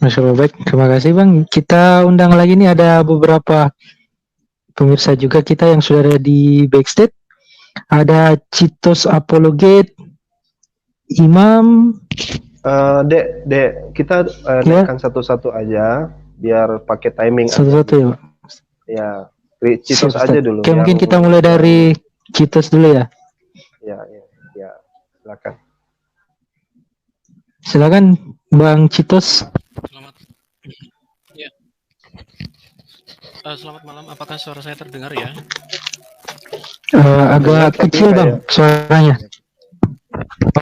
Masya Allah, baik. Terima kasih Bang. Kita undang lagi nih, ada beberapa pemirsa juga kita yang sudah ada di backstage. Ada Citos Apologet, Imam, Dek, kita ya, naikkan satu-satu aja biar pakai timing aja satu-satu ya gitu. Pak. Ya, Siap Citos aja Ustaz. dulu Oke, mungkin kita mulai dari Citos dulu ya. ya, silakan. Silakan Bang Citos. Selamat ya. Selamat malam. Apakah suara saya terdengar ya? Agak kecil Bang suaranya.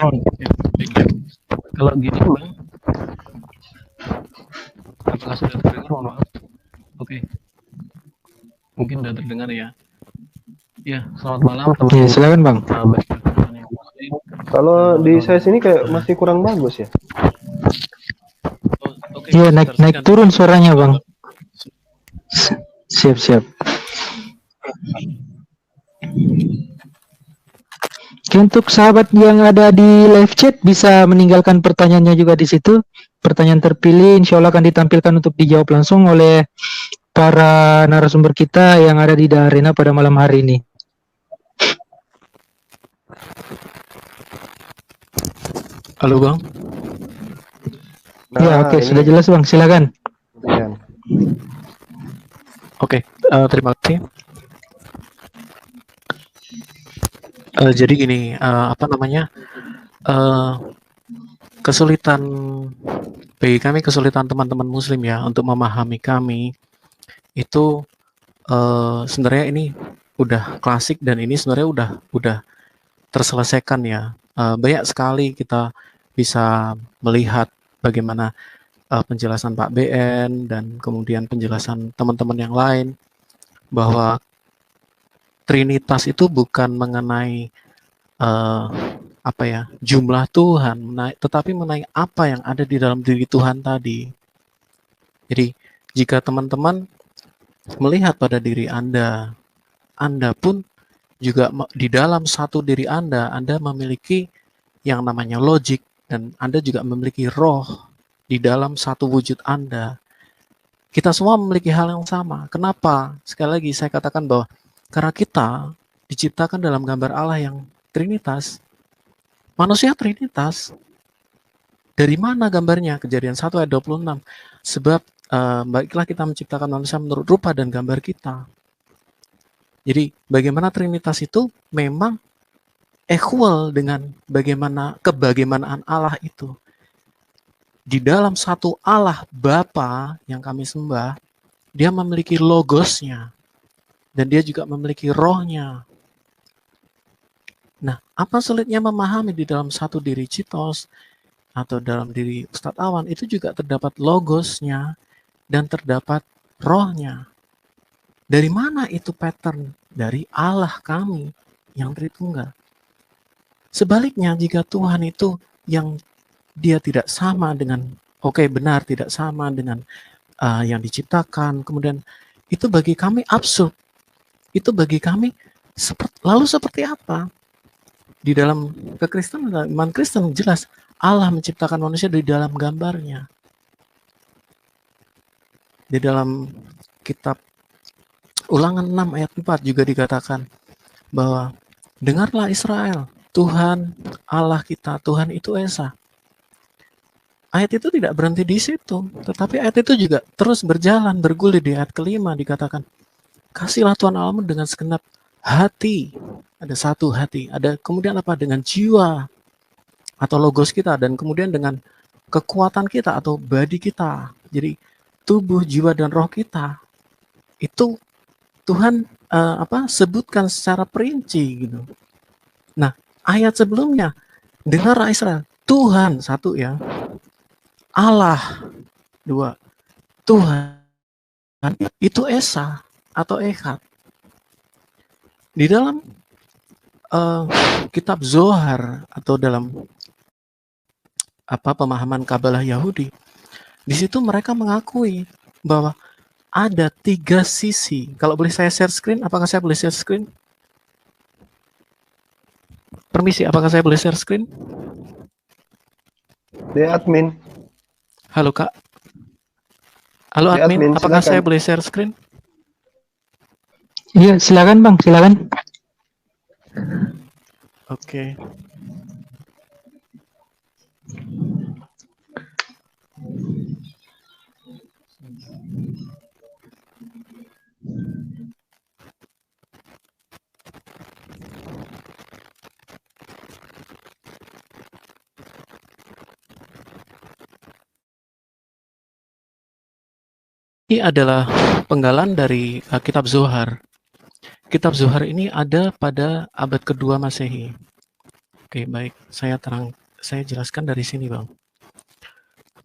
Oh, ya. Baik, ya. Kalau gini Bang, apakah sudah terdengar? Mohon maaf. Oke. Mungkin sudah terdengar ya. Ya, selamat malam teman-teman. Ya, silakan Bang. Kalau di saya sini kayak masih kurang bagus ya. Iya, naik turun suaranya Bang. Siap. Untuk sahabat yang ada di live chat bisa meninggalkan pertanyaannya juga di situ. Pertanyaan terpilih insya Allah akan ditampilkan untuk dijawab langsung oleh para narasumber kita yang ada di arena pada malam hari ini. Halo Bang. Ya, oke, sudah jelas Bang, silakan. Oke, terima kasih. Jadi gini, kesulitan bagi kami, kesulitan teman-teman Muslim ya untuk memahami kami itu sebenarnya ini udah klasik dan ini sebenarnya udah terselesaikan ya. Banyak sekali kita bisa melihat bagaimana penjelasan Pak BN dan kemudian penjelasan teman-teman yang lain bahwa Trinitas itu bukan mengenai jumlah Tuhan, tetapi mengenai apa yang ada di dalam diri Tuhan tadi. Jadi jika teman-teman melihat pada diri Anda pun juga di dalam satu diri Anda memiliki yang namanya logik dan Anda juga memiliki roh di dalam satu wujud Anda. Kita semua memiliki hal yang sama. Kenapa? Sekali lagi saya katakan bahwa karena kita diciptakan dalam gambar Allah yang Trinitas, manusia Trinitas. Dari mana gambarnya? Kejadian 1 ayat 26. Sebab baiklah kita menciptakan manusia menurut rupa dan gambar kita. Jadi bagaimana Trinitas itu memang equal dengan kebagaimanaan Allah itu. Di dalam satu Allah Bapa yang kami sembah, dia memiliki logosnya. Dan dia juga memiliki rohnya. Nah, apa sulitnya memahami di dalam satu diri Citos atau dalam diri Ustadz Awan itu juga terdapat logosnya dan terdapat rohnya. Dari mana itu pattern? Dari Allah kami yang Tritunggal. Sebaliknya jika Tuhan itu yang dia tidak sama dengan, benar tidak sama dengan yang diciptakan, kemudian itu bagi kami absurd. Itu bagi kami lalu seperti apa? Di dalam kekristenan, iman Kristen jelas Allah menciptakan manusia di dalam gambarnya. Di dalam kitab Ulangan 6 ayat 4 juga dikatakan bahwa dengarlah Israel, Tuhan Allah kita, Tuhan itu Esa. Ayat itu tidak berhenti di situ, tetapi ayat itu juga terus berjalan, bergulir di ayat kelima dikatakan, kasihlah Tuhan Allahmu dengan segenap hati. Ada satu hati. Ada kemudian apa? Dengan jiwa atau logos kita. Dan kemudian dengan kekuatan kita atau body kita. Jadi tubuh, jiwa, dan roh kita. Itu Tuhan sebutkan secara perinci gitu. Nah, ayat sebelumnya, dengarlah Israel. Tuhan, satu ya. Allah, dua. Tuhan, itu Esa atau Echad. Di dalam kitab Zohar atau dalam pemahaman Kabalah Yahudi, di situ mereka mengakui bahwa ada 3 sisi. Kalau boleh saya share screen, apakah saya boleh share screen? Permisi, apakah saya boleh share screen? Di admin. Halo Kak. Halo Ya, admin, admin, apakah silakan. saya boleh share screen? Iya, silakan Bang, silakan. Oke. Ini adalah penggalan dari kitab Zohar. Kitab Zohar ini ada pada abad kedua Masehi. Oke, baik. Saya jelaskan dari sini, Bang.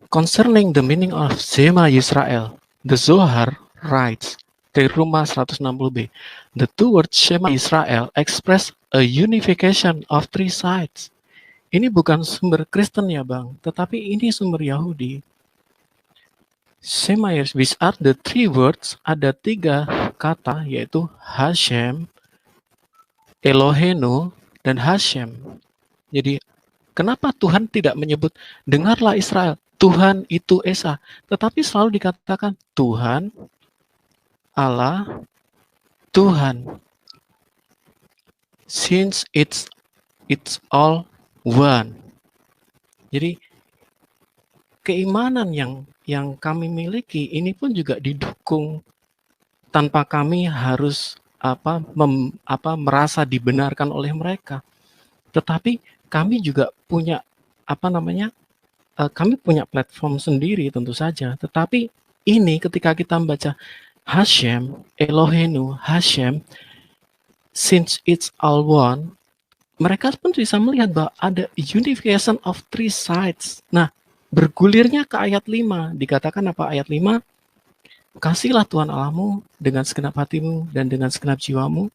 Concerning the meaning of Shema Yisrael, the Zohar writes, Teruma 160b, the two words Shema Yisrael express a unification of three sides. Ini bukan sumber Kristen ya, Bang, tetapi ini sumber Yahudi. Shema Yisrael, which are the three words, ada 3 kata, yaitu Hashem, Elohenu, dan Hashem. Jadi, kenapa Tuhan tidak menyebut, dengarlah Israel, Tuhan itu Esa, tetapi selalu dikatakan Tuhan, Allah, Tuhan. Since it's all one. Jadi keimanan yang kami miliki ini pun juga didukung tanpa kami harus merasa dibenarkan oleh mereka. Tetapi kami juga punya kami punya platform sendiri tentu saja. Tetapi ini ketika kita membaca Hashem, Elohenu, Hashem, since it's all one, mereka pun bisa melihat bahwa ada unification of three sides. Nah, bergulirnya ke ayat 5. Dikatakan apa ayat 5? Kasihlah Tuhan Allahmu dengan segenap hatimu dan dengan segenap jiwamu.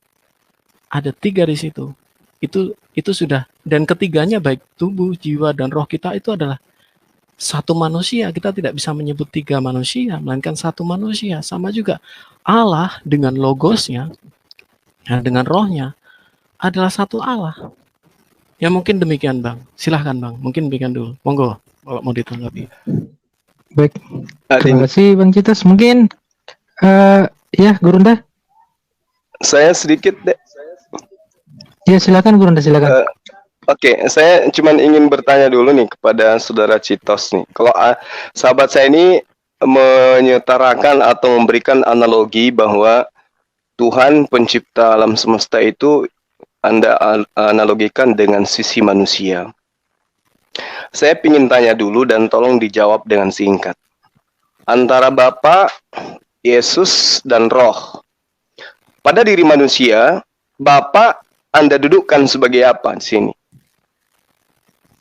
Ada 3 di situ. Itu sudah. Dan ketiganya baik tubuh, jiwa, dan roh kita itu adalah satu manusia. Kita tidak bisa menyebut 3 manusia, melainkan satu manusia. Sama juga Allah dengan logosnya, dengan rohnya, adalah satu Allah. Ya mungkin demikian Bang. Silahkan Bang. Mungkin demikian dulu. Monggo kalau mau ditanggapi. Baik, terima kasih Bang Citas. Mungkin ya Gurunda. Saya sedikit deh. Ya silakan Gurunda, silakan. Oke, saya cuma ingin bertanya dulu nih kepada saudara Citos nih. Kalau sahabat saya ini menyetarakan atau memberikan analogi bahwa Tuhan pencipta alam semesta itu Anda analogikan dengan sisi manusia. Saya ingin tanya dulu dan tolong dijawab dengan singkat. Antara Bapa, Yesus, dan Roh. Pada diri manusia, Bapa Anda dudukkan sebagai apa di sini?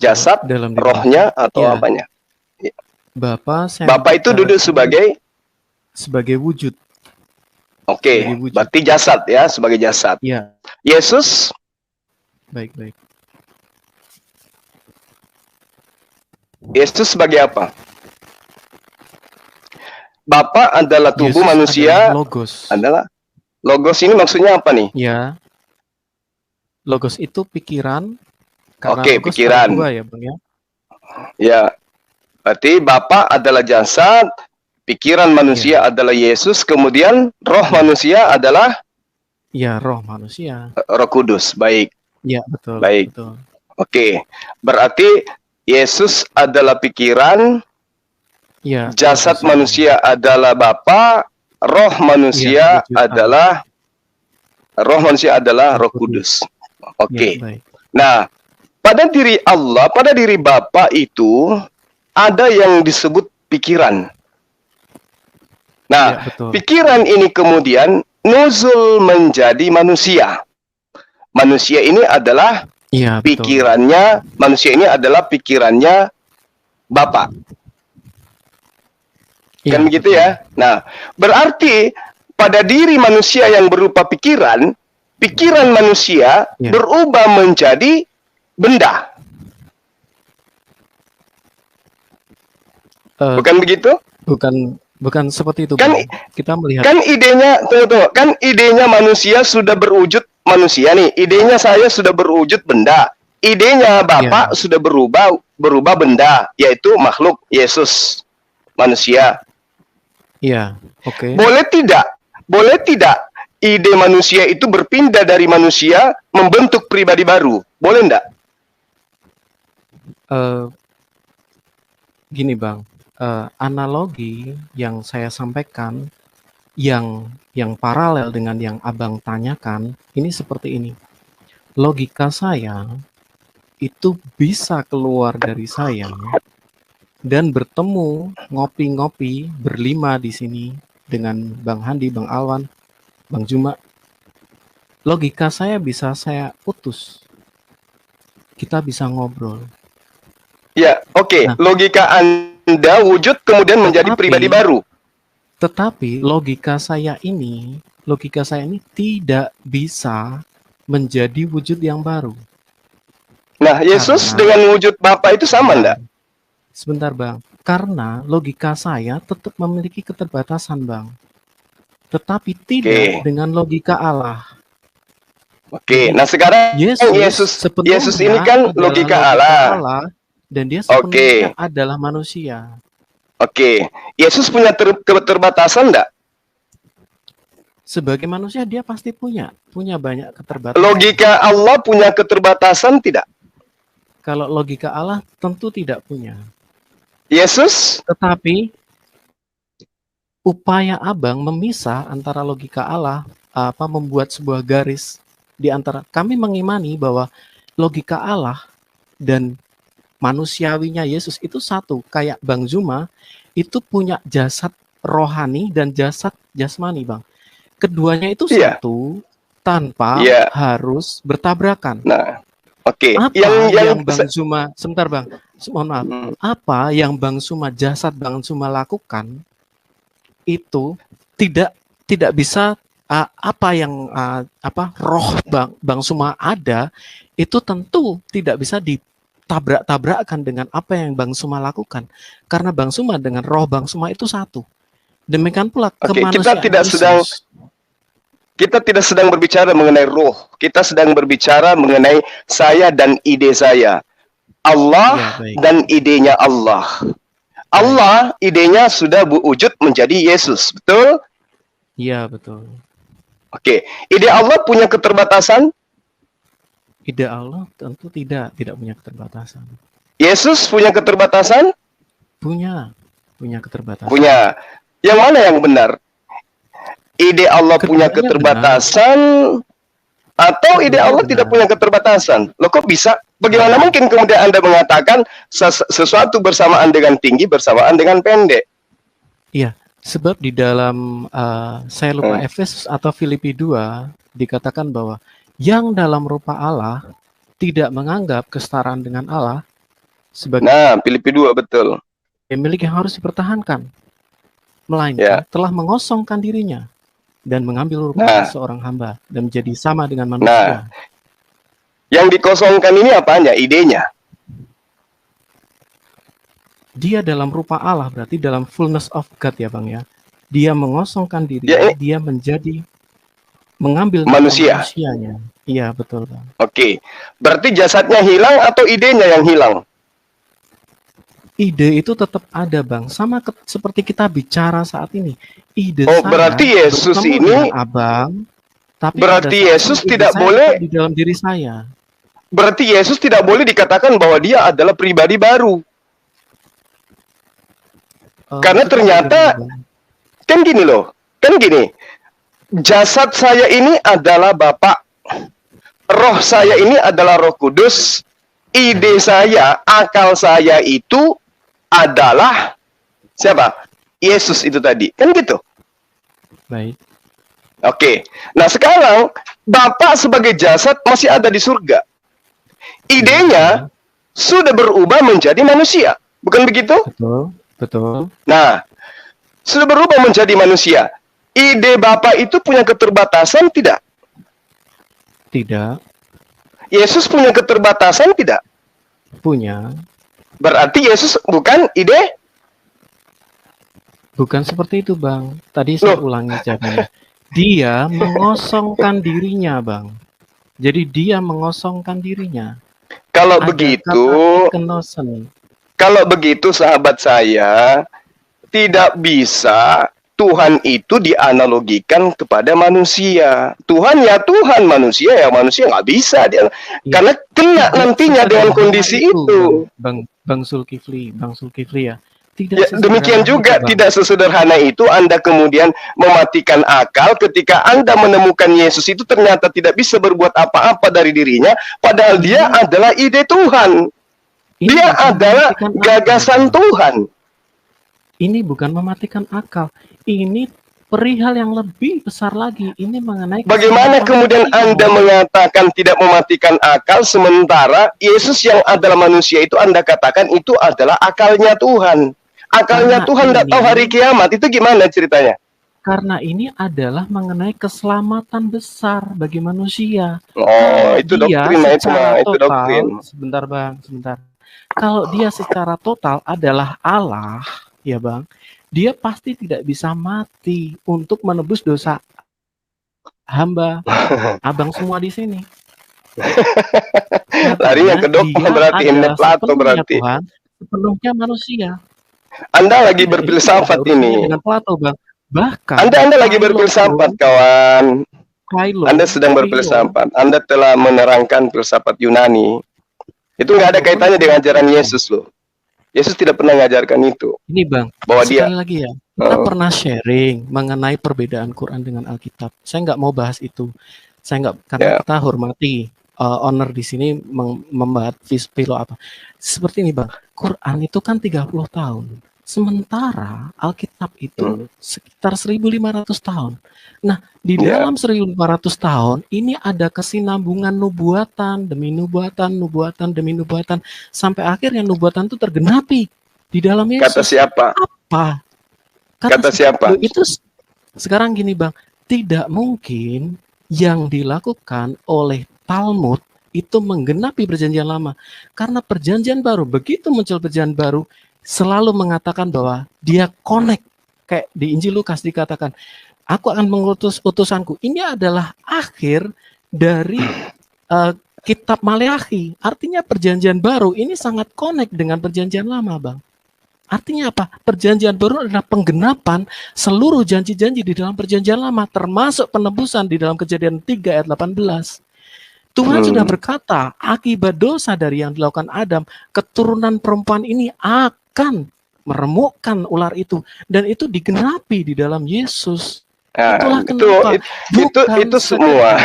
Jasad, Dalam rohnya, atau ya. apanya? Bapa itu duduk sebagai wujud. Oke, sebagai wujud. berarti jasad ya, sebagai jasad. Ya, Yesus baik. Yesus sebagai apa? Bapa adalah tubuh Yesus manusia. adalah Logos ini maksudnya apa nih? Ya. Logos itu pikiran. Oke, logos pikiran. ada 2 ya, Bang ya. Ya. Berarti Bapa adalah jasad, pikiran manusia adalah Yesus, kemudian roh manusia adalah Roh manusia. Roh Kudus. Baik. Ya, betul. Baik. Betul. Oke. Berarti Yesus adalah pikiran, Ya, jasad manusia adalah Bapa, roh manusia adalah Roh Kudus. Oke. Ya, baik. Nah, pada diri Allah, pada diri Bapa itu ada yang disebut pikiran. Nah, Ya, betul. pikiran ini kemudian nuzul menjadi manusia. Manusia ini adalah Iya, betul. pikirannya, manusia ini adalah pikirannya Bapa. Iya, Kan begitu betul. ya? Nah, berarti pada diri manusia yang berupa pikiran, pikiran manusia Ya. berubah menjadi benda. Bukan begitu? Bukan seperti itu. Kan- Bang. Kita melihat Kan idenya, tunggu. Kan idenya manusia sudah berwujud manusia nih. Idenya saya sudah berwujud benda. Idenya Bapak sudah berubah benda, yaitu makhluk Yesus, manusia. Iya, oke. Boleh tidak ide manusia itu berpindah dari manusia membentuk pribadi baru? Boleh enggak? Gini Bang, analogi yang saya sampaikan yang paralel dengan yang Abang tanyakan ini seperti ini. Logika saya itu bisa keluar dari saya dan bertemu ngopi-ngopi berlima di sini dengan Bang Handi, Bang Alwan, Bang Juma. Logika saya bisa saya utus. Kita bisa ngobrol. Ya, oke. Nah, Logika Anda wujud kemudian menjadi pribadi baru. Tetapi logika saya ini tidak bisa menjadi wujud yang baru. Nah, Yesus dengan wujud Bapa itu sama enggak? Sebentar Bang, karena logika saya tetap memiliki keterbatasan Bang. Tetapi tidak dengan logika Allah. Oke, nah sekarang Yesus ini kan logika Allah. Dan dia sepenuhnya adalah manusia. Oke, Yesus punya keterbatasan enggak? Sebagai manusia dia pasti punya banyak keterbatasan. Logika Allah punya keterbatasan tidak? Kalau logika Allah tentu tidak punya. Yesus? Tetapi upaya Abang memisah antara logika Allah, membuat sebuah garis di antara kami mengimani bahwa logika Allah dan manusiawinya Yesus itu satu. Kayak Bang Zuma itu punya jasad rohani dan jasad jasmani, Bang. Keduanya itu satu tanpa harus bertabrakan. Nah, oke. Apa yang Bang Zuma, sebentar Bang, mohon maaf. Apa yang Bang Zuma, jasad Bang Zuma lakukan itu tidak bisa roh Bang Zuma ada itu tentu tidak bisa ditabrak-tabrakan dengan apa yang Bang Zuma lakukan, karena Bang Zuma dengan roh Bang Zuma itu satu. Demikian pula kemanusiaan kita tidak sedang berbicara mengenai roh, kita sedang berbicara mengenai saya dan ide saya. Allah dan idenya Allah. Allah idenya sudah wujud menjadi Yesus, betul? Iya, betul. Oke, ide Allah punya keterbatasan? Ide Allah tentu tidak punya keterbatasan. Yesus punya keterbatasan? Punya keterbatasan. Punya. Yang mana yang benar? Ide Allah punya keterbatasan atau ide Allah tidak punya keterbatasan? Loh kok bisa? Bagaimana mungkin kemudian Anda mengatakan sesuatu bersamaan dengan tinggi, bersamaan dengan pendek? Iya, sebab di dalam saya lupa Efesus atau Filipi 2 dikatakan bahwa yang dalam rupa Allah tidak menganggap kesetaraan dengan Allah sebagai Filipi 2 betul. Milik yang harus dipertahankan, melainkan telah mengosongkan dirinya dan mengambil rupa seorang hamba dan menjadi sama dengan manusia. Yang dikosongkan ini apanya? Idenya. Dia dalam rupa Allah, berarti dalam fullness of God ya Bang ya. Dia mengosongkan diri, dia menjadi mengambil manusianya. Iya, betul Bang. Oke. Berarti jasadnya hilang atau idenya yang hilang? Ide itu tetap ada Bang, sama seperti kita bicara saat ini. Ide berarti Yesus ini Abang, tapi berarti Yesus tidak boleh di dalam diri saya. Berarti Yesus tidak boleh dikatakan bahwa dia adalah pribadi baru. Karena ternyata kan gini loh, jasad saya ini adalah Bapa, roh saya ini adalah Roh Kudus, ide saya, akal saya itu adalah siapa? Yesus itu tadi, kan gitu. Baik. Oke, nah sekarang Bapa sebagai jasad masih ada di surga. Idenya sudah berubah menjadi manusia, bukan begitu? Betul. Nah, sudah berubah menjadi manusia. Ide Bapa itu punya keterbatasan tidak? Tidak. Yesus punya keterbatasan tidak? Punya. Berarti Yesus bukan ide? Bukan seperti itu, Bang. Tadi saya ulangi jawabannya. Dia mengosongkan dirinya, Bang. Jadi dia mengosongkan dirinya. Kalau begitu, sahabat saya, tidak bisa Tuhan itu dianalogikan kepada manusia. Tuhan ya Tuhan, manusia ya manusia, nggak bisa dia. Karena kena nantinya dengan kondisi itu. Bang Zulkifli ya. Tidak Ya, demikian juga tidak sesederhana itu Anda kemudian mematikan akal ketika Anda menemukan Yesus itu ternyata tidak bisa berbuat apa-apa dari dirinya, padahal dia adalah ide Tuhan. Dia adalah gagasan Tuhan. Ini bukan mematikan akal. Ini perihal yang lebih besar lagi. Ini mengenai Bagaimana kemudian Anda mengatakan tidak mematikan akal sementara Yesus yang adalah manusia itu Anda katakan itu adalah akalnya Tuhan. Akalnya Tuhan tidak tahu hari kiamat. Itu gimana ceritanya? Karena ini adalah mengenai keselamatan besar bagi manusia. Oh, itu doktrin, itu doktrin. Sebentar Bang, sebentar. Kalau dia secara total adalah Allah, ya Bang, dia pasti tidak bisa mati untuk menebus dosa hamba, abang semua di sini. Larinya ke dogma berarti, ini Plato berarti. Tuhan, sepenuhnya manusia. Anda lagi berfilsafat ini. Dengan Plato, Bang. Bahkan Anda lagi berfilsafat, kawan. Anda sedang berfilsafat. Anda telah menerangkan filsafat Yunani. Itu nggak ada kaitannya dengan ajaran Yesus loh. Yesus tidak pernah mengajarkan itu. Ini Bang, bahwa sekali dia lagi ya, kita pernah sharing mengenai perbedaan Quran dengan Alkitab. Saya nggak mau bahas itu. Saya nggak, karena kita hormati owner di sini membahas filo apa. Seperti ini Bang, Quran itu kan 30 tahun. Sementara Alkitab itu sekitar 1.500 tahun. Nah, di dalam 1.500 tahun ini ada kesinambungan nubuatan demi nubuatan, nubuatan demi nubuatan, sampai akhirnya nubuatan itu tergenapi di dalam Yesus. Kata siapa? Apa? Kata siapa? Itu sekarang gini Bang, tidak mungkin yang dilakukan oleh Talmud itu menggenapi perjanjian lama. Karena perjanjian baru, begitu muncul perjanjian baru, selalu mengatakan bahwa dia connect. Kayak di Injil Lukas dikatakan, aku akan mengutus utusanku. Ini adalah akhir dari kitab Maleakhi. Artinya perjanjian baru ini sangat connect dengan perjanjian lama, Bang. Artinya apa? Perjanjian baru adalah penggenapan seluruh janji-janji di dalam perjanjian lama, termasuk penebusan di dalam Kejadian 3 ayat 18. Tuhan sudah berkata, akibat dosa dari yang dilakukan Adam, keturunan perempuan ini akan meremukkan ular itu, dan itu digenapi di dalam Yesus. Nah, itu semua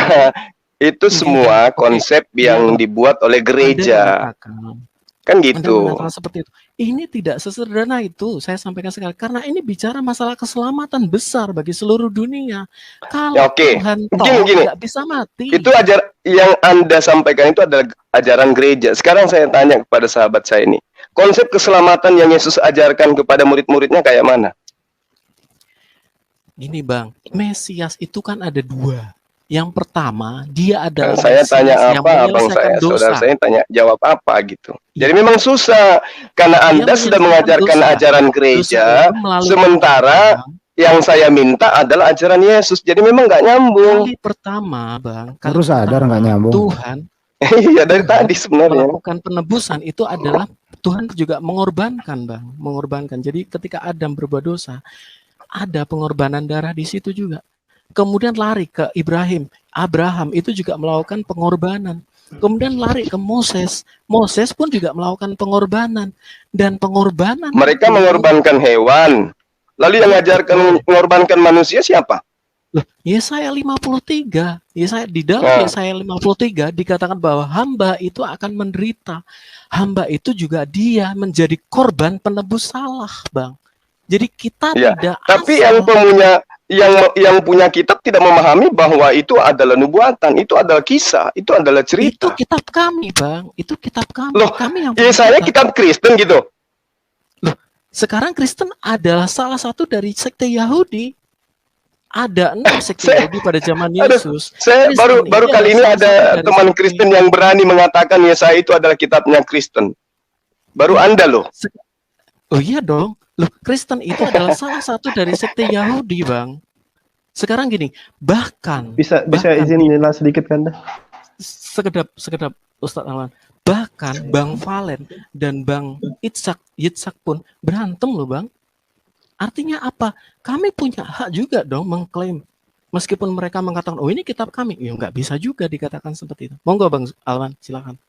itu semua konsep yang dibuat oleh gereja. Kan gitu. Seperti itu. Ini tidak sesederhana itu, saya sampaikan sekali. Karena ini bicara masalah keselamatan besar bagi seluruh dunia. Kalau Tuhan tidak bisa mati. Itu yang Anda sampaikan itu adalah ajaran gereja. Sekarang saya tanya kepada sahabat saya ini. Konsep keselamatan yang Yesus ajarkan kepada murid-muridnya kayak mana? Gini Bang, Mesias itu kan ada dua. Yang pertama, dia adalah saya tanya apa, abang saya, saudara saya tanya jawab apa gitu. Jadi memang susah karena Anda sudah mengajarkan ajaran gereja, sementara yang saya minta adalah ajaran Yesus. Jadi memang nggak nyambung. Kali pertama, Bang. Baru sadar nggak nyambung. Tuhan. Iya dari tadi sebenarnya. Melakukan penebusan itu adalah Tuhan juga mengorbankan, Bang. Mengorbankan. Jadi ketika Adam berbuat dosa, ada pengorbanan darah di situ juga. Kemudian lari ke Abraham itu juga melakukan pengorbanan. Kemudian lari ke Moses pun juga melakukan pengorbanan. Dan pengorbanan mereka mengorbankan hewan. Lalu yang mengajarkan mengorbankan manusia siapa? Yesaya 53. Di dalam Yesaya 53 dikatakan bahwa hamba itu akan menderita. Hamba itu juga dia menjadi korban penebus salah, Bang. Jadi kita tidak tapi yang punya kitab tidak memahami bahwa itu adalah nubuatan, itu adalah kisah, itu adalah cerita. Itu kitab kami, Bang. Itu kitab kami. Loh, kami yang saya kitab Kristen gitu. Loh, sekarang Kristen adalah salah satu dari sekte Yahudi. Ada 6 sekte Yahudi pada zaman Yesus. Saya baru kali ini ada teman Kristen yang berani mengatakan Yesaya itu adalah kitabnya Kristen. Baru Anda loh. Oh iya dong. Loh, Kristen itu adalah salah satu dari sekte Yahudi, Bang. Sekarang gini, bahkan bisa izin jelas sedikit kan? Sekedap Ustadz Alwan. Bahkan Bang Valen dan Bang Yitzhak pun berantem loh, Bang. Artinya apa? Kami punya hak juga dong mengklaim. Meskipun mereka mengatakan, oh ini kitab kami. Ya nggak bisa juga dikatakan seperti itu. Monggo Bang Alwan, silakan.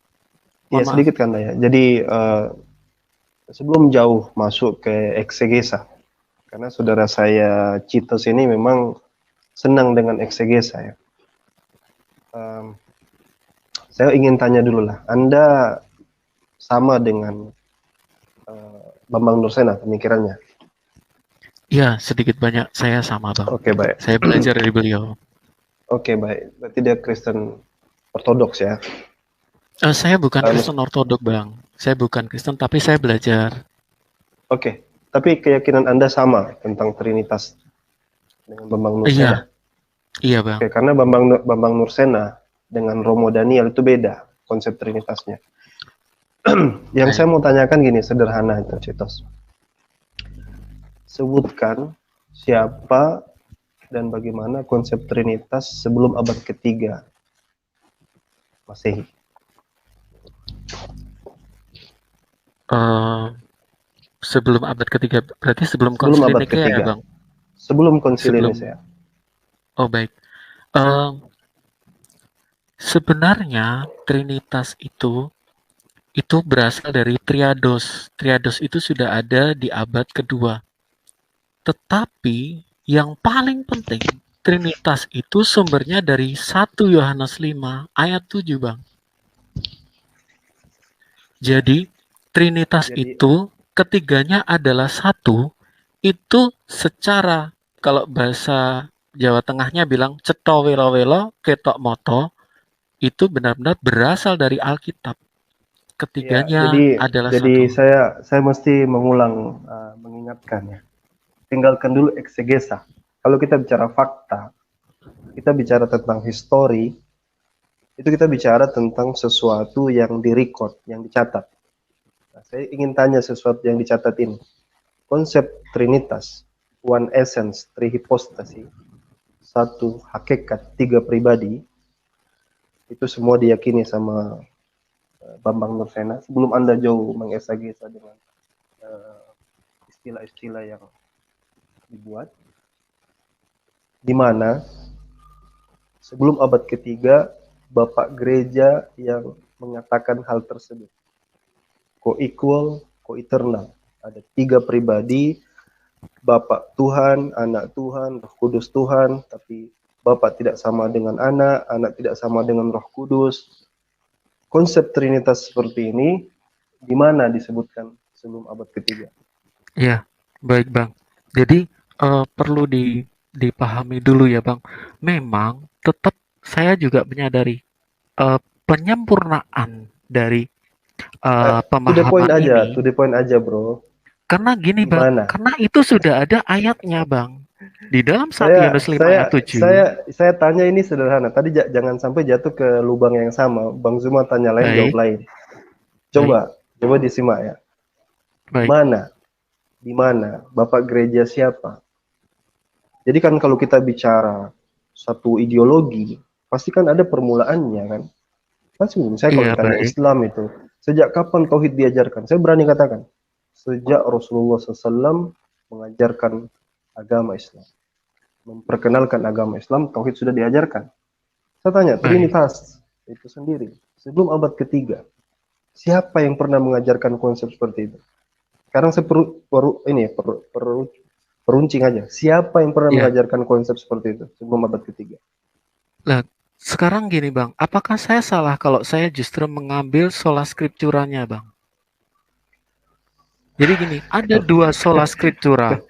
Ya Mohon maaf. sedikit kan ya. Jadi sebelum jauh masuk ke eksegesa, karena saudara saya Citos ini memang senang dengan eksegesa ya. Saya ingin tanya dulu lah, Anda sama dengan Bambang Nursena pemikirannya? Ya, sedikit banyak saya sama Bang. Oke, baik. Saya belajar dari beliau. Oke, baik. Berarti dia Kristen Ortodoks ya? Saya bukan Kristen Ortodok Bang. Saya bukan Kristen, tapi saya belajar. Oke, tapi keyakinan Anda sama tentang Trinitas dengan Bambang Nursena? Iya Bang. Oke, karena Bambang Nursena dengan Romo Daniel itu beda konsep Trinitasnya. Yang saya mau tanyakan gini, sederhana itu, Citos. Sebutkan siapa dan bagaimana konsep Trinitas sebelum abad ketiga Masehi. Sebelum abad ketiga, berarti sebelum Sebelum Konsili abad Nikea ya ketiga. Bang? Sebelum Konsili Sebelum. Nikea. Oh baik. Sebenarnya Trinitas itu berasal dari Triados. Triados itu sudah ada di abad kedua. Tetapi yang paling penting, Trinitas itu sumbernya dari 1 Yohanes 5 ayat 7, Bang. Jadi, Trinitas itu ketiganya adalah satu, itu secara, kalau bahasa Jawa Tengahnya bilang, ceto welo-welo, ketok moto, itu benar-benar berasal dari Alkitab. Ketiganya adalah jadi satu. saya mesti mengulang, mengingatkan ya. Tinggalkan dulu eksegesa. Kalau kita bicara fakta, kita bicara tentang histori, itu kita bicara tentang sesuatu yang direcord, yang dicatat. Nah, saya ingin tanya sesuatu yang dicatat ini. Konsep Trinitas, one essence, three hypostasi, satu hakikat, tiga pribadi, itu semua diyakini sama Bambang Nursena. Sebelum Anda jauh mengesagesa dengan istilah-istilah yang dibuat, di mana sebelum abad ketiga Bapak Gereja yang mengatakan hal tersebut, co-equal, co-eternal, ada tiga pribadi, Bapak Tuhan, Anak Tuhan, Roh Kudus Tuhan, tapi Bapak tidak sama dengan Anak, Anak tidak sama dengan Roh Kudus. Konsep Trinitas seperti ini di mana disebutkan sebelum abad ketiga? Ya, baik Bang. Jadi perlu dipahami dulu ya Bang. Memang tetap saya juga menyadari penyempurnaan dari pemahaman ini. To the point aja bro. Karena gini Bang, karena itu sudah ada ayatnya Bang. Di dalam 1 Yohanes 5 ayat 7. Saya tanya ini sederhana. Tadi jangan sampai jatuh ke lubang yang sama. Bang Zuma tanya lain, jawab lain. Coba disimak ya. Baik. Di mana Bapak Gereja siapa? Jadi kan kalau kita bicara satu ideologi, pasti kan ada permulaannya kan. Saya kalau tanya Islam itu, sejak kapan tauhid diajarkan? Saya berani katakan, sejak Rasulullah SAW mengajarkan agama Islam, memperkenalkan agama Islam, tauhid sudah diajarkan. Saya tanya, Trinitas itu sendiri, sebelum abad ketiga, siapa yang pernah mengajarkan konsep seperti itu? Sekarang saya peruncing aja. Siapa yang pernah mengajarkan konsep seperti itu sebelum abad ketiga? Nah, sekarang gini Bang, apakah saya salah kalau saya justru mengambil sola scripturanya Bang? Jadi gini, ada dua sola scriptura.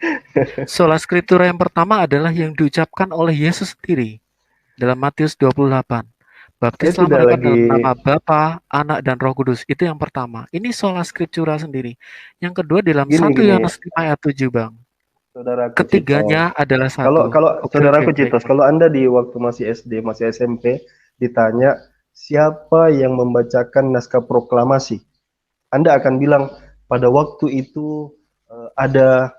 Sola scriptura yang pertama adalah yang diucapkan oleh Yesus sendiri dalam Matius 28. Baptislah mereka dalam nama Bapa, Anak, dan Roh Kudus. Itu yang pertama. Ini sola scriptura sendiri. Yang kedua dalam 1 Yohanes 5 ayat 7 Bang. Saudaraku Ketiganya Citos, adalah satu. Kalau saudaraku Citos, kalau Anda di waktu masih SD, masih SMP, ditanya siapa yang membacakan naskah proklamasi, Anda akan bilang pada waktu itu ada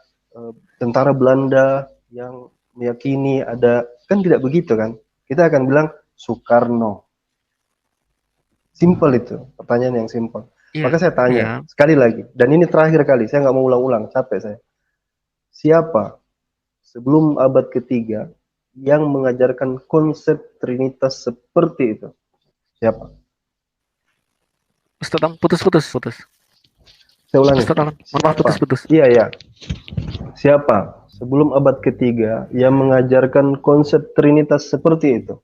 tentara Belanda yang meyakini ada, kan tidak begitu kan? Kita akan bilang Soekarno. Simple itu, pertanyaan yang simple. Maka saya tanya sekali lagi, dan ini terakhir kali, saya nggak mau ulang-ulang, capek saya. siapa sebelum abad ketiga yang mengajarkan konsep Trinitas seperti itu? Siapa? Ustaz Alam, putus. Saya ulangi. Ustaz Alam, mohon maaf, putus. Iya. Siapa sebelum abad ketiga yang mengajarkan konsep Trinitas seperti itu?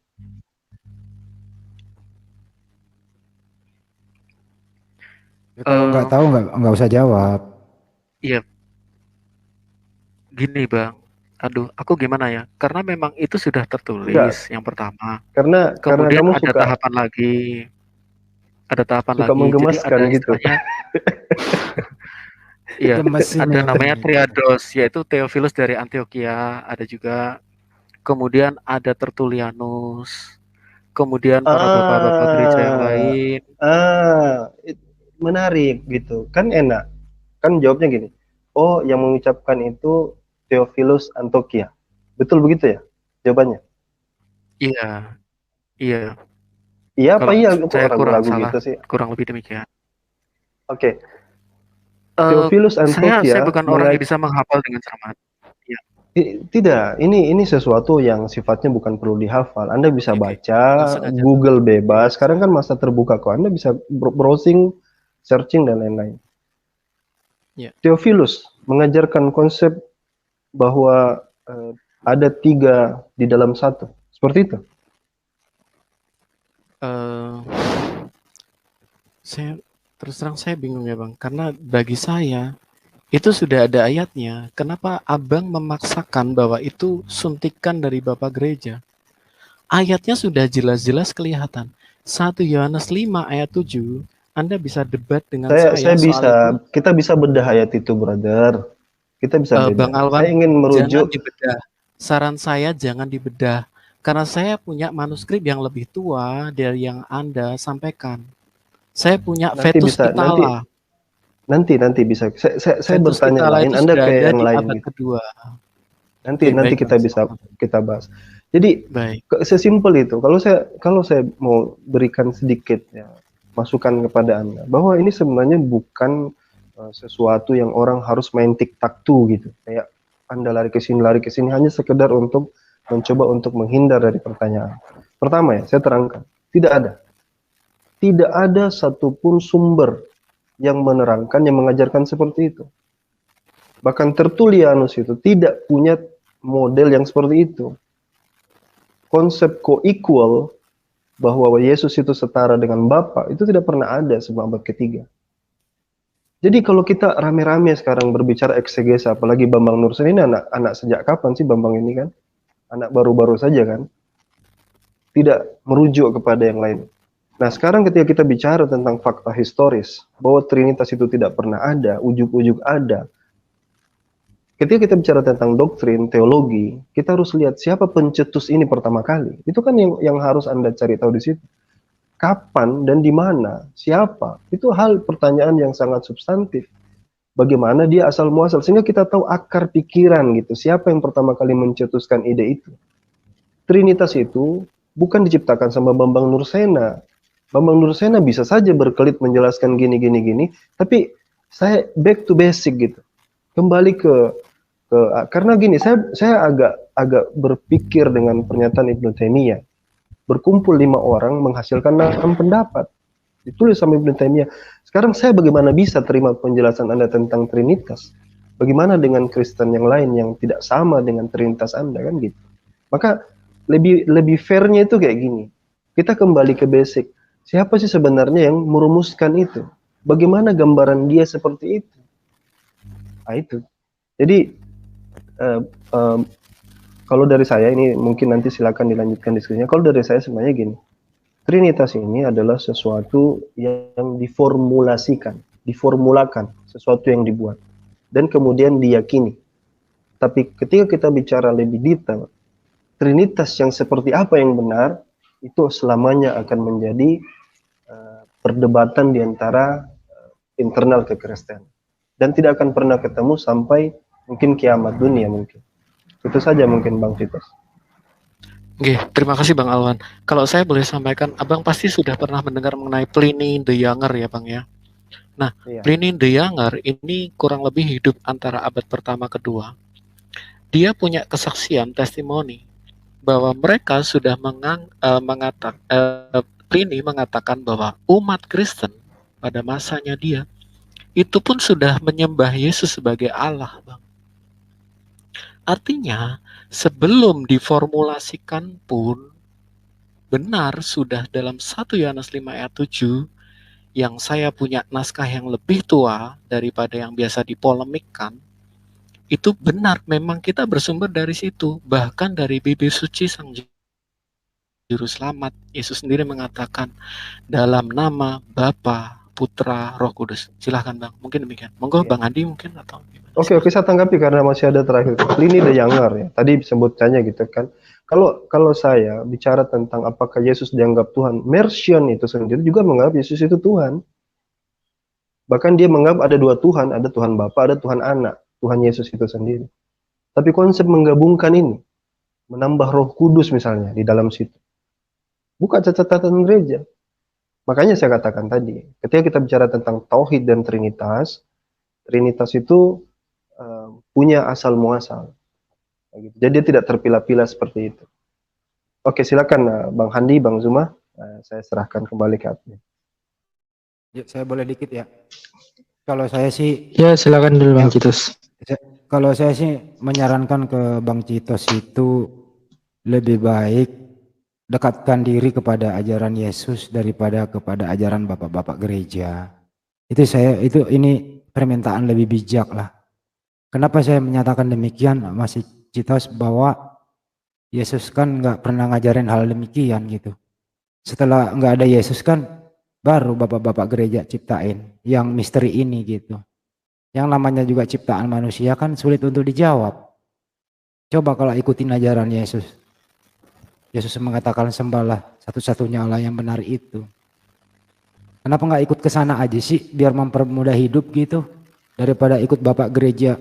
Ya, kalau nggak tahu nggak usah jawab. Iya, gini Bang. Aduh, aku gimana ya? Karena memang itu sudah tertulis yang pertama. Karena Kemudian kamu ada suka tahapan lagi. Jadi menggemaskan ada gitu. istilahnya, iya, Gemesin ada ya. namanya Triados, yaitu Theophilus dari Antioquia. Ada juga, kemudian ada Tertullianus. Kemudian para bapak-bapak gereja yang lain. Menarik gitu. Kan enak. Kan jawabnya gini. Oh, yang mengucapkan itu Theophilus Antioquia. Betul begitu ya jawabannya? Iya. Iya apa Kalau iya? Kok saya kurang ragu-ragu salah, gitu sih? kurang lebih demikian. Oke. Theophilus Saya Antioquia bukan orang yang bisa menghafal dengan cermat. Ya. Tidak, ini sesuatu yang sifatnya bukan perlu dihafal. Anda bisa Oke. baca, Nggak sengaja. Google bebas. Sekarang kan masa terbuka kok. Anda bisa browsing, searching dan lain-lain. Ya. Theophilus mengajarkan konsep bahwa ada 3 di dalam 1. Seperti itu. Saya terus terang saya bingung ya Bang, karena bagi saya itu sudah ada ayatnya. Kenapa Abang memaksakan bahwa itu suntikan dari Bapak Gereja? Ayatnya sudah jelas-jelas kelihatan. 1 Yohanes 5 ayat 7, Anda bisa debat dengan saya bisa, soal itu. kita bisa bedah ayat itu, brother. Kita bisa bedah. Bang Alwan, saya ingin merujuk. Jangan dibedah. Saran saya jangan dibedah. Karena saya punya manuskrip yang lebih tua dari yang Anda sampaikan. Saya punya Vetus Pitala. Nanti bisa. Saya bertanya lain, Anda ke yang lain gitu. Kedua. Nanti kita bisa kita bahas. Jadi sesimpel itu. Kalau saya mau berikan sedikit ya masukan kepada Anda bahwa ini sebenarnya bukan sesuatu yang orang harus main tik-tak-tu gitu. Kayak Anda lari ke sini hanya sekedar untuk mencoba untuk menghindar dari pertanyaan. Pertama ya, saya terangkan, tidak ada satupun sumber yang menerangkan, yang mengajarkan seperti itu. Bahkan Tertullianus itu tidak punya model yang seperti itu. Konsep co-equal, bahwa Yesus itu setara dengan Bapa, itu tidak pernah ada sebelum abad ketiga. Jadi kalau kita rame-rame sekarang berbicara eksegesa, apalagi Bambang Nursen ini anak sejak kapan sih Bambang ini kan? Anak baru-baru saja kan? Tidak merujuk kepada yang lain. Nah sekarang ketika kita bicara tentang fakta historis, bahwa Trinitas itu tidak pernah ada, ujuk-ujuk ada. Ketika kita bicara tentang doktrin, teologi, kita harus lihat siapa pencetus ini pertama kali. Itu kan yang harus Anda cari tahu di situ. Kapan dan di mana, siapa, itu hal pertanyaan yang sangat substantif. Bagaimana dia asal muasal, sehingga kita tahu akar pikiran gitu, siapa yang pertama kali mencetuskan ide itu. Trinitas itu bukan diciptakan sama Bambang Nursena. Bambang Nursena bisa saja berkelit menjelaskan gini, tapi saya back to basic gitu. Kembali ke karena gini, saya agak berpikir dengan pernyataan Ibnu Taimiyah. Berkumpul 5 orang menghasilkan 6 pendapat. Ditulis sama Ibnu Taimiyah. Sekarang saya bagaimana bisa terima penjelasan Anda tentang Trinitas? Bagaimana dengan Kristen yang lain yang tidak sama dengan Trinitas Anda kan gitu. Maka lebih fairnya itu kayak gini. Kita kembali ke basic. Siapa sih sebenarnya yang merumuskan itu? Bagaimana gambaran dia seperti itu? Nah itu. Jadi kalau dari saya ini mungkin nanti silakan dilanjutkan diskusinya. Kalau dari saya sebenarnya gini, Trinitas ini adalah sesuatu yang diformulakan, sesuatu yang dibuat dan kemudian diyakini. Tapi ketika kita bicara lebih detail, Trinitas yang seperti apa yang benar itu selamanya akan menjadi perdebatan di antara internal kekristenan dan tidak akan pernah ketemu sampai mungkin kiamat dunia mungkin. Itu saja mungkin Bang Vitos. Oke, terima kasih Bang Alwan. Kalau saya boleh sampaikan, Abang pasti sudah pernah mendengar mengenai Pliny the Younger ya Bang ya. Nah, Pliny the Younger ini kurang lebih hidup antara abad pertama kedua. dia punya kesaksian, testimoni bahwa mereka sudah Pliny mengatakan bahwa umat Kristen pada masanya dia itu pun sudah menyembah Yesus sebagai Allah, Bang. Artinya, sebelum diformulasikan pun benar sudah dalam 1 Yohanes 5 ayat 7 yang saya punya naskah yang lebih tua daripada yang biasa dipolemikkan, itu benar memang kita bersumber dari situ, bahkan dari bibir suci Sang Juru Selamat. Yesus sendiri mengatakan dalam nama Bapa, Putra, Roh Kudus. Silahkan Bang, mungkin demikian. Monggo Iya. Bang Andi mungkin atau gimana? Oke, saya tanggapi karena masih ada terakhir. Pliny the Younger ya. Tadi sebutkannya gitu kan. Kalau saya bicara tentang apakah Yesus dianggap Tuhan, Marcion itu sendiri juga menganggap Yesus itu Tuhan. Bahkan dia menganggap ada dua Tuhan, ada Tuhan Bapa, ada Tuhan Anak, Tuhan Yesus itu sendiri. Tapi konsep menggabungkan ini, menambah Roh Kudus misalnya di dalam situ, bukan catatan gereja. Makanya saya katakan tadi, ketika kita bicara tentang tauhid dan Trinitas, Trinitas itu punya asal muasal. Jadi dia tidak terpilah-pilah seperti itu. Oke, silakan Bang Handi, Bang Zuma, saya serahkan kembali ke admin. Ya, saya boleh dikit ya. Kalau saya sih, Ya, silakan dulu Bang Citos. kalau saya sih menyarankan ke Bang Citos itu lebih baik dekatkan diri kepada ajaran Yesus daripada kepada ajaran bapak-bapak gereja. Ini permintaan lebih bijak lah. Kenapa saya menyatakan demikian, Mas Citos, bahwa Yesus kan nggak pernah ngajarin hal demikian gitu. Setelah nggak ada Yesus kan baru bapak-bapak gereja ciptain yang misteri ini gitu. Yang namanya juga ciptaan manusia kan sulit untuk dijawab. Coba kalau ikutin ajaran Yesus. Yesus mengatakan sembahlah satu-satunya Allah yang benar itu. Kenapa nggak ikut ke sana aja sih biar mempermudah hidup gitu daripada ikut bapak gereja,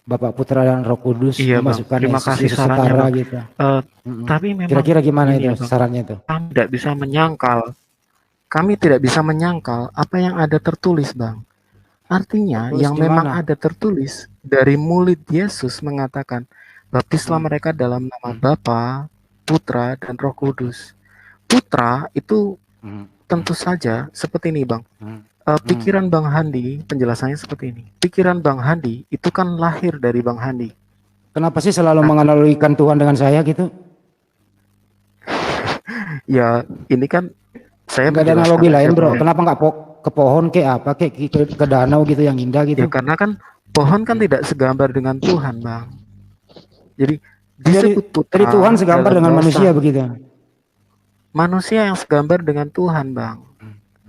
Bapak Putra dan Roh Kudus, Iya Bang, memasukkan terima Yesus kasih setara sarannya Bang. gitu. Tapi memang Kira-kira gimana gini itu ya, Bang. sarannya itu? Kami tidak bisa menyangkal apa yang ada tertulis, Bang. Artinya Tertulis yang di memang mana? ada tertulis dari mulut Yesus mengatakan, baptislah mereka dalam nama Bapa, Putra, dan Roh Kudus. Putra itu tentu saja seperti ini, Bang. Pikiran Bang Handi, penjelasannya seperti ini. Pikiran Bang Handi itu kan lahir dari Bang Handi. Kenapa sih selalu menganalogikan Tuhan dengan saya gitu? Ya, ini kan saya Nggak ada menjelaskan analogi aja, lain bro. Bang. Kenapa nggak ke pohon kayak apa kayak ke danau gitu yang indah gitu? Ya karena kan pohon kan tidak segambar dengan Tuhan, Bang. Jadi disebut putra. Jadi Tuhan segambar dalam dengan bahasa manusia begitu. Manusia yang segambar dengan Tuhan, Bang.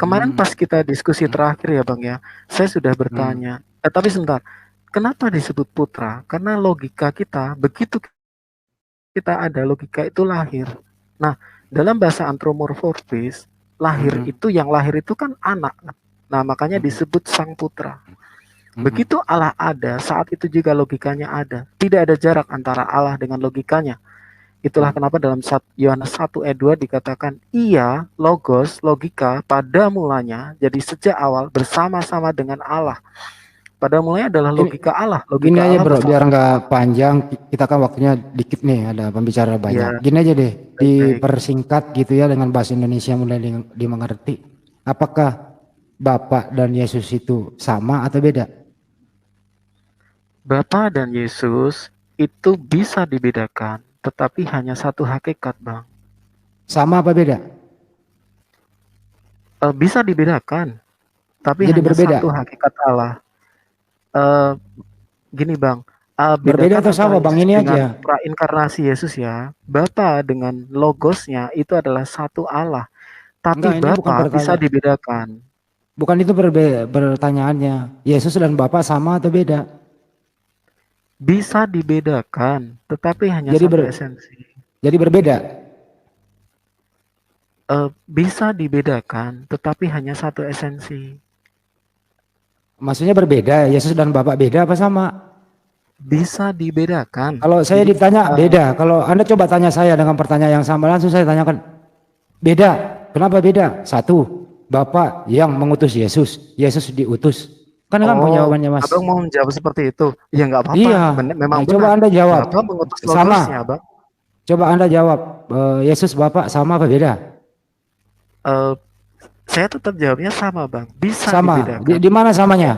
Kemarin pas kita diskusi terakhir ya, Bang ya, saya sudah bertanya. Tapi sebentar, kenapa disebut putra? Karena logika kita begitu kita ada logika itu lahir. Nah, dalam bahasa anthropomorphism, lahir itu yang lahir itu kan anak. Nah, makanya disebut sang putra. Begitu Allah ada, saat itu juga logikanya ada. Tidak ada jarak antara Allah dengan logikanya. Itulah kenapa dalam Yohanes 1 ayat 2 dikatakan, ia, logos, logika, pada mulanya, jadi sejak awal bersama-sama dengan Allah. Pada mulanya adalah logika Allah. Logika Gini aja Allah bro, bersama. biar nggak panjang, kita kan waktunya dikit nih, ada pembicara banyak. Ya. Gini aja deh, Baik. dipersingkat gitu ya dengan bahasa Indonesia mulai dimengerti. Apakah Bapa dan Yesus itu sama atau beda? Bapa dan Yesus itu bisa dibedakan, tetapi hanya satu hakikat, Bang. Sama apa beda? Bisa dibedakan, tapi Jadi hanya berbeda. satu hakikat Allah. Gini, Bang. Berbeda atau sama, Bang? Ini aja. Prainkarnasi Yesus ya. Bapa dengan logosnya itu adalah satu Allah. Tapi Enggak, ini bukan Bapa bisa dibedakan. Bukan itu pertanyaannya. Yesus dan Bapa sama atau beda? Bisa dibedakan, tetapi hanya satu esensi. Jadi berbeda? Bisa dibedakan, tetapi hanya satu esensi. Maksudnya berbeda, Yesus dan Bapak beda apa sama? Bisa dibedakan. Kalau saya ditanya beda, kalau Anda coba tanya saya dengan pertanyaan yang sama, langsung saya tanyakan beda. Kenapa beda? Satu, Bapak yang mengutus Yesus, Yesus diutus. Kan gampang Oh, jawabannya, Mas. Abang mau menjawab seperti itu? Ya nggak apa-apa. Iya. Memang Nah, coba benar. Anda jawab. Bapak mengutus Sama. logosnya, Bang. Coba Anda jawab. Yesus Bapak sama apa beda? Saya tetap jawabnya sama, Bang. Bisa Sama. dibedakan. Di mana samanya?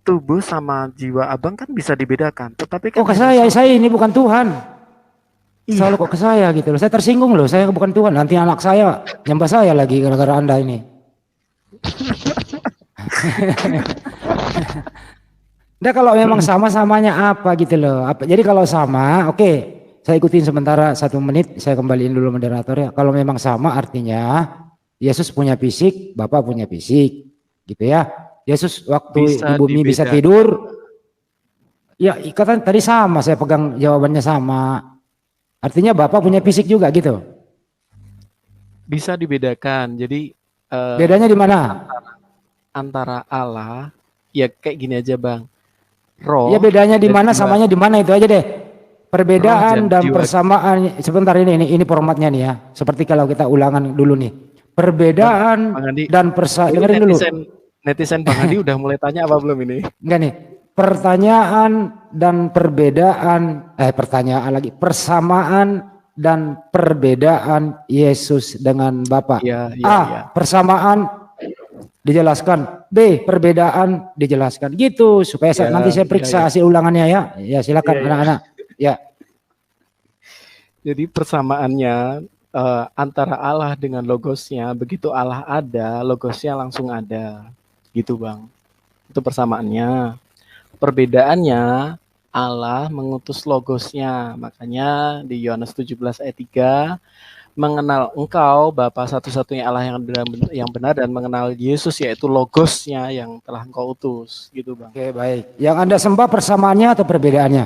Tubuh sama jiwa Abang kan bisa dibedakan. Tetapi kan Oh, ke hanya saya ini bukan Tuhan. Iya. Selalu kok ke saya gitu loh. Saya tersinggung loh. Saya bukan Tuhan. Nanti anak saya nyembah saya lagi gara-gara Anda ini. Nah, kalau memang sama-samanya apa gitu loh. Jadi kalau sama, oke. Saya ikutin sementara 1 menit. Saya kembaliin dulu moderator ya. Kalau memang sama artinya Yesus punya fisik, Bapak punya fisik. Gitu ya. Yesus waktu Bisa di bumi bisa dibedakan. tidur. Ya, ikatan tadi sama. Saya pegang jawabannya sama. Artinya Bapak punya fisik juga gitu. Bisa dibedakan. Jadi Bedanya di mana? antara Allah, ya kayak gini aja, Bang. Roh. Ya bedanya di dan mana, jiwa. samanya di mana, itu aja deh. Perbedaan Roh dan jiwa. persamaan. Sebentar, ini formatnya nih ya. Seperti kalau kita ulangan dulu nih. Perbedaan Bang Andi, dan ini dengerin dulu. netizen Bang Andi udah mulai tanya apa belum ini? Enggak nih. Pertanyaan dan perbedaan, persamaan dan perbedaan Yesus dengan Bapa. Iya, iya, A, iya. persamaan dijelaskan. B, perbedaan dijelaskan. Gitu supaya Ya, nanti saya periksa ya. hasil ulangannya ya. Ya silakan Ya, ya. anak-anak. Ya. Jadi persamaannya antara Allah dengan logosnya, begitu Allah ada, logosnya langsung ada. Gitu, Bang. Itu persamaannya. Perbedaannya, Allah mengutus logosnya. Makanya di Yohanes 17 ayat 3, mengenal engkau Bapa satu-satunya Allah yang benar dan mengenal Yesus yaitu logosnya yang telah engkau utus. Gitu, Bang. Oke, baik. Yang Anda sembah persamaannya atau perbedaannya?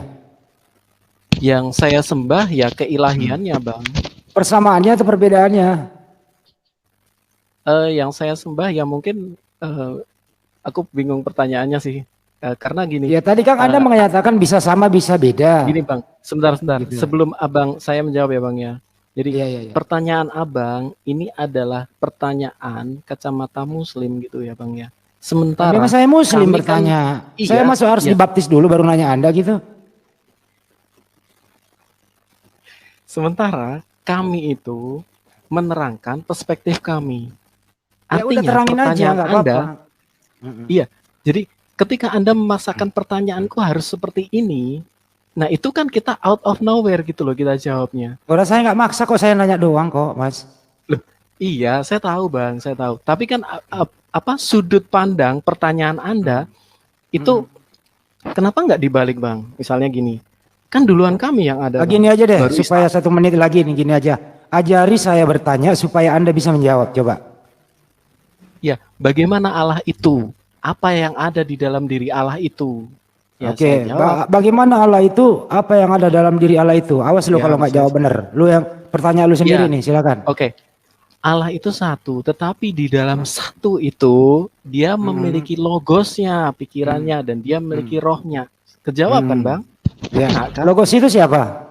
Yang saya sembah ya keilahiannya, Bang. Persamaannya atau perbedaannya? Yang saya sembah ya mungkin aku bingung pertanyaannya sih. Karena gini. Ya tadi kan Anda mengatakan bisa sama bisa beda. Gini, Bang, sebentar. Gitu. Sebelum Abang saya menjawab ya, Bang ya. Jadi ya. pertanyaan Abang ini adalah pertanyaan kacamata Muslim gitu ya, Bang ya. Sementara memang saya Muslim bertanya. Saya masuk harus dibaptis dulu baru nanya Anda gitu. Sementara kami itu menerangkan perspektif kami. Ya Artinya udah terangin aja, nggak apa-apa. Iya, jadi ketika Anda memaksakan pertanyaanku harus seperti ini, nah itu kan kita out of nowhere gitu loh kita jawabnya. Udah saya nggak maksa kok, saya nanya doang kok, Mas. Loh, iya, saya tahu, Bang, saya tahu. Tapi kan sudut pandang pertanyaan Anda itu kenapa nggak dibalik, Bang? Misalnya gini, kan duluan kami yang ada. Gini aja deh, supaya 1 menit lagi nih, gini aja. Ajari saya bertanya supaya Anda bisa menjawab, coba. Ya, bagaimana Allah itu? Apa yang ada di dalam diri Allah itu? Ya, Oke, bagaimana Allah itu? Apa yang ada dalam diri Allah itu? Awas lu kalau nggak jawab bener. Lu yang pertanyaan lu sendiri nih, silakan. Oke. Allah itu satu, tetapi di dalam satu itu dia memiliki logosnya, pikirannya, dan dia memiliki rohnya. Kejawab kan, Bang? Ya. Nah, kan? Logos itu siapa?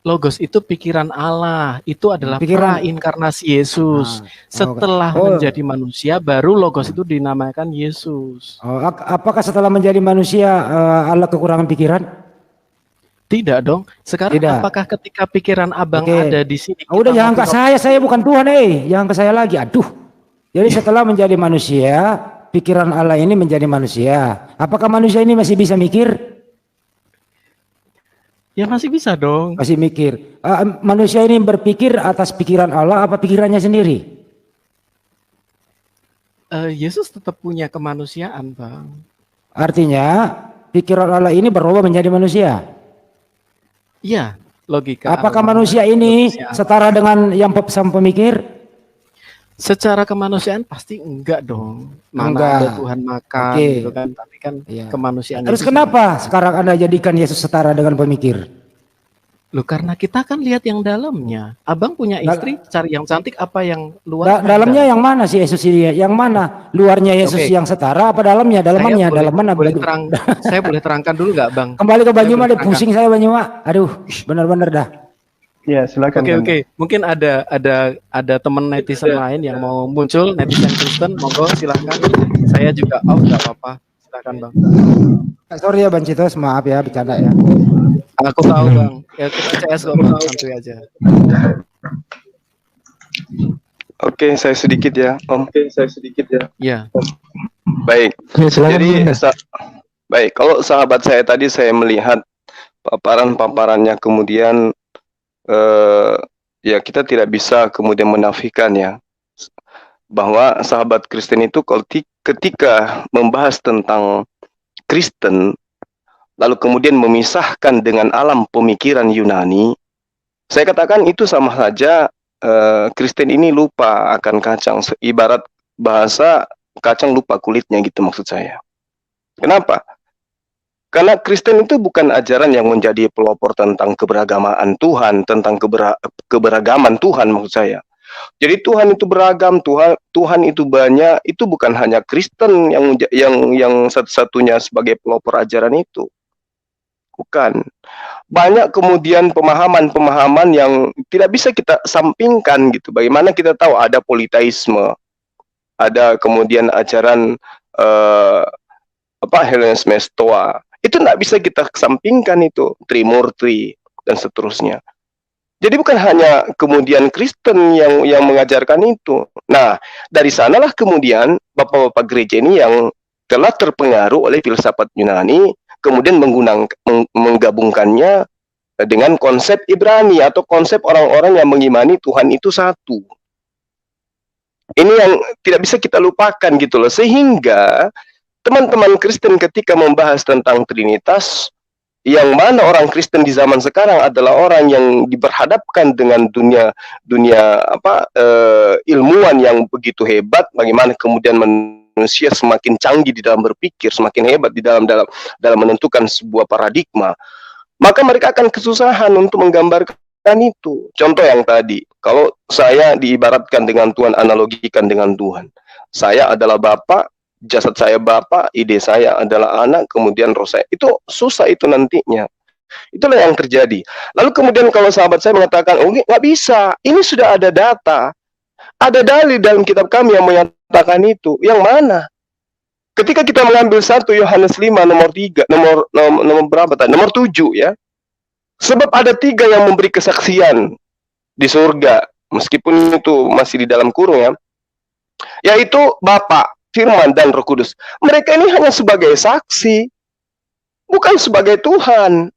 Logos itu pikiran Allah, itu adalah prainkarnasi Yesus. Setelah menjadi manusia, baru Logos itu dinamakan Yesus. Apakah setelah menjadi manusia Allah kekurangan pikiran? Tidak dong. Sekarang apakah ketika pikiran Abang ada di sini? Udah jangan ke saya bukan Tuhan, jangan ke saya lagi. Aduh. Jadi setelah menjadi manusia, pikiran Allah ini menjadi manusia. Apakah manusia ini masih bisa mikir? Ya masih bisa dong. Masih mikir. Manusia ini berpikir atas pikiran Allah apa pikirannya sendiri? Yesus tetap punya kemanusiaan, Bang. Artinya pikiran Allah ini berubah menjadi manusia. Iya, logika. Apakah manusia ini setara dengan yang sang pemikir? Secara kemanusiaan pasti enggak dong. Mana ada Tuhan makan gitu kan, tapi kan kemanusiaan. Terus kenapa sekarang Anda jadikan Yesus setara dengan pemikir? Loh, karena kita kan lihat yang dalamnya. Abang punya istri, cari yang cantik apa yang luar? Dalamnya yang mana sih Yesus ini? Yang mana? Luarnya Yesus yang setara apa dalamnya? Dalamannya, dalam mana? Saya boleh terangkan dulu nggak, Bang? Kembali ke Banyuma deh, pusing saya Banyuma. Aduh, benar-benar dah. Ya, silakan. Oke. Mungkin ada teman netizen lain yang mau muncul, netizen Kristen, monggo silahkan. Saya juga nggak apa-apa. Silakan Bang. Sorry ya Bang Citos, maaf ya bercanda ya. Aku tahu Bang. Ya kita CS kok Bang, santuy aja. Oke, saya sedikit ya, Om. Iya. Baik. Ya, silakan Jadi, Bunda. baik, kalau sahabat saya tadi saya melihat paparan-paparannya, kemudian ya kita tidak bisa kemudian menafikan ya bahwa sahabat Kristen itu ketika membahas tentang Kristen lalu kemudian memisahkan dengan alam pemikiran Yunani, saya katakan itu sama saja Kristen ini lupa akan kacang, ibarat bahasa kacang lupa kulitnya gitu maksud saya. Kenapa? Karena Kristen itu bukan ajaran yang menjadi pelopor tentang keberagaman Tuhan, tentang keberagaman Tuhan maksud saya. Jadi Tuhan itu beragam, Tuhan itu banyak, itu bukan hanya Kristen yang satu-satunya sebagai pelopor ajaran itu. Bukan. Banyak kemudian pemahaman-pemahaman yang tidak bisa kita sampingkan gitu. Bagaimana kita tahu ada politeisme, ada kemudian ajaran Hellenisme Stoa. Itu tidak bisa kita sampingkan itu, Trimurti dan seterusnya. Jadi bukan hanya kemudian Kristen yang mengajarkan itu. Nah, dari sanalah kemudian bapak-bapak gereja ini yang telah terpengaruh oleh filsafat Yunani, kemudian menggabungkannya dengan konsep Ibrani atau konsep orang-orang yang mengimani Tuhan itu satu. Ini yang tidak bisa kita lupakan gitu loh. Sehingga teman-teman Kristen ketika membahas tentang Trinitas, yang mana orang Kristen di zaman sekarang adalah orang yang diberhadapkan dengan dunia ilmuwan yang begitu hebat, bagaimana kemudian manusia semakin canggih di dalam berpikir, semakin hebat di dalam menentukan sebuah paradigma, maka mereka akan kesusahan untuk menggambarkan itu. Contoh yang tadi, kalau saya diibaratkan dengan Tuhan, analogikan dengan Tuhan, saya adalah Bapak, jasad saya Bapak, ide saya adalah anak, kemudian roh saya. Itu susah itu nantinya. Itulah yang terjadi. Lalu kemudian kalau sahabat saya mengatakan, oh nggak bisa, ini sudah ada data, ada dalil dalam kitab kami yang menyatakan itu. Yang mana? Ketika kita mengambil 1 Yohanes 5 nomor 3, nomor berapa tadi? Nomor 7 ya. Sebab ada 3 yang memberi kesaksian di surga, meskipun itu masih di dalam kurung ya. Yaitu Bapa, Firman dan Roh Kudus. Mereka ini hanya sebagai saksi, bukan sebagai Tuhan,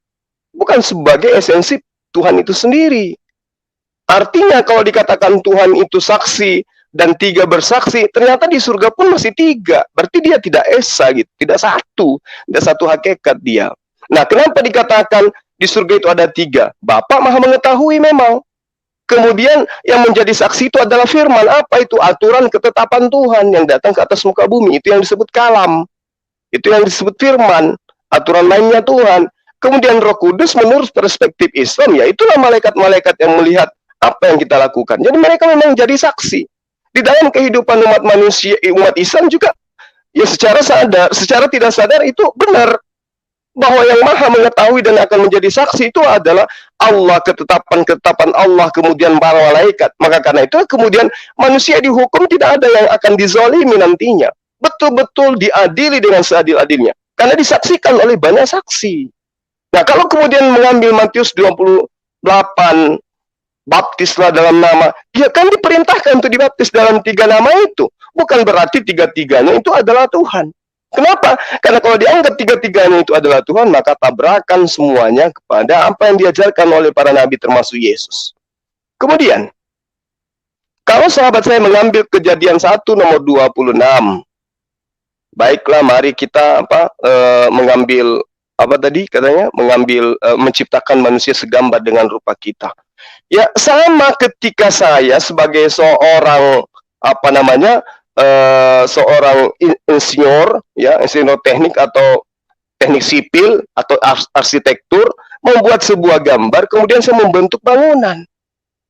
bukan sebagai esensi Tuhan itu sendiri. Artinya kalau dikatakan Tuhan itu saksi dan 3 bersaksi, ternyata di surga pun masih 3. Berarti dia tidak esa gitu, tidak satu hakikat dia. Nah, kenapa dikatakan di surga itu ada 3? Bapa Maha mengetahui memang. Kemudian yang menjadi saksi itu adalah firman. Apa itu? Aturan ketetapan Tuhan yang datang ke atas muka bumi. Itu yang disebut kalam. Itu yang disebut firman. Aturan mainnya Tuhan. Kemudian Roh Kudus menurut perspektif Islam, ya itulah malaikat-malaikat yang melihat apa yang kita lakukan. Jadi mereka memang jadi saksi. Di dalam kehidupan umat manusia, umat Islam juga, ya secara sadar, secara tidak sadar itu benar. Bahwa yang Maha mengetahui dan akan menjadi saksi itu adalah Allah, ketetapan-ketetapan Allah, kemudian para malaikat. Maka karena itu kemudian manusia dihukum tidak ada yang akan dizalimi nantinya. Betul-betul diadili dengan seadil-adilnya. Karena disaksikan oleh banyak saksi. Nah, kalau kemudian mengambil Matius 28, baptislah dalam nama, ya kan diperintahkan untuk dibaptis dalam 3 nama itu. Bukan berarti 3-3-nya itu adalah Tuhan. Kenapa? Karena kalau dianggap 3-3-nya itu adalah Tuhan, maka tabrakan semuanya kepada apa yang diajarkan oleh para nabi termasuk Yesus. Kemudian, kalau sahabat saya mengambil Kejadian 1 nomor 26, baiklah mari kita mengambil menciptakan manusia segambar dengan rupa kita. Ya sama ketika saya sebagai seorang seorang insinyur, ya insinyur teknik atau teknik sipil atau arsitektur, membuat sebuah gambar, kemudian saya membentuk bangunan.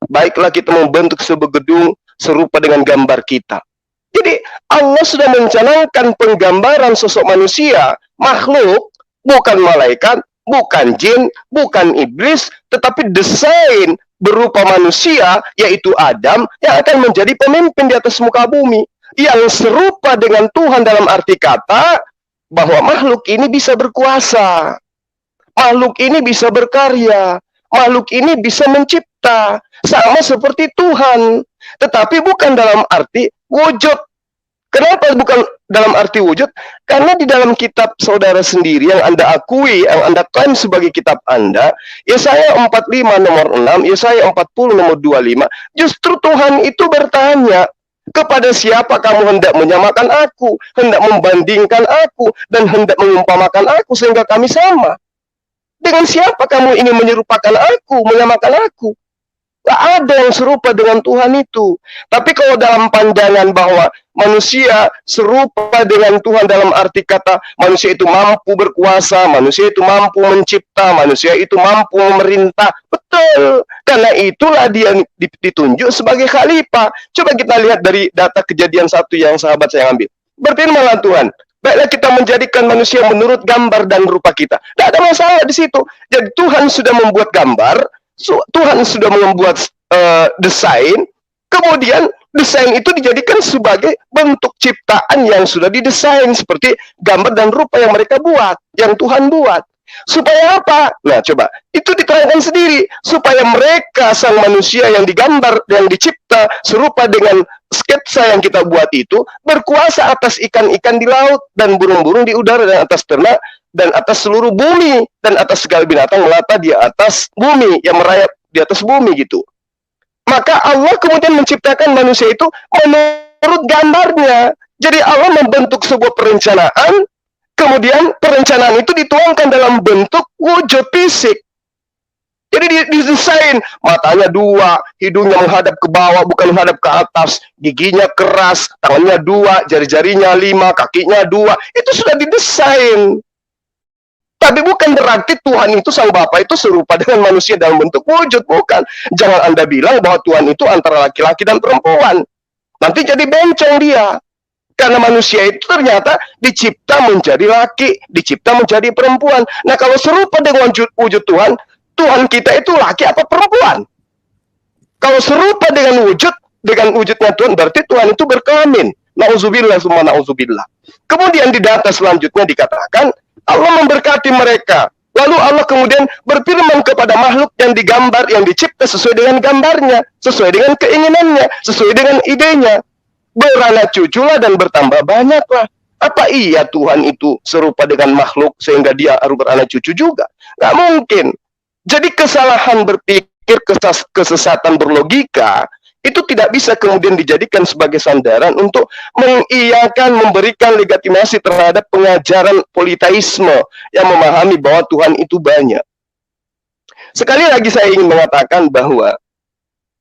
Baiklah kita membentuk sebuah gedung serupa dengan gambar kita. Jadi Allah sudah mencanangkan penggambaran sosok manusia, makhluk, bukan malaikat, bukan jin, bukan iblis, tetapi desain berupa manusia, yaitu Adam, yang akan menjadi pemimpin di atas muka bumi. Yang serupa dengan Tuhan dalam arti kata, bahwa makhluk ini bisa berkuasa, makhluk ini bisa berkarya, makhluk ini bisa mencipta, sama seperti Tuhan. Tetapi bukan dalam arti wujud. Kenapa bukan dalam arti wujud? Karena di dalam kitab saudara sendiri yang Anda akui, yang Anda klaim sebagai kitab Anda, Yesaya 45 nomor 6, Yesaya 40 nomor 25, justru Tuhan itu bertanya, kepada siapa kamu hendak menyamakan aku, hendak membandingkan aku, dan hendak mengumpamakan aku sehingga kami sama? Dengan siapa kamu ingin menyerupakan aku, menyamakan aku? Gak ada yang serupa dengan Tuhan itu. Tapi kalau dalam pandangan bahwa manusia serupa dengan Tuhan dalam arti kata manusia itu mampu berkuasa, manusia itu mampu mencipta, manusia itu mampu memerintah. Betul. Karena itulah dia ditunjuk sebagai khalifah. Coba kita lihat dari data Kejadian 1 yang sahabat saya ambil. Berfirmanlah Tuhan, baiklah kita menjadikan manusia menurut gambar dan rupa kita. Tidak ada masalah di situ. Jadi Tuhan sudah membuat gambar, Tuhan sudah membuat desain, kemudian desain itu dijadikan sebagai bentuk ciptaan yang sudah didesain seperti gambar dan rupa yang mereka buat, yang Tuhan buat. Supaya apa? Nah coba, itu diterangkan sendiri, supaya mereka sang manusia yang digambar, yang dicipta serupa dengan sketsa yang kita buat itu, berkuasa atas ikan-ikan di laut dan burung-burung di udara dan atas ternak dan atas seluruh bumi dan atas segala binatang melata di atas bumi, yang merayap di atas bumi gitu. Maka Allah kemudian menciptakan manusia itu menurut gambarnya. Jadi Allah membentuk sebuah perencanaan, kemudian perencanaan itu dituangkan dalam bentuk wujud fisik. Jadi didesain, matanya 2, hidungnya menghadap ke bawah bukan menghadap ke atas, giginya keras, tangannya 2, jari-jarinya 5, kakinya 2. Itu sudah didesain. Tapi bukan berarti Tuhan itu, sang Bapa itu serupa dengan manusia dalam bentuk wujud, bukan. Jangan Anda bilang bahwa Tuhan itu antara laki-laki dan perempuan. Nanti jadi bencong dia. Karena manusia itu ternyata dicipta menjadi laki, dicipta menjadi perempuan. Nah kalau serupa dengan wujud Tuhan, Tuhan kita itu laki apa perempuan? Kalau serupa dengan wujudnya Tuhan, berarti Tuhan itu berkelamin. Nauzubillah summa nauzubillah. Kemudian di data selanjutnya dikatakan, Allah memberkati mereka. Lalu Allah kemudian berfirman kepada makhluk yang digambar, yang dicipta sesuai dengan gambarnya, sesuai dengan keinginannya, sesuai dengan idenya. Beranak cuculah dan bertambah banyaklah. Apa iya Tuhan itu serupa dengan makhluk sehingga dia harus beranak cucu juga? Nggak mungkin. Jadi kesalahan berpikir, kesesatan berlogika, itu tidak bisa kemudian dijadikan sebagai sandaran untuk mengiyakan, memberikan legitimasi terhadap pengajaran politeisme yang memahami bahwa Tuhan itu banyak. Sekali lagi saya ingin mengatakan bahwa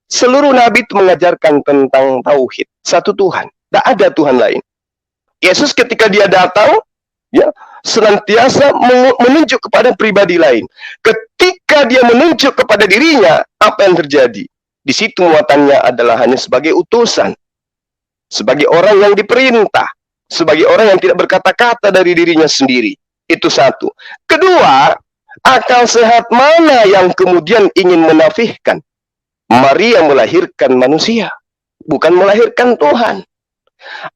seluruh nabi itu mengajarkan tentang tauhid, satu Tuhan, tidak ada Tuhan lain. Yesus ketika dia datang, ya, senantiasa menunjuk kepada pribadi lain. Ketika dia menunjuk kepada dirinya, apa yang terjadi? Di situ muatannya adalah hanya sebagai utusan, sebagai orang yang diperintah, sebagai orang yang tidak berkata-kata dari dirinya sendiri. Itu satu. Kedua, akal sehat mana yang kemudian ingin menafihkan Maria melahirkan manusia, bukan melahirkan Tuhan.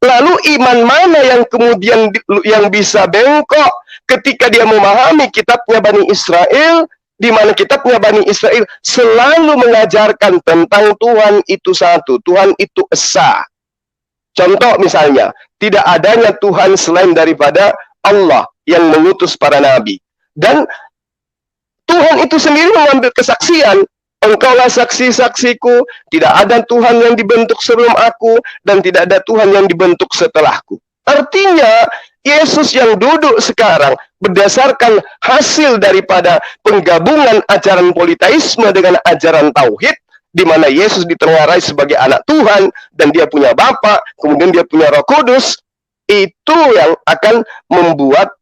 Lalu iman mana yang kemudian yang bisa bengkok ketika dia memahami kitabnya Bani Israel, di mana kitabnya Bani Israel selalu mengajarkan tentang Tuhan itu satu, Tuhan itu esa. Contoh misalnya, tidak adanya Tuhan selain daripada Allah yang mengutus para nabi. Dan Tuhan itu sendiri mengambil kesaksian, engkaulah saksi-saksiku, tidak ada Tuhan yang dibentuk sebelum aku, dan tidak ada Tuhan yang dibentuk setelahku. Artinya, Yesus yang duduk sekarang berdasarkan hasil daripada penggabungan ajaran politeisme dengan ajaran tauhid, di mana Yesus ditengarai sebagai anak Tuhan dan dia punya Bapa, kemudian dia punya Roh Kudus, itu yang akan membuat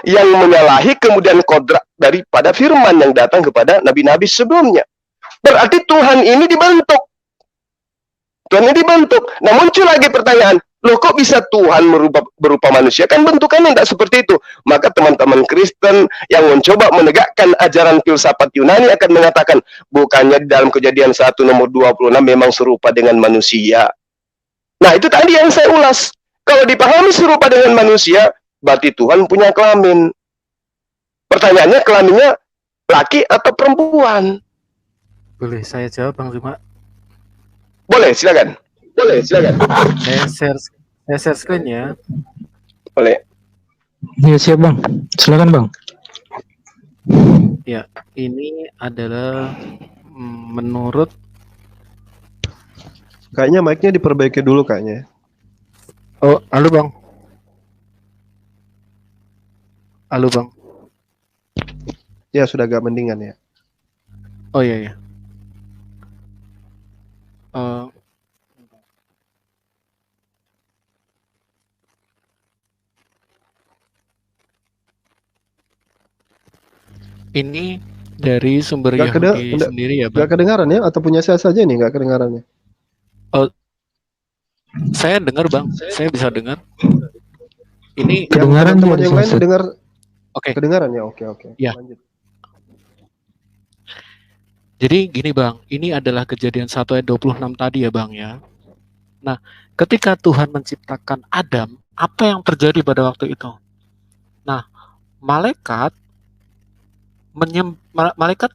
yang menyalahi kemudian kodrat daripada firman yang datang kepada nabi-nabi sebelumnya. Berarti Tuhan ini dibentuk. Tuhan ini dibentuk. Nah muncul lagi pertanyaan, loh kok bisa Tuhan berupa manusia? Kan bentukannya tidak seperti itu. Maka teman-teman Kristen yang mencoba menegakkan ajaran filsafat Yunani akan mengatakan, bukannya di dalam Kejadian 1 nomor 26 memang serupa dengan manusia. Nah itu tadi yang saya ulas. Kalau dipahami serupa dengan manusia, berarti Tuhan punya kelamin. Pertanyaannya, kelaminnya laki atau perempuan? Boleh saya jawab Bang Zuma? Boleh, silakan. Saya share screen ya. Boleh. Ya siap bang, silakan bang. Ya, ini adalah menurut Kayaknya mic-nya diperbaiki dulu kayaknya. Oh, halo Bang. Halo Bang. Ya sudah agak mendingan ya. Oh iya ya. Ini dari sumber Yahudi sendiri ya Bang. Gak kedengaran ya? Atau punya saya saja nih gak kedengarannya? Saya dengar Bang, saya bisa dengar. Ini kedengaran teman yang lain dengar. Oke. Kedengaran ya? Oke. Ya. Lanjut. Jadi gini Bang, ini adalah Kejadian 1 ayat 26 tadi ya Bang ya. Nah, ketika Tuhan menciptakan Adam, apa yang terjadi pada waktu itu? Nah, malaikat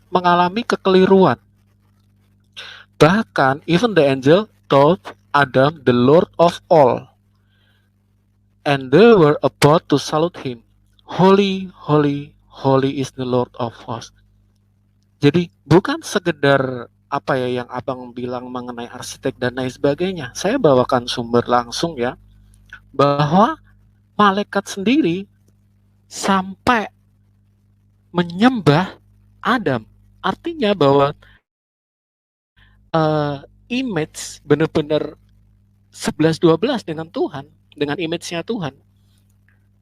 mengalami kekeliruan. Bahkan even the angel told Adam the Lord of all, and they were about to salute him. Holy, holy, holy is the Lord of hosts. Jadi bukan sekedar apa ya yang abang bilang mengenai arsitek dan lain sebagainya. Saya bawakan sumber langsung ya, bahwa malaikat sendiri sampai menyembah Adam. Artinya bahwa image benar-benar 11-12 dengan Tuhan, dengan image-nya Tuhan.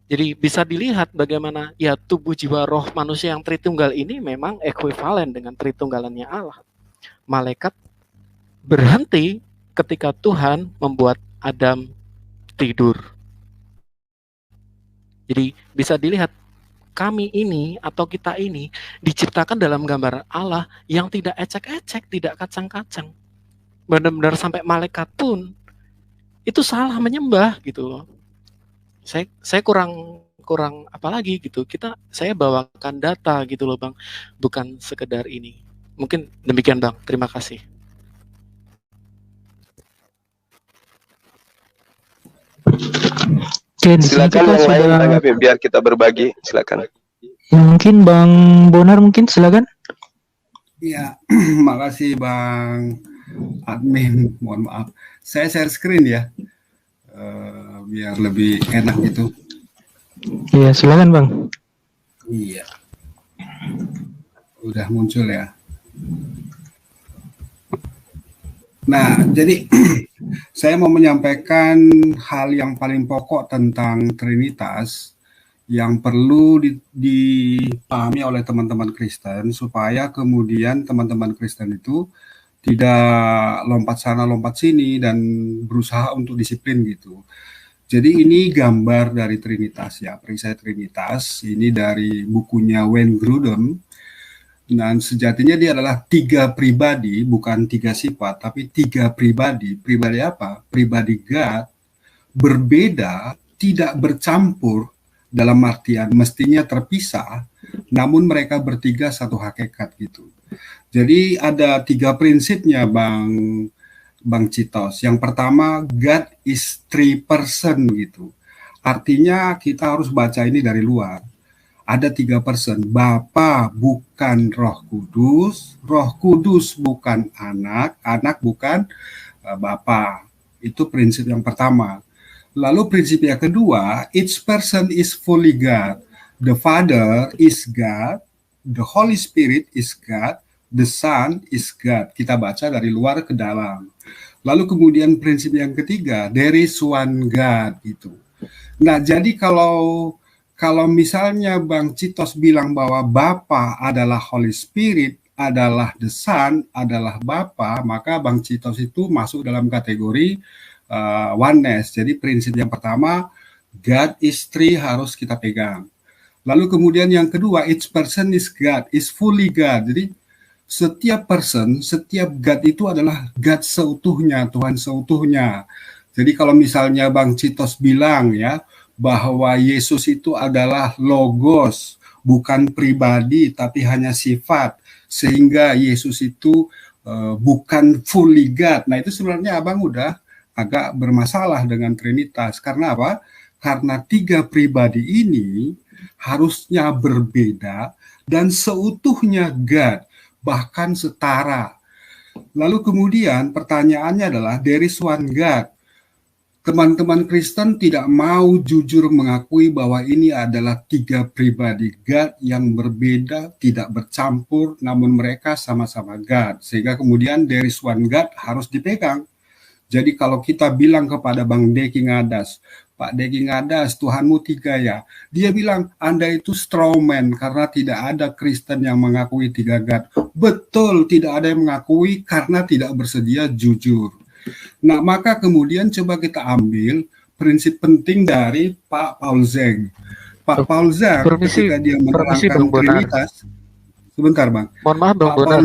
Jadi bisa dilihat bagaimana ya tubuh jiwa roh manusia yang Tritunggal ini memang ekuivalen dengan Tritunggalannya Allah. Malaikat berhenti ketika Tuhan membuat Adam tidur. Jadi bisa dilihat kami ini atau kita ini diciptakan dalam gambar Allah yang tidak ecek-ecek, tidak kacang-kacang. Benar-benar sampai malaikat pun itu salah menyembah gitu loh. Saya kurang apa lagi gitu. Saya bawakan data gitu loh Bang, bukan sekedar ini. Mungkin demikian Bang. Terima kasih. Oke, Silakan yang lain tanggapi biar kita berbagi. Silakan. Ya, mungkin Bang Bonar mungkin silakan. Iya, makasih Bang admin. Mohon maaf, saya share screen ya, biar lebih enak gitu. Iya, silakan Bang. Iya, udah muncul ya. Nah, jadi saya mau menyampaikan hal yang paling pokok tentang Trinitas yang perlu dipahami oleh teman-teman Kristen supaya kemudian teman-teman Kristen itu tidak lompat sana lompat sini dan berusaha untuk disiplin gitu. Jadi ini gambar dari Trinitas ya, perisai Trinitas ini dari bukunya Wayne Grudem. Dan sejatinya dia adalah 3 pribadi, bukan 3 sifat, tapi 3 pribadi. Pribadi apa? Pribadi God, berbeda, tidak bercampur, dalam artian mestinya terpisah, namun mereka bertiga satu hakikat gitu. Jadi ada 3 prinsipnya Bang Citos. Yang pertama, God is 3 person gitu. Artinya kita harus baca ini dari luar. Ada 3 person, Bapa bukan Roh Kudus bukan anak bukan Bapa. Itu prinsip yang pertama. Lalu prinsip yang kedua, each person is fully God. The Father is God, the Holy Spirit is God, the Son is God. Kita baca dari luar ke dalam. Lalu kemudian prinsip yang ketiga, there is one God gitu. Nah, jadi kalau misalnya Bang Citos bilang bahwa Bapa adalah Holy Spirit, adalah the Son, adalah Bapa, maka Bang Citos itu masuk dalam kategori oneness. Jadi prinsip yang pertama, God is 3 harus kita pegang. Lalu kemudian yang kedua, each person is God, is fully God. Jadi setiap person, setiap God itu adalah God seutuhnya, Tuhan seutuhnya. Jadi kalau misalnya Bang Citos bilang ya, bahwa Yesus itu adalah logos, bukan pribadi tapi hanya sifat, sehingga Yesus itu bukan fully God. Nah, itu sebenarnya Abang udah agak bermasalah dengan Trinitas. Karena apa? Karena tiga pribadi ini harusnya berbeda dan seutuhnya God, bahkan setara. Lalu kemudian pertanyaannya adalah, there is one God. Teman-teman Kristen tidak mau jujur mengakui bahwa ini adalah tiga pribadi God yang berbeda, tidak bercampur, namun mereka sama-sama God. Sehingga kemudian there is one God harus dipegang. Jadi kalau kita bilang kepada Bang Deki Ngadas, Pak Deki Ngadas, Tuhanmu tiga ya. Dia bilang, Anda itu strawman karena tidak ada Kristen yang mengakui tiga God. Betul, tidak ada yang mengakui karena tidak bersedia jujur. Nah, maka kemudian coba kita ambil prinsip penting dari Pak Paul Zeng. Pak Paul Zeng ketika dia menerangkan Trinitas, sebentar Bang. Mohon maaf Bang Bonar,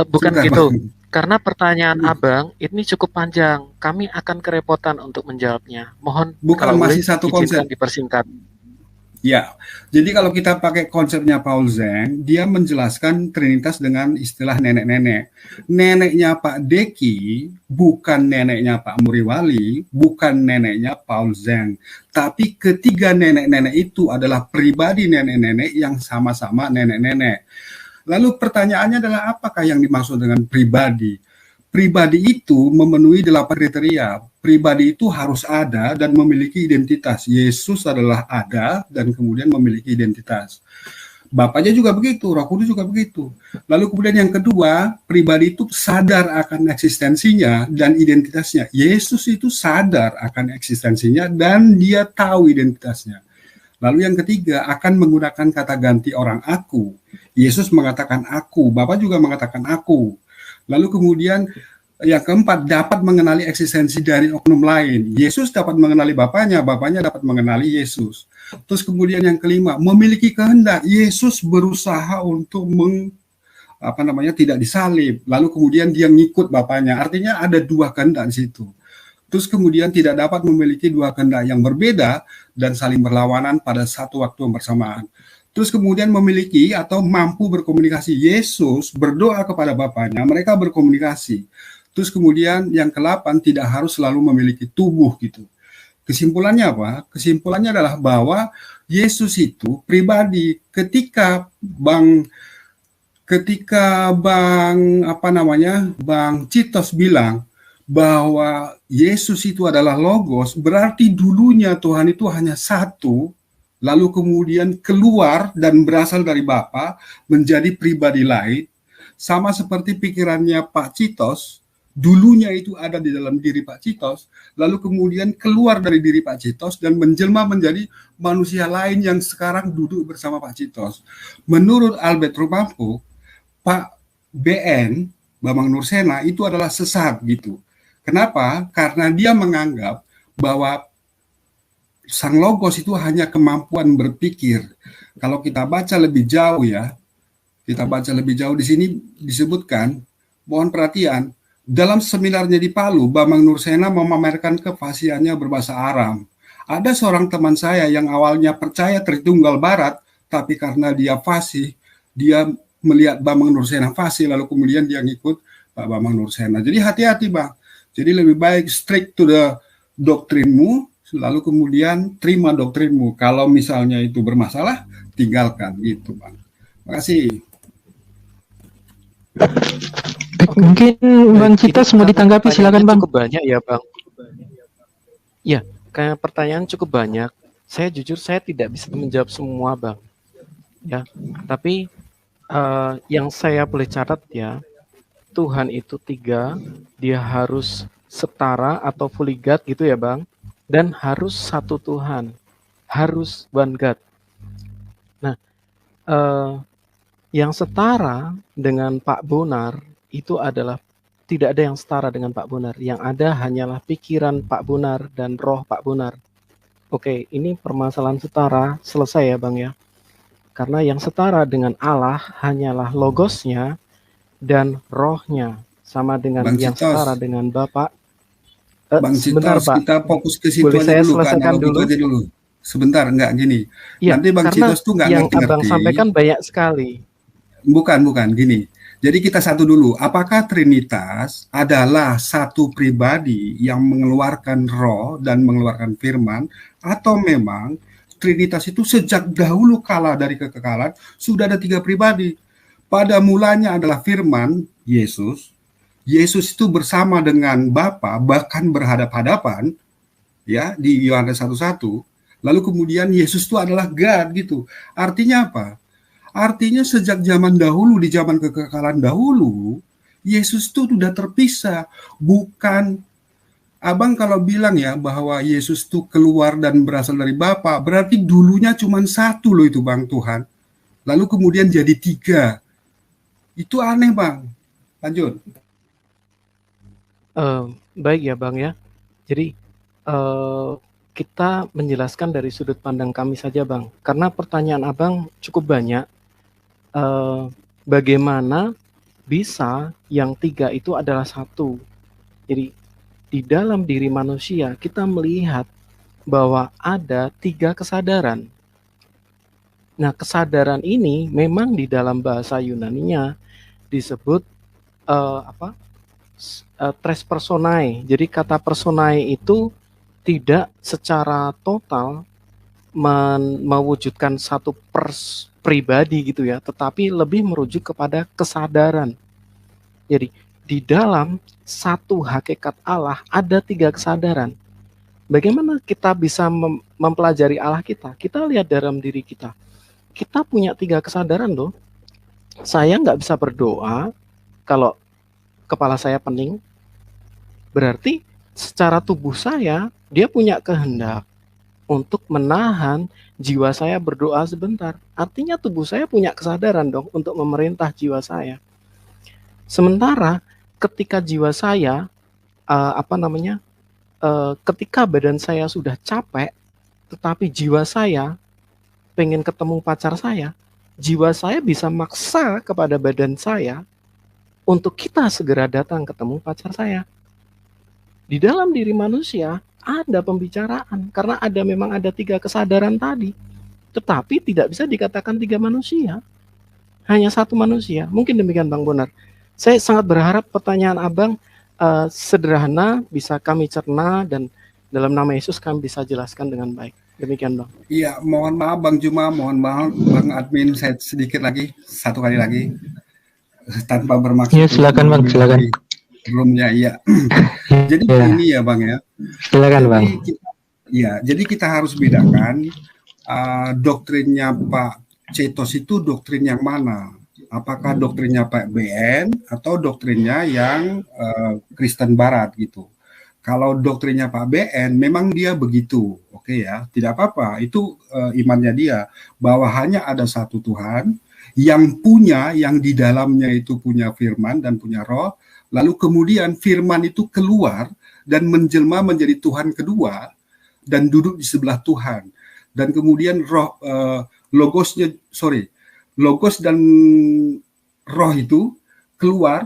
bukan sebentar, gitu. Bang. Karena pertanyaan Abang ini cukup panjang, kami akan kerepotan untuk menjawabnya. Mohon bukan kalau masih satu konsep dipersingkat. Ya, jadi kalau kita pakai konsepnya Paul Zeng, dia menjelaskan Trinitas dengan istilah nenek-nenek. Neneknya Pak Deki bukan neneknya Pak Muriwali, bukan neneknya Paul Zeng. Tapi ketiga nenek-nenek itu adalah pribadi nenek-nenek yang sama-sama nenek-nenek. Lalu pertanyaannya adalah apakah yang dimaksud dengan pribadi? Pribadi itu memenuhi 8 kriteria. Pribadi itu harus ada dan memiliki identitas. Yesus adalah ada dan kemudian memiliki identitas. Bapaknya juga begitu, Roh Kudus juga begitu. Lalu kemudian yang kedua, pribadi itu sadar akan eksistensinya dan identitasnya. Yesus itu sadar akan eksistensinya dan dia tahu identitasnya. Lalu yang ketiga, akan menggunakan kata ganti orang aku. Yesus mengatakan aku, Bapa juga mengatakan aku. Lalu kemudian yang keempat, dapat mengenali eksistensi dari oknum lain. Yesus dapat mengenali Bapaknya, Bapaknya dapat mengenali Yesus. Terus kemudian yang kelima, memiliki kehendak. Yesus berusaha untuk tidak disalib. Lalu kemudian dia ngikut Bapaknya. Artinya ada dua kehendak di situ. Terus kemudian tidak dapat memiliki dua kehendak yang berbeda dan saling berlawanan pada satu waktu yang bersamaan. Terus kemudian memiliki atau mampu berkomunikasi. Yesus berdoa kepada Bapaknya, mereka berkomunikasi. Terus kemudian yang ke-8, tidak harus selalu memiliki tubuh gitu. Kesimpulannya apa? Kesimpulannya adalah bahwa Yesus itu pribadi. Ketika Bang Citos bilang bahwa Yesus itu adalah Logos, berarti dulunya Tuhan itu hanya satu, lalu kemudian keluar dan berasal dari Bapa menjadi pribadi lain, sama seperti pikirannya Pak Citos, dulunya itu ada di dalam diri Pak Citos, lalu kemudian keluar dari diri Pak Citos dan menjelma menjadi manusia lain yang sekarang duduk bersama Pak Citos. Menurut Albert Rumampuk, Pak BN, Bambang Nursena, itu adalah sesat gitu. Kenapa? Karena dia menganggap bahwa Sang Logos itu hanya kemampuan berpikir. Kalau kita baca lebih jauh ya, kita baca lebih jauh di sini disebutkan, mohon perhatian, dalam seminarnya di Palu, Bambang Nursena memamerkan kefasihannya berbahasa Aram. Ada seorang teman saya yang awalnya percaya Tritunggal Barat, tapi karena dia fasih, dia melihat Bambang Nursena fasih, lalu kemudian dia ngikut Pak Bambang Nursena. Jadi hati-hati Bang. Jadi lebih baik strict to the doktrinmu, lalu kemudian terima doktrinmu. Kalau misalnya itu bermasalah, tinggalkan gitu Bang. Terima kasih. Mungkin Bang Citos mau ditanggapi, silakan Bang. Cukup banyak ya Bang. Ya, kayak pertanyaan cukup banyak. Saya jujur saya tidak bisa menjawab semua Bang. Ya, tapi yang saya boleh catat ya, Tuhan itu tiga, dia harus setara atau fully God gitu ya Bang, dan harus satu Tuhan, harus one God. Nah, yang setara dengan Pak Bonar itu adalah tidak ada yang setara dengan Pak Bonar, yang ada hanyalah pikiran Pak Bonar dan roh Pak Bonar. Oke, ini permasalahan setara selesai ya Bang ya. Karena yang setara dengan Allah hanyalah logosnya dan rohnya, sama dengan Bang yang Citos, setara dengan Bapak. Bang Sebentar Citos, Pak, kita fokus ke situ boleh aja saya dulu, selesaikan dulu. Sebentar, enggak gini. Iya, Nanti Bang karena Citos tuh nggak yang Abang ngerti-ngerti. sampaikan banyak sekali. Bukan, gini. Jadi kita satu dulu, apakah Trinitas adalah satu pribadi yang mengeluarkan roh dan mengeluarkan firman, atau memang Trinitas itu sejak dahulu kala dari kekekalan sudah ada 3 pribadi. Pada mulanya adalah firman, Yesus. Yesus itu bersama dengan Bapa, bahkan berhadap-hadapan, ya, di Yohanes 1:1. Lalu kemudian Yesus itu adalah God gitu. Artinya apa? Artinya sejak zaman dahulu, di zaman kekekalan dahulu, Yesus itu sudah terpisah. Bukan, Abang kalau bilang ya bahwa Yesus itu keluar dan berasal dari Bapa, berarti dulunya cuma satu loh itu Bang Tuhan. Lalu kemudian jadi 3. Itu aneh Bang. Lanjut. Baik ya Bang ya. Jadi kita menjelaskan dari sudut pandang kami saja Bang. Karena pertanyaan Abang cukup banyak. Bagaimana bisa yang 3 itu adalah satu? Jadi di dalam diri manusia kita melihat bahwa ada 3 kesadaran. Nah, kesadaran ini memang di dalam bahasa Yunaninya disebut tres personae. Jadi kata personae itu tidak secara total mewujudkan satu pribadi gitu ya, tetapi lebih merujuk kepada kesadaran. Jadi di dalam satu hakikat Allah ada 3 kesadaran. Bagaimana kita bisa mempelajari Allah kita? Kita lihat dalam diri kita. Kita punya 3 kesadaran loh. Saya nggak bisa berdoa kalau kepala saya pening. Berarti secara tubuh saya, dia punya kehendak untuk menahan jiwa saya berdoa sebentar. Artinya tubuh saya punya kesadaran dong untuk memerintah jiwa saya. Sementara ketika jiwa saya, ketika badan saya sudah capek, tetapi jiwa saya pengen ketemu pacar saya, jiwa saya bisa maksa kepada badan saya untuk kita segera datang ketemu pacar saya. Di dalam diri manusia ada pembicaraan, karena memang ada 3 kesadaran tadi. Tetapi tidak bisa dikatakan 3 manusia. Hanya satu manusia. Mungkin demikian Bang Bonar. Saya sangat berharap pertanyaan Abang sederhana, bisa kami cerna, dan dalam nama Yesus kami bisa jelaskan dengan baik. Demikian Bang. Iya, mohon maaf Bang Juma, mohon maaf Bang Admin, saya sedikit lagi, satu kali lagi. Tanpa bermaksud. Ya, silakan Bang, silakan. Roomnya, iya. Jadi ini ya Bang ya. Silakan Bang. Jadi kita harus bedakan doktrinnya Pak Cetos itu doktrin yang mana? Apakah doktrinnya Pak BN atau doktrinnya yang Kristen Barat gitu? Kalau doktrinnya Pak BN memang dia begitu, oke ya, tidak apa-apa. Itu imannya dia bahwa hanya ada satu Tuhan yang di dalamnya itu punya firman dan punya roh. Lalu kemudian firman itu keluar dan menjelma menjadi Tuhan kedua dan duduk di sebelah Tuhan. Dan kemudian Logos dan roh itu keluar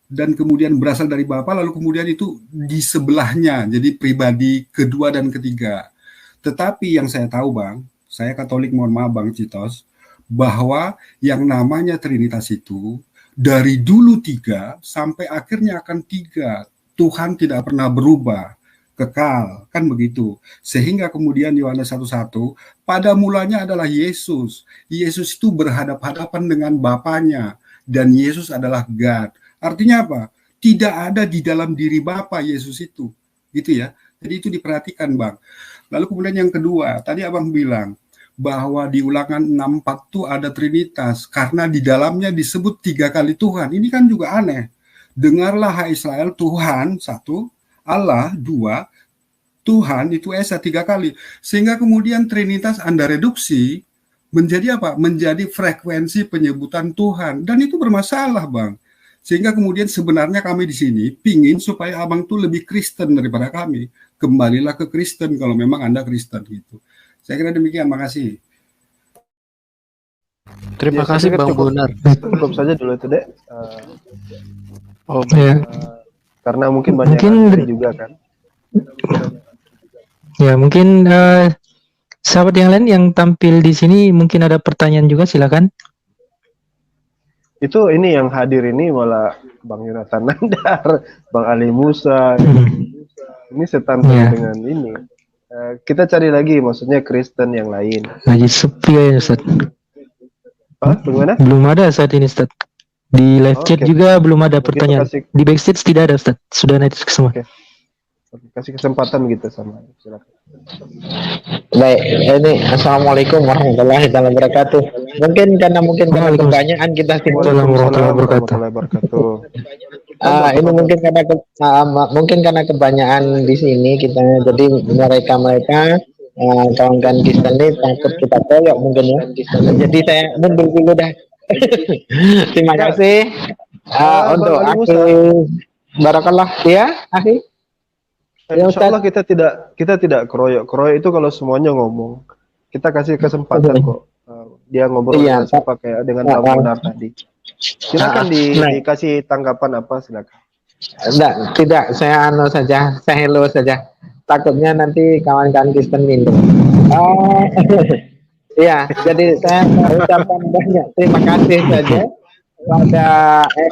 dan kemudian berasal dari Bapa, lalu kemudian itu di sebelahnya, jadi pribadi kedua dan ketiga. Tetapi yang saya tahu Bang, saya Katolik, mohon maaf Bang Citos, bahwa yang namanya Trinitas itu dari dulu 3 sampai akhirnya akan 3. Tuhan tidak pernah berubah, kekal, kan begitu. Sehingga kemudian Yohanes 1:1, pada mulanya adalah Yesus. Yesus itu berhadap-hadapan dengan Bapanya, dan Yesus adalah God. Artinya apa? Tidak ada di dalam diri Bapa Yesus itu. Gitu ya. Jadi itu diperhatikan Bang. Lalu kemudian yang kedua, tadi Abang bilang bahwa di Ulangan 6:4 itu ada Trinitas, karena di dalamnya disebut 3 kali Tuhan. Ini kan juga aneh. Dengarlah hai Israel, Tuhan 1, Allah 2, Tuhan itu Esa 3 kali. Sehingga kemudian Trinitas Anda reduksi menjadi apa? Menjadi frekuensi penyebutan Tuhan. Dan itu bermasalah Bang. Sehingga kemudian sebenarnya kami di sini pingin supaya Abang tuh lebih Kristen daripada kami. Kembalilah ke Kristen kalau memang Anda Kristen gitu. Saya kira demikian, makasih. Terima kasih Bang Bonar. Cukup saja dulu itu Dek. Karena mungkin banyak juga kan. Ya mungkin Sahabat yang lain yang tampil di sini mungkin ada pertanyaan juga, silakan. Itu ini yang hadir ini malah Bang Yonatan Nandar, Bang Ali Musa. Ini setantang Ya. dengan ini. Kita cari lagi, maksudnya Kristen yang lain. Lagi sepi ya Ustaz. Bagaimana? Belum ada saat ini Ustaz. Di live chat Oke. juga belum ada Kita pertanyaan. kasih- Di backstage tidak ada Ustaz. Sudah naik semua. Oke. Kasih kesempatan gitu sama. Silakan. Baik, ini Assalamualaikum warahmatullahi wabarakatuh. Mungkin karena Waalaikumsalam. kebanyakan kita sini. Waalaikumsalam warahmatullahi wabarakatuh. wabarakatuh. Ini mungkin karena kebanyakan di sini kita, jadi mereka kawan-kawan Kristen ini takut kita koyok mungkin ya. Jadi saya mundur dulu dah. Terima kasih untuk Bang Ali aku. Musa. Barakallah ya, akhi. Ya, Insya Allah kita tidak keroyok. Keroyok itu kalau semuanya ngomong. Kita kasih kesempatan kok. Dia ngobrol Iya, dengan siapa kayak dengan Bang Bonar tadi. Silakan dikasih tanggapan apa, silakan. Tidak, saya saja, saya hello saja. Takutnya nanti kawan-kawan Kristen minum. Ya, jadi saya ucapkan banyak terima kasih saja pada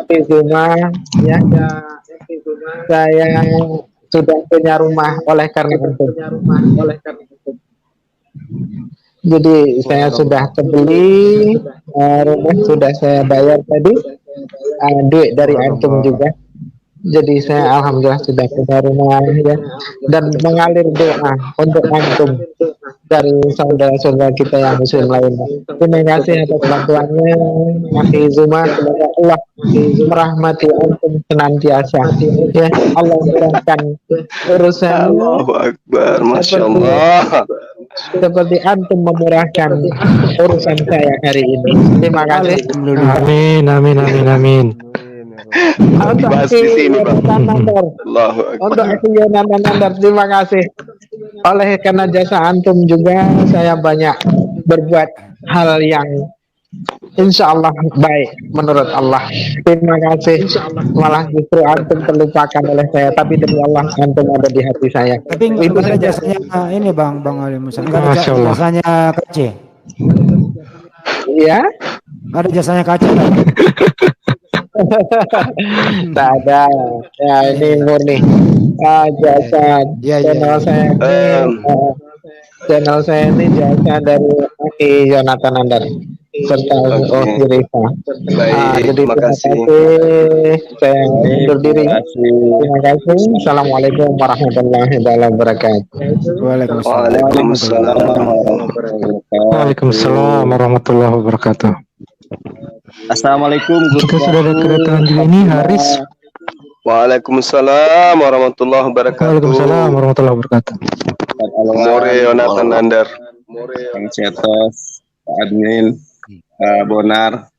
FP Zuma ya. Saya sudah punya rumah oleh karena itu. Jadi saya sudah terbeli rumah, sudah saya bayar tadi, duit dari antum juga. Jadi saya alhamdulillah sudah punya rumah ya, dan mengalir doa untuk antum dari saudara-saudara kita yang muslim lainnya. Terima kasih atas bantuannya, Akhi Zuma. Semoga Allah merahmati antum senantiasa. Ya, Allah murahkan urusan Allahu Akbar, Masya Allah. seperti antum memurahkan urusan saya hari ini. Terima kasih. Amin, amin, amin, amin. Untuk Dibahas di sini, Pak. Yonatan Nandar. Allahu Untuk Akbar. aku Yonatan Nandar, terima kasih. Oleh karena jasa antum juga saya banyak berbuat hal yang insya Allah baik menurut Allah. Terima kasih. Malah justru antum terlupakan oleh saya, tapi demi Allah antum ada di hati saya. Tapi Itu nggak ada saja. jasanya ini Bang Ali Musa. Nggak ada Masya Allah. jasanya KC. Ya, Nggak ada jasanya KC. Bang. tak ada. Ya ini murni jasa Ya, channel saya ini. Channel saya ini jasa dari Aki Yonatan Nandar serta Oke. Rifa. Baik, Jadi terima kasih. saya undur diri. Terima kasih. Assalamualaikum warahmatullahi wabarakatuh. Waalaikumsalam. Waalaikumsalam warahmatullahi wabarakatuh. Waalaikumsalam warahmatullahi wabarakatuh. Assalamualaikum. Kita sudah ada kedatangan juga ini Haris. Waalaikumsalam warahmatullahi wabarakatuh. Waalaikumsalam warahmatullahi wabarakatuh. More Yonatan Nandar. Bang Cetos, Pak Admin, Pak Bonar,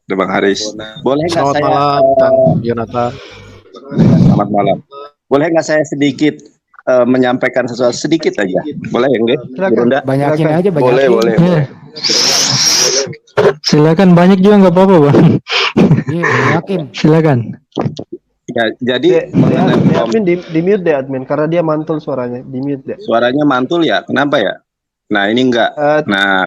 dan Bang Haris. Boleh nggak Selamat saya malam, Kang Yonatan. selamat malam. Boleh nggak saya sedikit menyampaikan sesuatu sedikit aja? Boleh ya, nggih? Silakan. Bunda? Banyakin aja, banyakin. Boleh, boleh. Ya. Silakan, banyak juga nggak apa-apa Bang. Iya, banyakin. Silakan. Ya, jadi mengenai Admin di mute deh admin, karena dia mantul suaranya. Di mute deh. suaranya mantul ya. Kenapa ya? Nah, ini enggak. Nah,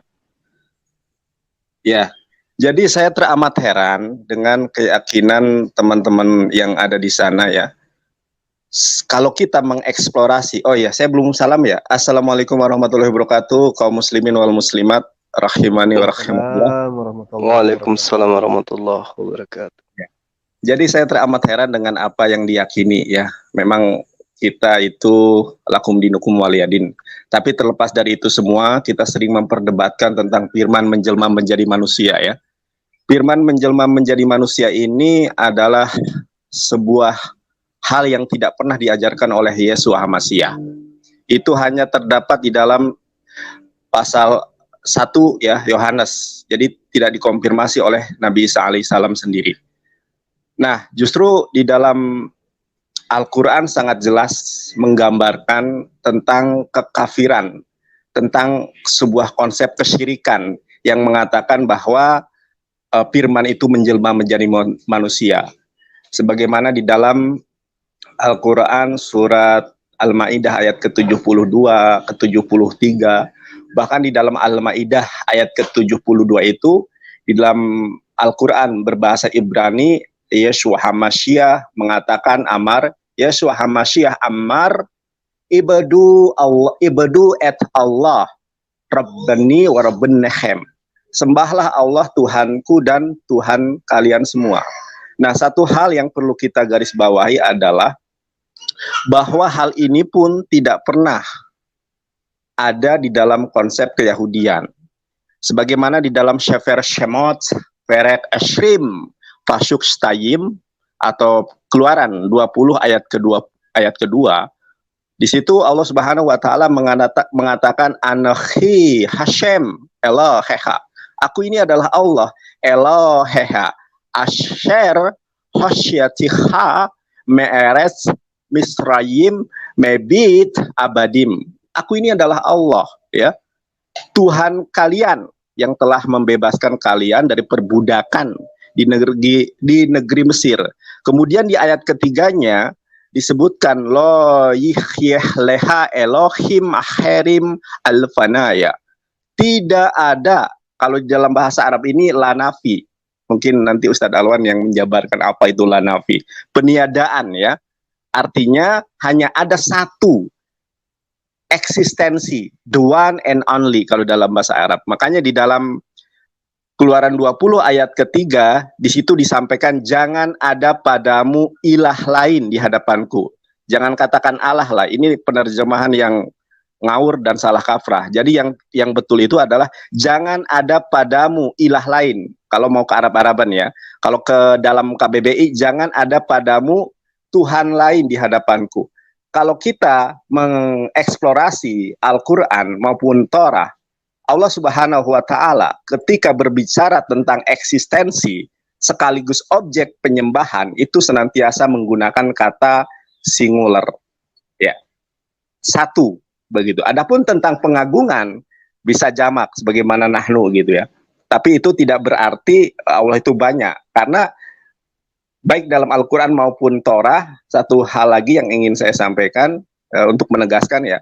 ya. Jadi saya teramat heran dengan keyakinan teman-teman yang ada di sana ya. Kalau kita mengeksplorasi, oh ya, saya belum salam ya. Assalamualaikum warahmatullahi wabarakatuh, kaum muslimin wal muslimat, rahimani wa rahimakumullah. Waalaikumsalam warahmatullahi wabarakatuh. Jadi saya teramat heran dengan apa yang diyakini ya. Memang kita itu lakum dinukum waliyadin. Tapi terlepas dari itu semua, kita sering memperdebatkan tentang firman menjelma menjadi manusia ya. Firman menjelma menjadi manusia ini adalah sebuah hal yang tidak pernah diajarkan oleh Yesus Hamasiah. Itu hanya terdapat di dalam pasal 1 ya Yohanes. Jadi tidak dikonfirmasi oleh Nabi Isa alaihissalam sendiri. Nah, justru di dalam Al-Quran sangat jelas menggambarkan tentang kekafiran, tentang sebuah konsep kesyirikan yang mengatakan bahwa firman itu menjelma menjadi manusia. Sebagaimana di dalam Al-Quran surat Al-Ma'idah ayat ke-72, ke-73, Bahkan di dalam Al-Maidah ayat ke-72 itu, di dalam Al-Quran berbahasa Ibrani, Yeshua HaMashiach mengatakan Yeshua HaMashiach ibadu et Allah Rabbani wa Rabbannechem. Sembahlah Allah Tuhanku dan Tuhan kalian semua. Nah, satu hal yang perlu kita garis bawahi adalah bahwa hal ini pun tidak pernah ada di dalam konsep keyahudian. Sebagaimana di dalam Sefer Shemot, Perek Eshrim, Pasuk Stayim, atau Keluaran 20 ayat kedua, di situ Allah Subhanahu wa taala mengatakan Anahi Hashem Eloheha. Aku ini adalah Allah Eloheha. Asher Hosyatiha Me'eretz Misrayim Mebit Abadim. Aku ini adalah Allah, ya, Tuhan kalian yang telah membebaskan kalian dari perbudakan di negeri Mesir. Kemudian di ayat ketiganya disebutkan lo yihyeh leha Elohim aherim alfanaya. Tidak ada, kalau dalam bahasa Arab ini lanafi. Mungkin nanti Ustadz Alwan yang menjabarkan apa itu lanafi. Peniadaan, ya. Artinya hanya ada satu eksistensi, the one and only kalau dalam bahasa Arab. Makanya di dalam Keluaran 20 ayat ketiga, di situ disampaikan jangan ada padamu ilah lain di hadapanku. Jangan katakan Allah lah. Ini penerjemahan yang ngawur dan salah kaprah. Jadi yang betul itu adalah jangan ada padamu ilah lain. Kalau mau ke Arab-Araban, ya. Kalau ke dalam KBBI, jangan ada padamu Tuhan lain di hadapanku. Kalau kita mengeksplorasi Al-Quran maupun Torah, Allah Subhanahu wa taala ketika berbicara tentang eksistensi sekaligus objek penyembahan itu senantiasa menggunakan kata singular. Ya. Satu begitu. Adapun tentang pengagungan bisa jamak sebagaimana nahnu gitu, ya. Tapi itu tidak berarti Allah itu banyak, karena baik dalam Al-Quran maupun Torah, satu hal lagi yang ingin saya sampaikan untuk menegaskan, ya.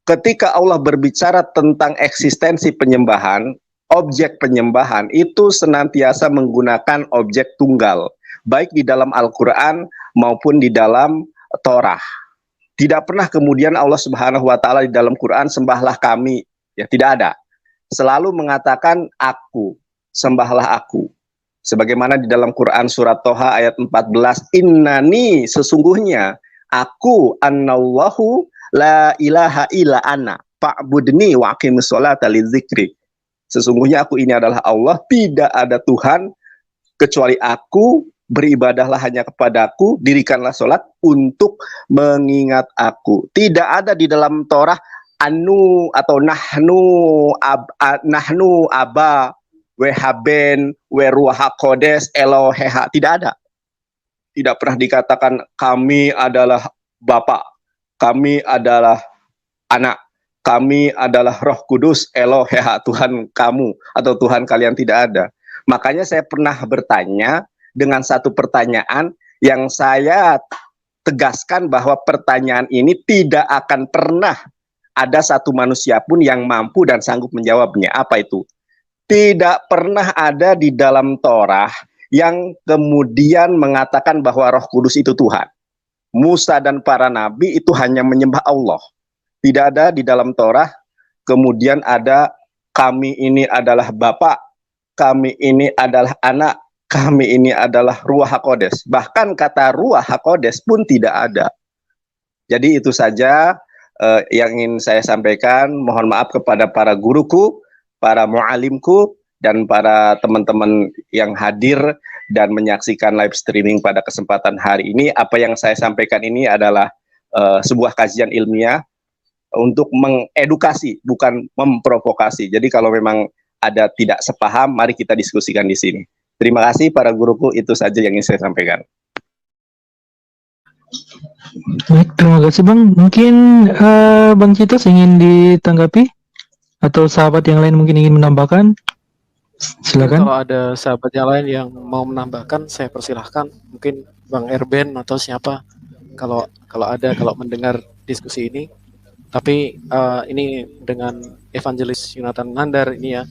Ketika Allah berbicara tentang eksistensi penyembahan, objek penyembahan itu senantiasa menggunakan objek tunggal, baik di dalam Al-Quran maupun di dalam Torah. Tidak pernah kemudian Allah Subhanahu wa taala di dalam Quran sembahlah kami, ya, tidak ada. Selalu mengatakan aku, sembahlah aku. Sebagaimana di dalam Quran surat Toha ayat 14, innani, sesungguhnya aku annallahu la ilaha illa ana fa'budni wa aqimus sholata lidzikri. Sesungguhnya aku ini adalah Allah, tidak ada Tuhan kecuali aku, beribadahlah hanya kepadaku, dirikanlah sholat untuk mengingat aku. Tidak ada di dalam Torah anu atau nahnu aba wehaben weruha kodes eloheha. Tidak ada. Tidak pernah dikatakan kami adalah Bapa, kami adalah anak, kami adalah Roh Kudus eloheha, Tuhan kamu atau Tuhan kalian. Tidak ada. Makanya saya pernah bertanya dengan satu pertanyaan yang saya tegaskan bahwa pertanyaan ini tidak akan pernah ada satu manusia pun yang mampu dan sanggup menjawabnya. Apa itu? Tidak pernah ada di dalam Torah yang kemudian mengatakan bahwa Roh Kudus itu Tuhan. Musa dan para nabi itu hanya menyembah Allah. Tidak ada di dalam Torah kemudian ada kami ini adalah Bapa, kami ini adalah anak, kami ini adalah Ruach HaKodes. Bahkan kata Ruach HaKodes pun tidak ada. Jadi itu saja yang ingin saya sampaikan. Mohon maaf kepada para guruku, para mu'alimku, dan para teman-teman yang hadir dan menyaksikan live streaming pada kesempatan hari ini. Apa yang saya sampaikan ini adalah sebuah kajian ilmiah untuk mengedukasi, bukan memprovokasi. Jadi kalau memang ada tidak sepaham, mari kita diskusikan di sini. Terima kasih para guruku, itu saja yang ingin saya sampaikan. Baik, terima kasih Bang. Mungkin Bang Citos ingin ditanggapi atau sahabat yang lain mungkin ingin menambahkan? Silakan. Kalau ada sahabat yang lain yang mau menambahkan, saya persilahkan. Mungkin Bang Erben atau siapa. Kalau mendengar diskusi ini, Tapi ini dengan Evangelis Yonathan Nandar ini ya,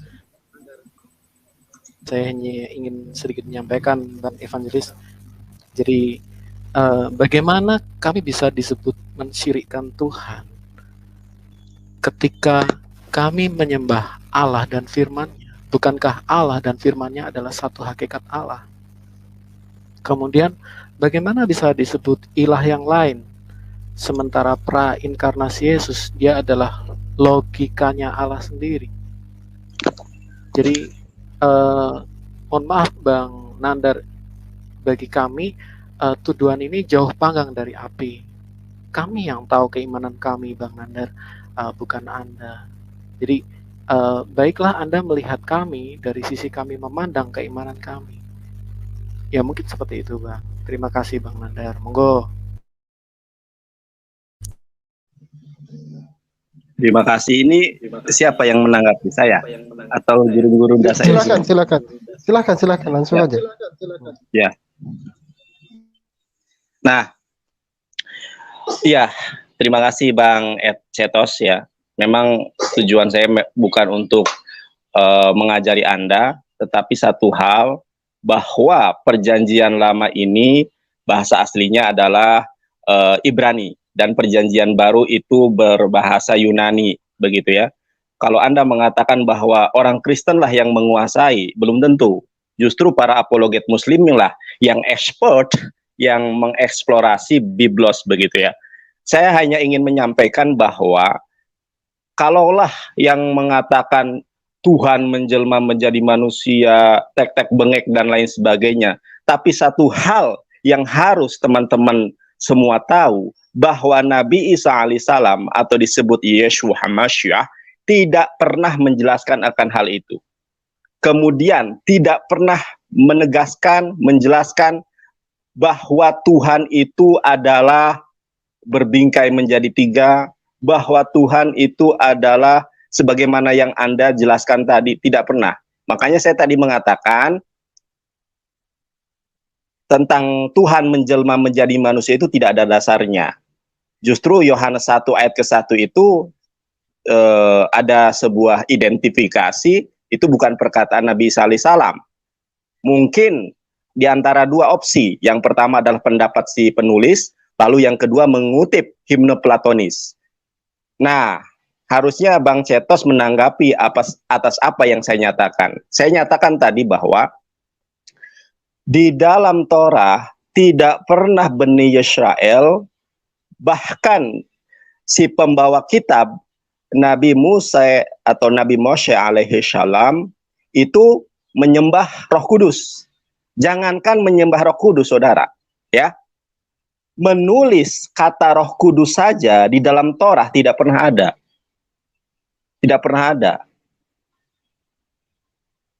saya hanya ingin sedikit menyampaikan tentang Evangelis. Jadi bagaimana kami bisa disebut mensyirikkan Tuhan ketika kami menyembah Allah dan firman-Nya? Bukankah Allah dan firman-Nya adalah satu hakikat Allah? Kemudian bagaimana bisa disebut ilah yang lain? Sementara pra-inkarnasi Yesus, dia adalah logikanya Allah sendiri. Jadi mohon maaf Bang Nandar, bagi kami tuduhan ini jauh panggang dari api. Kami yang tahu keimanan kami Bang Nandar, bukan Anda. Jadi baiklah Anda melihat kami dari sisi kami memandang keimanan kami. Ya mungkin seperti itu Bang. Terima kasih Bang Nandar. Monggo. Terima kasih. Ini siapa yang menanggapi, saya atau guru-guru dasar? Silakan langsung aja. Ya. Nah, iya, terima kasih Bang Cetos ya. Memang tujuan saya bukan untuk mengajari Anda, tetapi satu hal, bahwa perjanjian lama ini bahasa aslinya adalah Ibrani, dan perjanjian baru itu berbahasa Yunani, begitu ya. Kalau Anda mengatakan bahwa orang Kristen lah yang menguasai, belum tentu. Justru para apologet Muslim lah yang expert, yang mengeksplorasi Biblos, begitu ya. Saya hanya ingin menyampaikan bahwa kalaulah yang mengatakan Tuhan menjelma menjadi manusia, tek-tek bengek dan lain sebagainya, tapi satu hal yang harus teman-teman semua tahu, bahwa Nabi Isa alaihissalam atau disebut Yeshua HaMashiach tidak pernah menjelaskan akan hal itu. Kemudian tidak pernah menegaskan, menjelaskan bahwa Tuhan itu adalah berbingkai menjadi tiga, bahwa Tuhan itu adalah sebagaimana yang Anda jelaskan tadi, tidak pernah. Makanya saya tadi mengatakan tentang Tuhan menjelma menjadi manusia itu tidak ada dasarnya. Justru Yohanes 1 ayat ke-1 itu ada sebuah identifikasi, itu bukan perkataan Nabi Isa alaihissalam. Mungkin di antara dua opsi, yang pertama adalah pendapat si penulis, lalu yang kedua mengutip himne Platonis. Nah, harusnya Bang Cetos menanggapi atas apa yang saya nyatakan. Saya nyatakan tadi bahwa di dalam Torah tidak pernah Bani Yisrael, bahkan si pembawa kitab Nabi Musa atau Nabi Moshe alaihi salam itu menyembah Roh Kudus. Jangankan menyembah Roh Kudus, saudara, ya. Menulis kata Roh Kudus saja di dalam Torah tidak pernah ada. Tidak pernah ada.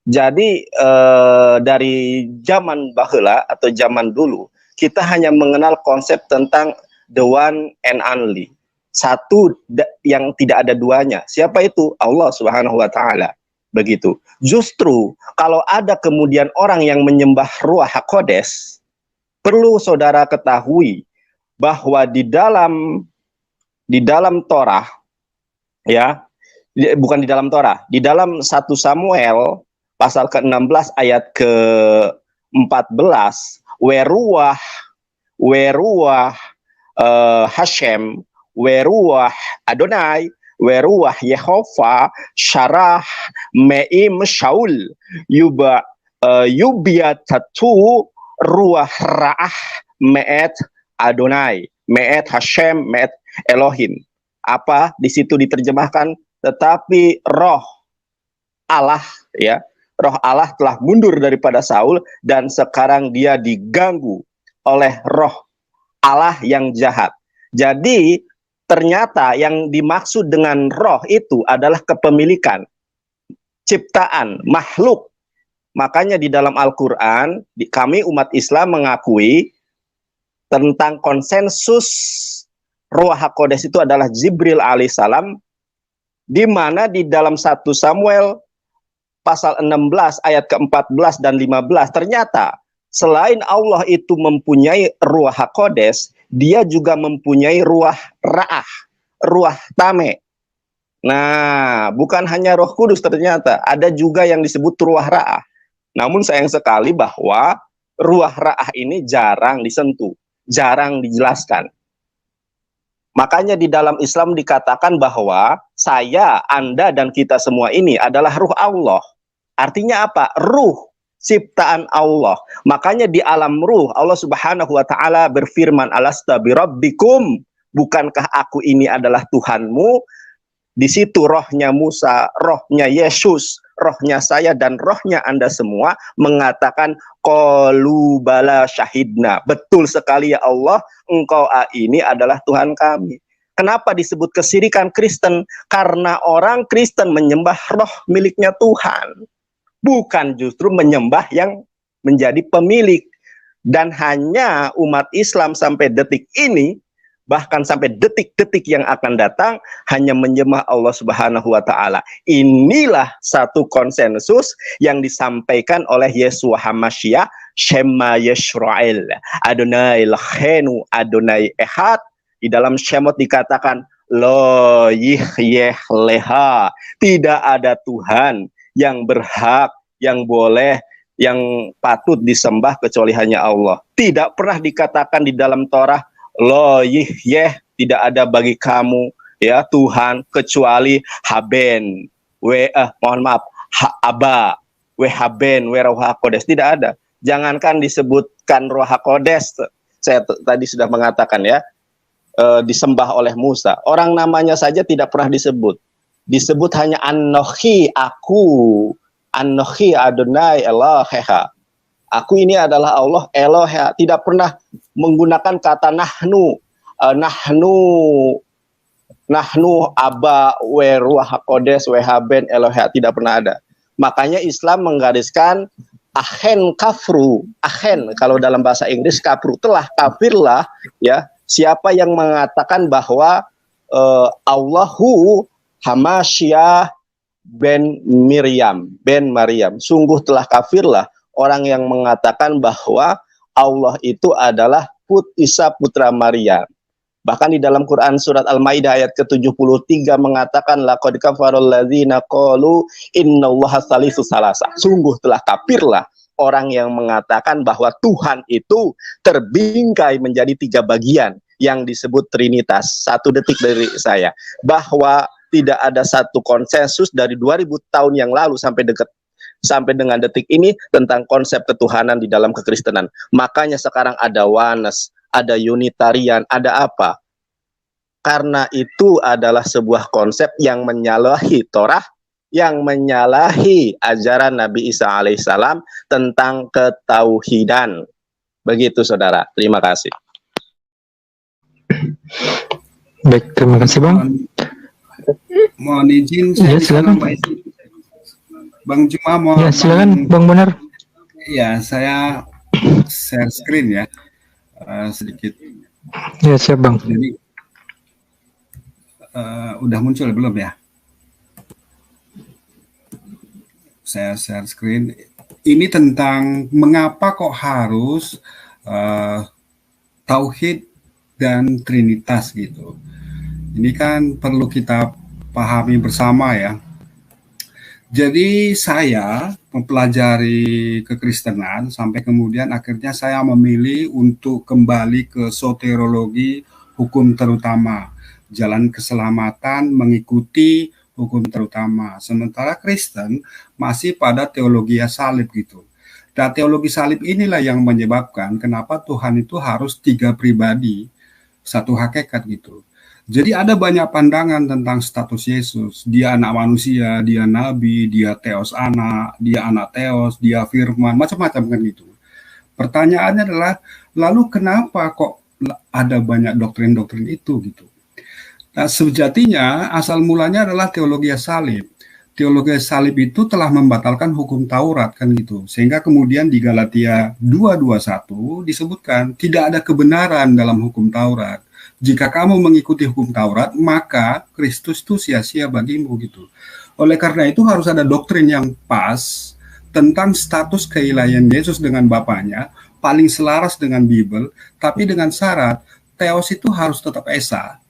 Jadi dari zaman baheula atau zaman dulu, kita hanya mengenal konsep tentang the one and only. Satu yang tidak ada duanya. Siapa itu? Allah Subhanahu wa taala. Begitu. Justru kalau ada kemudian orang yang menyembah Ruach HaKodes, perlu saudara ketahui bahwa di dalam Torah, ya, bukan di dalam Torah, di dalam 1 Samuel pasal ke-16 ayat ke-14, weruah Hashem, weruah Adonai, weruah Yehova, syarah me'im Shaul, yubiatatu ruah ra'ah me'et Adonai, me'et Hashem, me'et Elohim. Apa di situ diterjemahkan? Tetapi roh Allah, ya, roh Allah telah mundur daripada Saul dan sekarang dia diganggu oleh roh Allah yang jahat. Jadi ternyata yang dimaksud dengan roh itu adalah kepemilikan, ciptaan, makhluk. Makanya di dalam Al-Quran, kami umat Islam mengakui tentang konsensus Ruach HaKodes itu adalah Jibril alaihissalam, di mana di dalam 1 Samuel pasal 16 ayat ke-14 dan 15 ternyata selain Allah itu mempunyai Ruach HaKodes, dia juga mempunyai Ruach Ra'ah. ruah tame. Nah, bukan hanya Roh Kudus, ternyata ada juga yang disebut ruah ra'ah. Namun sayang sekali bahwa ruah ra'ah ini jarang disentuh, jarang dijelaskan. Makanya di dalam Islam dikatakan bahwa saya, Anda, dan kita semua ini adalah ruh Allah. Artinya apa? Ruh, ciptaan Allah. Makanya di alam ruh, Allah Subhanahu wa Ta'ala berfirman, "Alasta birabbikum?" Bukankah aku ini adalah Tuhanmu? Di situ rohnya Musa, rohnya Yesus, rohnya saya, dan rohnya Anda semua mengatakan, qalu bala syahidna. Betul sekali ya Allah, Engkau ini adalah Tuhan kami. Kenapa disebut kesirikan Kristen? Karena orang Kristen menyembah roh miliknya Tuhan, bukan justru menyembah yang menjadi pemilik. Dan hanya umat Islam sampai detik ini, bahkan sampai detik-detik yang akan datang, hanya menyembah Allah Subhanahu wa Ta'ala. Inilah satu konsensus yang disampaikan oleh Yeshua HaMashiach, Shema Yisrael, Adonai Eloheinu, Adonai Echad. Di dalam Shemot dikatakan, Lo yihyeh leha, tidak ada Tuhan yang berhak, yang boleh, yang patut disembah kecuali hanya Allah. Tidak pernah dikatakan di dalam Torah, Lo yihyeh, tidak ada bagi kamu ya Tuhan kecuali haben, aba, haben, Roh HaKodes. Tidak ada. Jangankan disebutkan Roh HaKodes, saya tadi sudah mengatakan ya, disembah oleh Musa. Orang namanya saja tidak pernah disebut. Disebut hanya Anochi, aku, Anochi Adonai Eloheha. Aku ini adalah Allah Eloheha. Tidak pernah menggunakan kata nahnu, nahnu aba ruah hakodes haben Eloheha. Tidak pernah ada. Makanya Islam menggariskan ahen kafru, ahen kalau dalam bahasa Inggris kafru, telah kafirlah ya siapa yang mengatakan bahwa Allahu Hamashiach ben Maryam, sungguh telah kafirlah orang yang mengatakan bahwa Allah itu adalah Isa putra Maryam. Bahkan di dalam Quran surat Al-Maidah ayat ke-73 mengatakan laqad kafarul ladzina qalu innallaha salisu salasa. Sungguh telah kafirlah orang yang mengatakan bahwa Tuhan itu terbingkai menjadi 3 bagian yang disebut Trinitas. 1 detik dari saya, bahwa tidak ada satu konsensus dari 2000 tahun yang lalu sampai dengan detik ini tentang konsep ketuhanan di dalam kekristenan. Makanya sekarang ada Oneness, ada Unitarian, ada apa? Karena itu adalah sebuah konsep yang menyalahi Torah, yang menyalahi ajaran Nabi Isa alaihissalam tentang ketauhidan. Begitu saudara, terima kasih. Baik, terima kasih Bang. Mohon izin saya bisa nambah izin. Bang Juma mau ya, silakan Bang Bonar. Ya, saya share screen ya sedikit. Ya, siap Bang. Jadi udah muncul belum ya? Saya share screen. Ini tentang mengapa kok harus tauhid dan trinitas gitu. Ini kan perlu kita pahami bersama ya. Jadi saya mempelajari kekristenan sampai kemudian akhirnya saya memilih untuk kembali ke soteriologi hukum terutama, jalan keselamatan mengikuti hukum terutama. Sementara Kristen masih pada teologi salib gitu. Dan teologi salib inilah yang menyebabkan kenapa Tuhan itu harus 3 pribadi, 1 hakikat gitu. Jadi ada banyak pandangan tentang status Yesus. Dia anak manusia, dia nabi, dia teos anak, dia anak teos, dia firman, macam-macam kan gitu. Pertanyaannya adalah, lalu kenapa kok ada banyak doktrin-doktrin itu gitu? Nah, sejatinya asal mulanya adalah teologi salib. Teologi salib itu telah membatalkan hukum Taurat kan gitu. Sehingga kemudian di Galatia 2:21 disebutkan tidak ada kebenaran dalam hukum Taurat. Jika kamu mengikuti hukum Taurat, maka Kristus itu sia-sia bagimu gitu. Oleh karena itu harus ada doktrin yang pas tentang status keilahian Yesus dengan Bapaknya, paling selaras dengan Bible, tapi dengan syarat Theos itu harus tetap esa.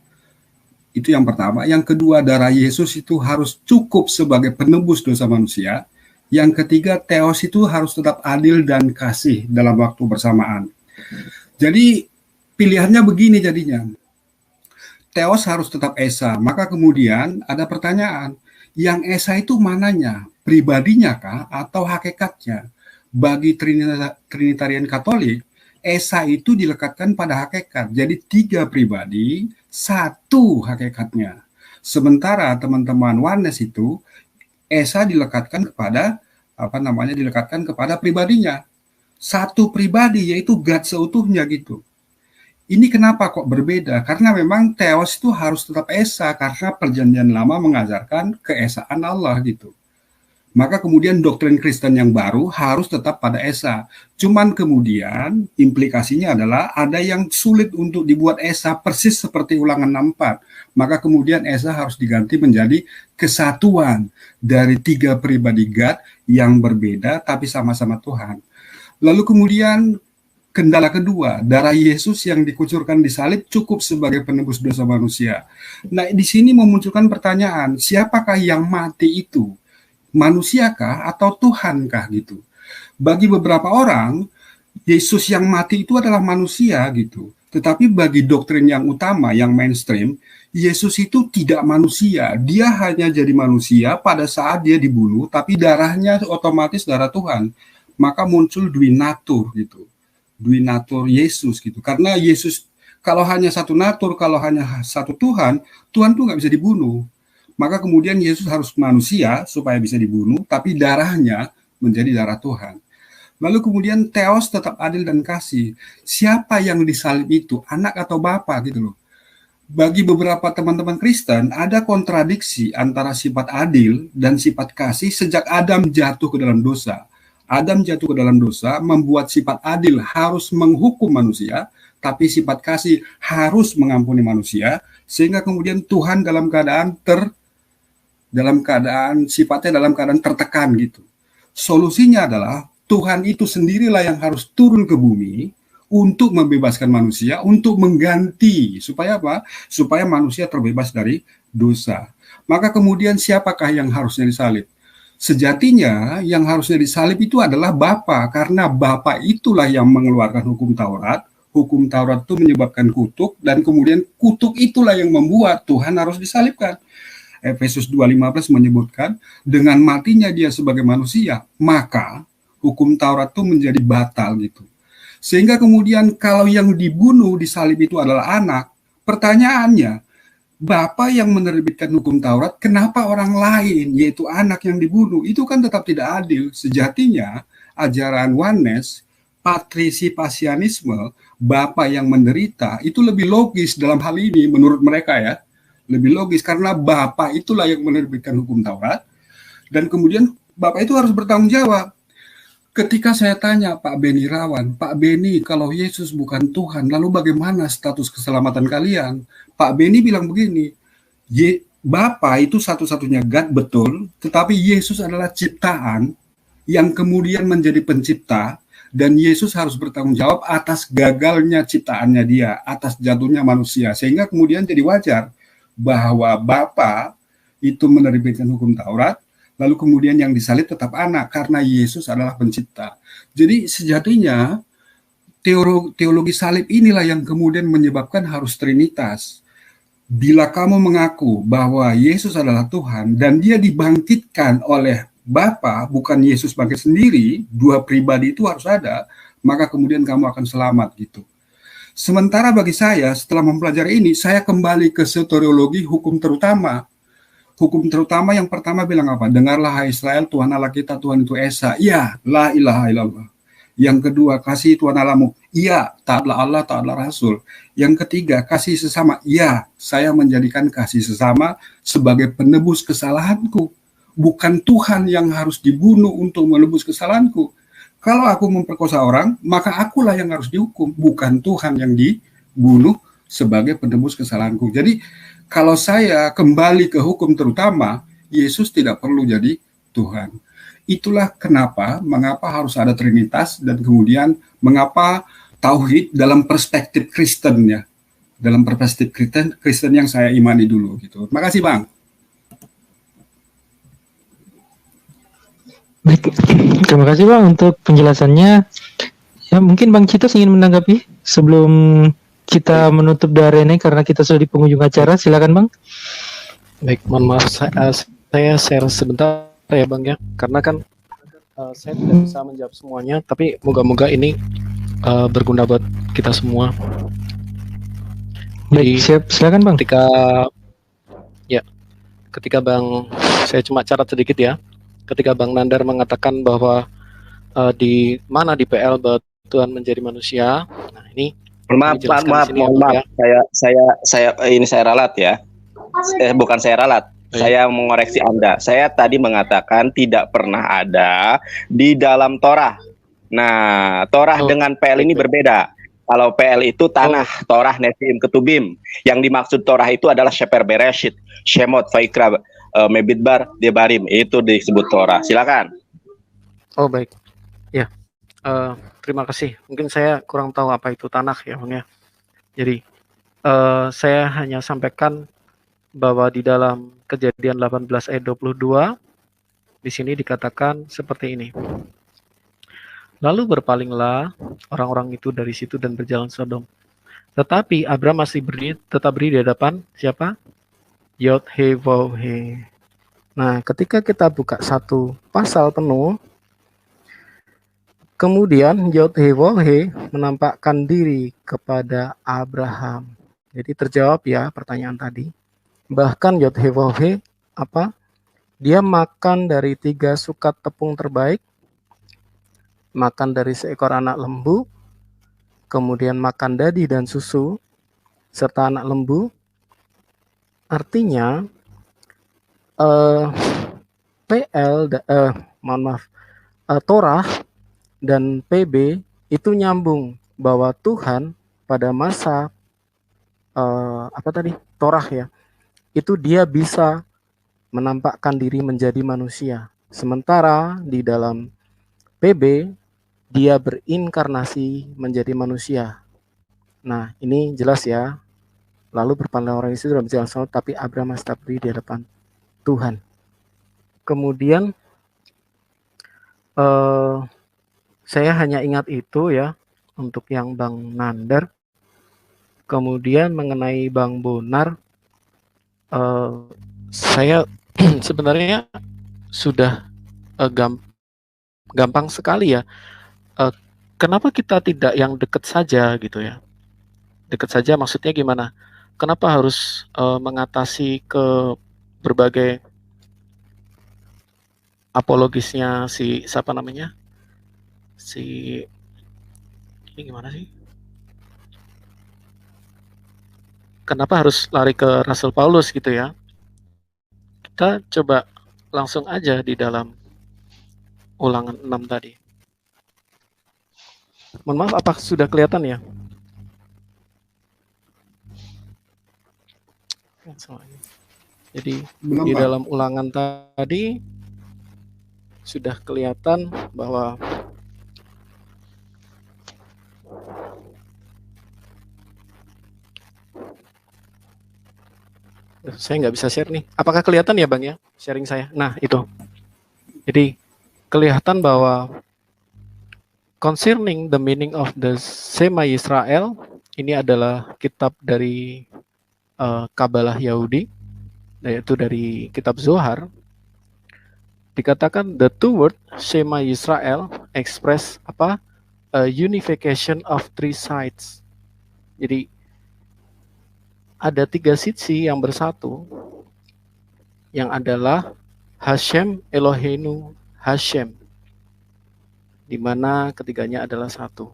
Itu yang pertama. Yang kedua, darah Yesus itu harus cukup sebagai penebus dosa manusia. Yang ketiga, Theos itu harus tetap adil dan kasih dalam waktu bersamaan. Jadi pilihannya begini jadinya. Theos harus tetap Esa. Maka kemudian ada pertanyaan, yang Esa itu mananya? Pribadinya kah atau hakikatnya? Bagi Trinitarian Katolik, Esa itu dilekatkan pada hakikat. Jadi 3 pribadi, 1 hakikatnya. Sementara teman-teman Oneness itu Esa dilekatkan kepada dilekatkan kepada pribadinya. 1 pribadi, yaitu God seutuhnya gitu. Ini kenapa kok berbeda? Karena memang Theos itu harus tetap Esa, karena perjanjian lama mengajarkan keesaan Allah gitu. Maka kemudian doktrin Kristen yang baru harus tetap pada Esa. Cuman kemudian implikasinya adalah ada yang sulit untuk dibuat Esa persis seperti Ulangan 64. Maka kemudian Esa harus diganti menjadi kesatuan dari 3 pribadi God yang berbeda tapi sama-sama Tuhan. Lalu kemudian kendala kedua, darah Yesus yang dikucurkan di salib cukup sebagai penebus dosa manusia. Nah, di sini memunculkan pertanyaan, siapakah yang mati itu? Manusiakah atau Tuhankah gitu? Bagi beberapa orang, Yesus yang mati itu adalah manusia gitu. Tetapi bagi doktrin yang utama, yang mainstream, Yesus itu tidak manusia. Dia hanya jadi manusia pada saat dia dibunuh, tapi darahnya otomatis darah Tuhan. Maka muncul duinatur gitu. Duinatur Yesus gitu. Karena Yesus kalau hanya satu natur, kalau hanya satu Tuhan, Tuhan tuh nggak bisa dibunuh. Maka kemudian Yesus harus manusia supaya bisa dibunuh, tapi darahnya menjadi darah Tuhan. Lalu kemudian Theos tetap adil dan kasih. Siapa yang disalib itu? Anak atau bapa gitu loh. Bagi beberapa teman-teman Kristen, ada kontradiksi antara sifat adil dan sifat kasih sejak Adam jatuh ke dalam dosa. Adam jatuh ke dalam dosa membuat sifat adil harus menghukum manusia, tapi sifat kasih harus mengampuni manusia, sehingga kemudian Tuhan dalam keadaan sifatnya dalam keadaan tertekan gitu. Solusinya adalah Tuhan itu sendirilah yang harus turun ke bumi untuk membebaskan manusia, untuk mengganti supaya apa? Supaya manusia terbebas dari dosa. Maka kemudian siapakah yang harusnya disalib? Sejatinya yang harusnya disalib itu adalah Bapa, karena Bapa itulah yang mengeluarkan hukum Taurat. Hukum Taurat itu menyebabkan kutuk, dan kemudian kutuk itulah yang membuat Tuhan harus disalibkan. Efesus 2:15 menyebutkan, dengan matinya dia sebagai manusia, maka hukum Taurat itu menjadi batal gitu. Sehingga kemudian kalau yang dibunuh disalib itu adalah anak, pertanyaannya, Bapa yang menerbitkan hukum Taurat, kenapa orang lain, yaitu anak yang dibunuh? Itu kan tetap tidak adil. Sejatinya, ajaran Oneness, patrisipasianisme, Bapa yang menderita, itu lebih logis dalam hal ini menurut mereka ya. Lebih logis karena Bapa itulah yang menerbitkan hukum Taurat, dan kemudian Bapa itu harus bertanggung jawab. Ketika saya tanya Pak Beni Rawan, Pak Beni, kalau Yesus bukan Tuhan, lalu bagaimana status keselamatan kalian? Pak Beni bilang begini, Bapa itu satu-satunya God betul, tetapi Yesus adalah ciptaan yang kemudian menjadi pencipta, dan Yesus harus bertanggung jawab atas gagalnya ciptaannya dia, atas jatuhnya manusia, sehingga kemudian jadi wajar bahwa Bapa itu menerbitkan hukum Taurat, lalu kemudian yang disalib tetap anak, karena Yesus adalah pencipta. Jadi sejatinya teologi salib inilah yang kemudian menyebabkan harus Trinitas. Bila kamu mengaku bahwa Yesus adalah Tuhan dan dia dibangkitkan oleh Bapa, bukan Yesus bangkit sendiri, 2 pribadi itu harus ada, maka kemudian kamu akan selamat gitu. Sementara bagi saya, setelah mempelajari ini, saya kembali ke soteriologi hukum terutama. Hukum terutama yang pertama bilang apa? Dengarlah hai Israel, Tuhan Allah kita, Tuhan itu Esa. Ya, la ilaha illallah. Yang kedua, kasih Tuhan Allahmu. Iya, taatlah Allah, taatlah Rasul. Yang ketiga, kasih sesama. Ya, saya menjadikan kasih sesama sebagai penebus kesalahanku. Bukan Tuhan yang harus dibunuh untuk menebus kesalahanku. Kalau aku memperkosa orang, maka akulah yang harus dihukum, bukan Tuhan yang dibunuh sebagai penebus kesalahanku. Jadi, kalau saya kembali ke hukum terutama, Yesus tidak perlu jadi Tuhan. Itulah mengapa harus ada Trinitas, dan kemudian mengapa tauhid dalam perspektif Kristen ya. dalam perspektif Kristen yang saya imani dulu gitu. Terima kasih Bang. Baik, terima kasih Bang untuk penjelasannya. Ya, mungkin Bang Citos ingin menanggapi sebelum kita menutup dari ini karena kita sudah di penghujung acara. Silakan Bang. Baik, mohon maaf saya share sebentar ya Bang ya, karena kan saya tidak bisa menjawab semuanya, tapi moga-moga ini berguna buat kita semua. Baik, siap, silakan Bang. Ketika Bang, saya cuma catat sedikit ya. Ketika Bang Nandar mengatakan bahwa di mana di PL bahwa Tuhan menjadi manusia. Nah, ini Maaf, saya ralat ya. Bukan saya ralat. Saya mengoreksi Anda. Saya tadi mengatakan tidak pernah ada di dalam Torah. Nah, Torah dengan PL ini berbeda. Kalau PL itu tanah, Torah, Nevi'im, Ketubim. Yang dimaksud Torah itu adalah Sefer Bereshit, Shemot, Vaikra, Mebidbar, Debarim. Itu disebut Torah. Silakan. Oh baik. Ya, terima kasih. Mungkin saya kurang tahu apa itu tanah ya Bang ya. Jadi saya hanya sampaikan bahwa di dalam Kejadian 18 ayat 22 di sini dikatakan seperti ini. Lalu berpalinglah orang-orang itu dari situ dan berjalan Sodom. Tetapi Abram masih tetap berdiri di hadapan siapa? Yod-Heh-Vav-Heh. Nah, ketika kita buka satu pasal penuh, kemudian Yod-Heh-Vav-Heh menampakkan diri kepada Abraham. Jadi terjawab ya pertanyaan tadi. Bahkan Yod-Heh-Vav-Heh apa? Dia makan dari 3 sukat tepung terbaik, makan dari seekor anak lembu, kemudian makan dadi dan susu, serta anak lembu. Artinya Torah dan PB itu nyambung bahwa Tuhan pada masa Torah ya, itu dia bisa menampakkan diri menjadi manusia. Sementara di dalam PB dia berinkarnasi menjadi manusia. Nah, ini jelas ya. Lalu berpandang orang itu dalam jalan salat, tapi Abraham tetap berdiri di hadapan Tuhan. Kemudian saya hanya ingat itu ya untuk yang Bang Nandar. Kemudian mengenai Bang Bonar, saya sebenarnya sudah gampang sekali ya. Kenapa kita tidak yang dekat saja gitu ya? Dekat saja maksudnya gimana? Kenapa harus mengatasi ke berbagai apologisnya si siapa namanya? Ini gimana sih? Kenapa harus lari ke Rasul Paulus gitu ya? Kita coba langsung aja di dalam Ulangan 6 tadi. Mohon maaf, apa sudah kelihatan ya? Jadi di dalam Ulangan tadi sudah kelihatan bahwa saya nggak bisa share nih. Apakah kelihatan ya Bang ya sharing saya? Nah itu. Jadi kelihatan bahwa concerning the meaning of the Shema Yisrael, ini adalah kitab dari Kabalah Yahudi, yaitu dari kitab Zohar. Dikatakan the two word Shema Yisrael express apa? Unification of 3 sides. Jadi ada 3 sisi yang bersatu, yang adalah Hashem Eloheinu Hashem, di mana ketiganya adalah satu.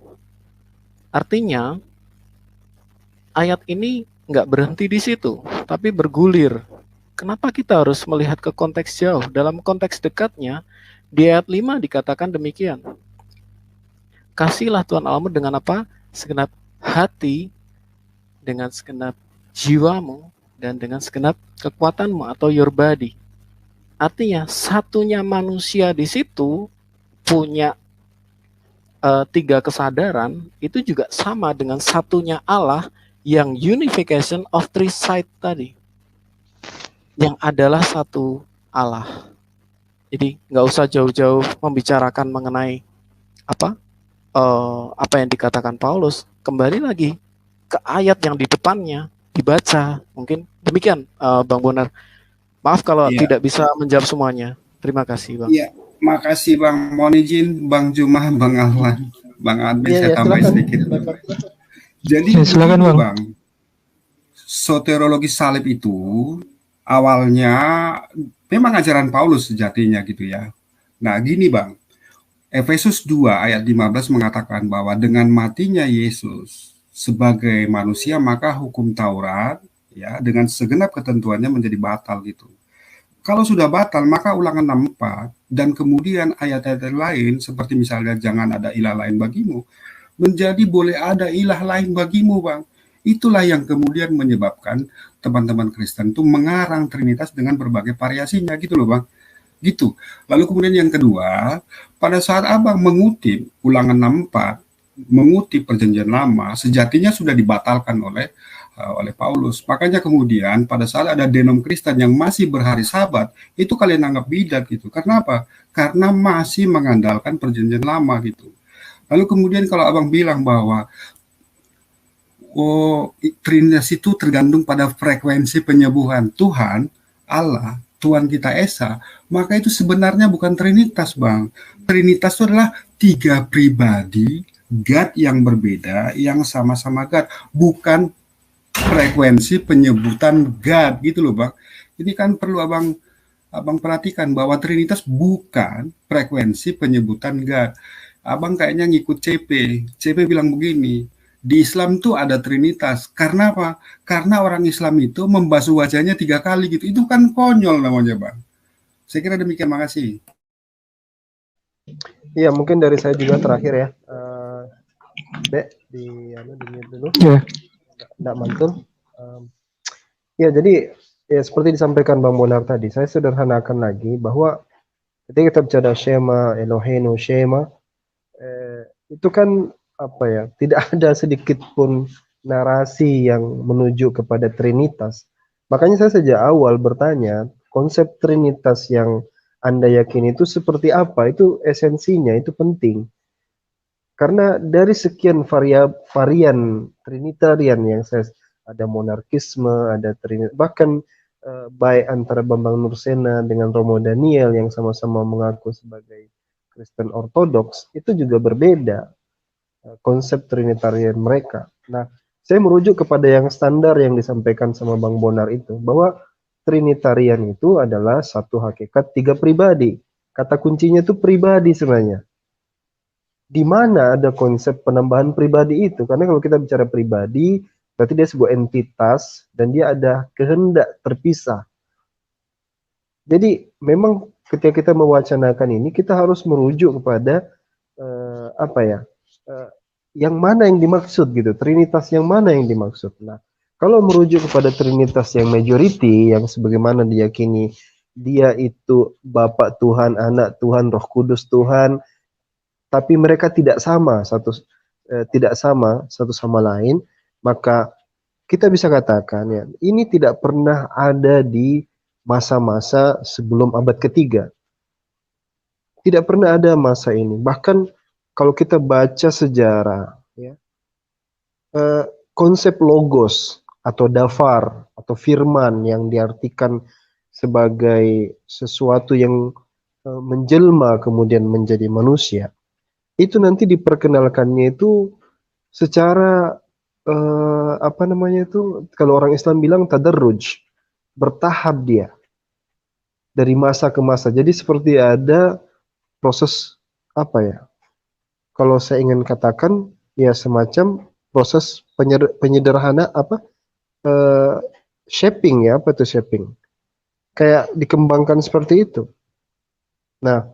Artinya ayat ini nggak berhenti di situ, tapi bergulir. Kenapa kita harus melihat ke konteks jauh? Dalam konteks dekatnya, di ayat 5 dikatakan demikian. Kasihlah Tuhan Allahmu dengan apa? Segenap hati, dengan segenap jiwamu, dan dengan segenap kekuatanmu atau your body. Artinya satunya manusia di situ punya 3 kesadaran, itu juga sama dengan satunya Allah yang unification of three side tadi, yang adalah satu Allah. Jadi nggak usah jauh-jauh membicarakan mengenai apa yang dikatakan Paulus. Kembali lagi ke ayat yang di depannya dibaca. Mungkin demikian, Bang Bonar. Maaf kalau Iya. tidak bisa menjawab semuanya. Terima kasih, Bang. Iya, makasih Bang. Mohon izin Bang Jumah, Bang Ahlan, Bang Admin, Iya, saya ya, tambahin silakan. sedikit. Jadi Ya, silakan, begini, Bang. Bang. Soteriologi salib itu awalnya memang ajaran Paulus sejatinya gitu ya. Nah, gini Bang. Efesus 2 ayat 15 mengatakan bahwa dengan matinya Yesus sebagai manusia maka hukum Taurat ya dengan segenap ketentuannya menjadi batal gitu. Kalau sudah batal maka Ulangan 64 dan kemudian ayat-ayat lain seperti misalnya jangan ada ilah lain bagimu menjadi boleh ada ilah lain bagimu, Bang. Itulah yang kemudian menyebabkan teman-teman Kristen itu mengarang Trinitas dengan berbagai variasinya gitu loh, Bang. Gitu. Lalu kemudian yang kedua, pada saat Abang mengutip Ulangan 64, mengutip Perjanjian Lama, sejatinya sudah dibatalkan oleh Paulus. Makanya kemudian pada saat ada denom Kristen yang masih berhari Sabat, itu kalian anggap bidat gitu. Karena apa? Karena masih mengandalkan Perjanjian Lama gitu. Lalu kemudian kalau Abang bilang bahwa Trinitas itu tergantung pada frekuensi penyembuhan Tuhan, Allah, Tuhan kita Esa, maka itu sebenarnya bukan Trinitas, Bang. Trinitas itu adalah 3 pribadi God yang berbeda, yang sama-sama God, bukan frekuensi penyebutan God gitu loh, Bang. Ini kan perlu Abang perhatikan bahwa Trinitas bukan frekuensi penyebutan God. Abang kayaknya ngikut CP. CP bilang begini, di Islam tuh ada Trinitas. Karena apa? Karena orang Islam itu membasuh wajahnya 3 kali gitu. Itu kan konyol namanya, Bang. Saya kira demikian, makasih. Iya, mungkin dari saya juga terakhir ya. Dek, di mute dulu. Ya. Nggak mantul. Ya, jadi ya seperti disampaikan Bang Bonar tadi, saya sederhanakan lagi bahwa ketika kita bicara Shema, Eloheinu, Shema, itu kan apa ya, tidak ada sedikit pun narasi yang menuju kepada Trinitas. Makanya saya sejak awal bertanya, konsep Trinitas yang Anda yakini itu seperti apa? Itu esensinya, itu penting. Karena dari sekian varian Trinitarian yang saya ada monarkisme, ada bahkan baik antara Bambang Nursena dengan Romo Daniel yang sama-sama mengaku sebagai Kristen Ortodoks, itu juga berbeda konsep Trinitarian mereka. Nah, saya merujuk kepada yang standar yang disampaikan sama Bang Bonar itu, bahwa Trinitarian itu adalah satu hakikat 3 pribadi. Kata kuncinya itu pribadi sebenarnya. Di mana ada konsep penambahan pribadi itu? Karena kalau kita bicara pribadi, berarti dia sebuah entitas dan dia ada kehendak terpisah. Jadi memang ketika kita mewacanakan ini, kita harus merujuk kepada yang mana yang dimaksud gitu, Trinitas yang mana yang dimaksud. Nah, kalau merujuk kepada Trinitas yang majority, yang sebagaimana diyakini dia itu Bapa Tuhan, Anak Tuhan, Roh Kudus Tuhan, tapi mereka tidak sama satu sama lain, maka kita bisa katakan ya, ini tidak pernah ada di masa-masa sebelum abad ketiga. Tidak pernah ada masa ini. Bahkan kalau kita baca sejarah, ya, konsep logos atau dafar atau firman yang diartikan sebagai sesuatu yang menjelma kemudian menjadi manusia, itu nanti diperkenalkannya itu secara kalau orang Islam bilang tadarruj, bertahap dia dari masa ke masa. Jadi seperti ada proses kalau saya ingin katakan ya semacam proses penyederhana shaping ya, apa itu shaping? Kayak dikembangkan seperti itu. Nah,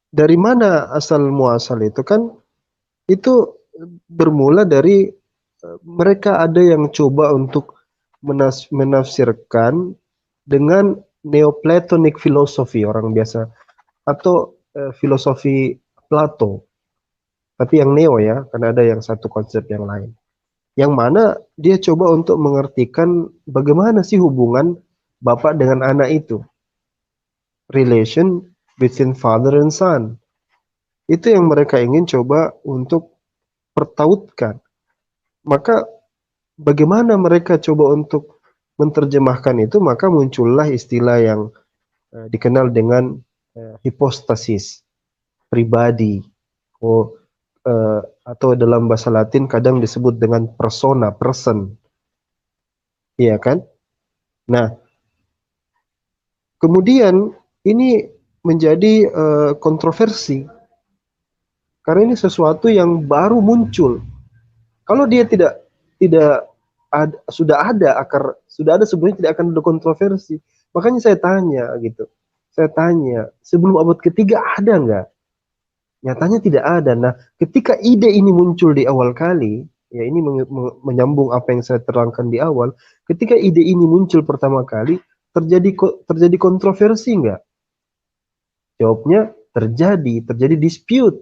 dari mana asal muasal itu kan? Itu bermula dari mereka ada yang coba untuk menafsirkan dengan Neoplatonic filosofi orang biasa atau filosofi Plato. Tapi yang neo ya, karena ada yang satu konsep yang lain. yang mana dia coba untuk mengertikan bagaimana sih hubungan bapak dengan anak itu, relation between father and son. Itu yang mereka ingin coba untuk pertautkan. Maka bagaimana mereka coba untuk menerjemahkan itu, maka muncullah istilah yang dikenal dengan hipostasis pribadi, atau dalam bahasa Latin kadang disebut dengan persona, person, iya kan? Nah, kemudian ini menjadi kontroversi karena ini sesuatu yang baru muncul. Kalau dia tidak sudah ada sebelumnya, tidak akan ada kontroversi. Makanya saya tanya gitu. Saya tanya, sebelum abad ketiga ada nggak? Nyatanya tidak ada. Nah, ketika ide ini muncul di awal kali, ya ini menyambung apa yang saya terangkan di awal. Ketika ide ini muncul pertama kali, terjadi kontroversi nggak? Jawabnya terjadi dispute,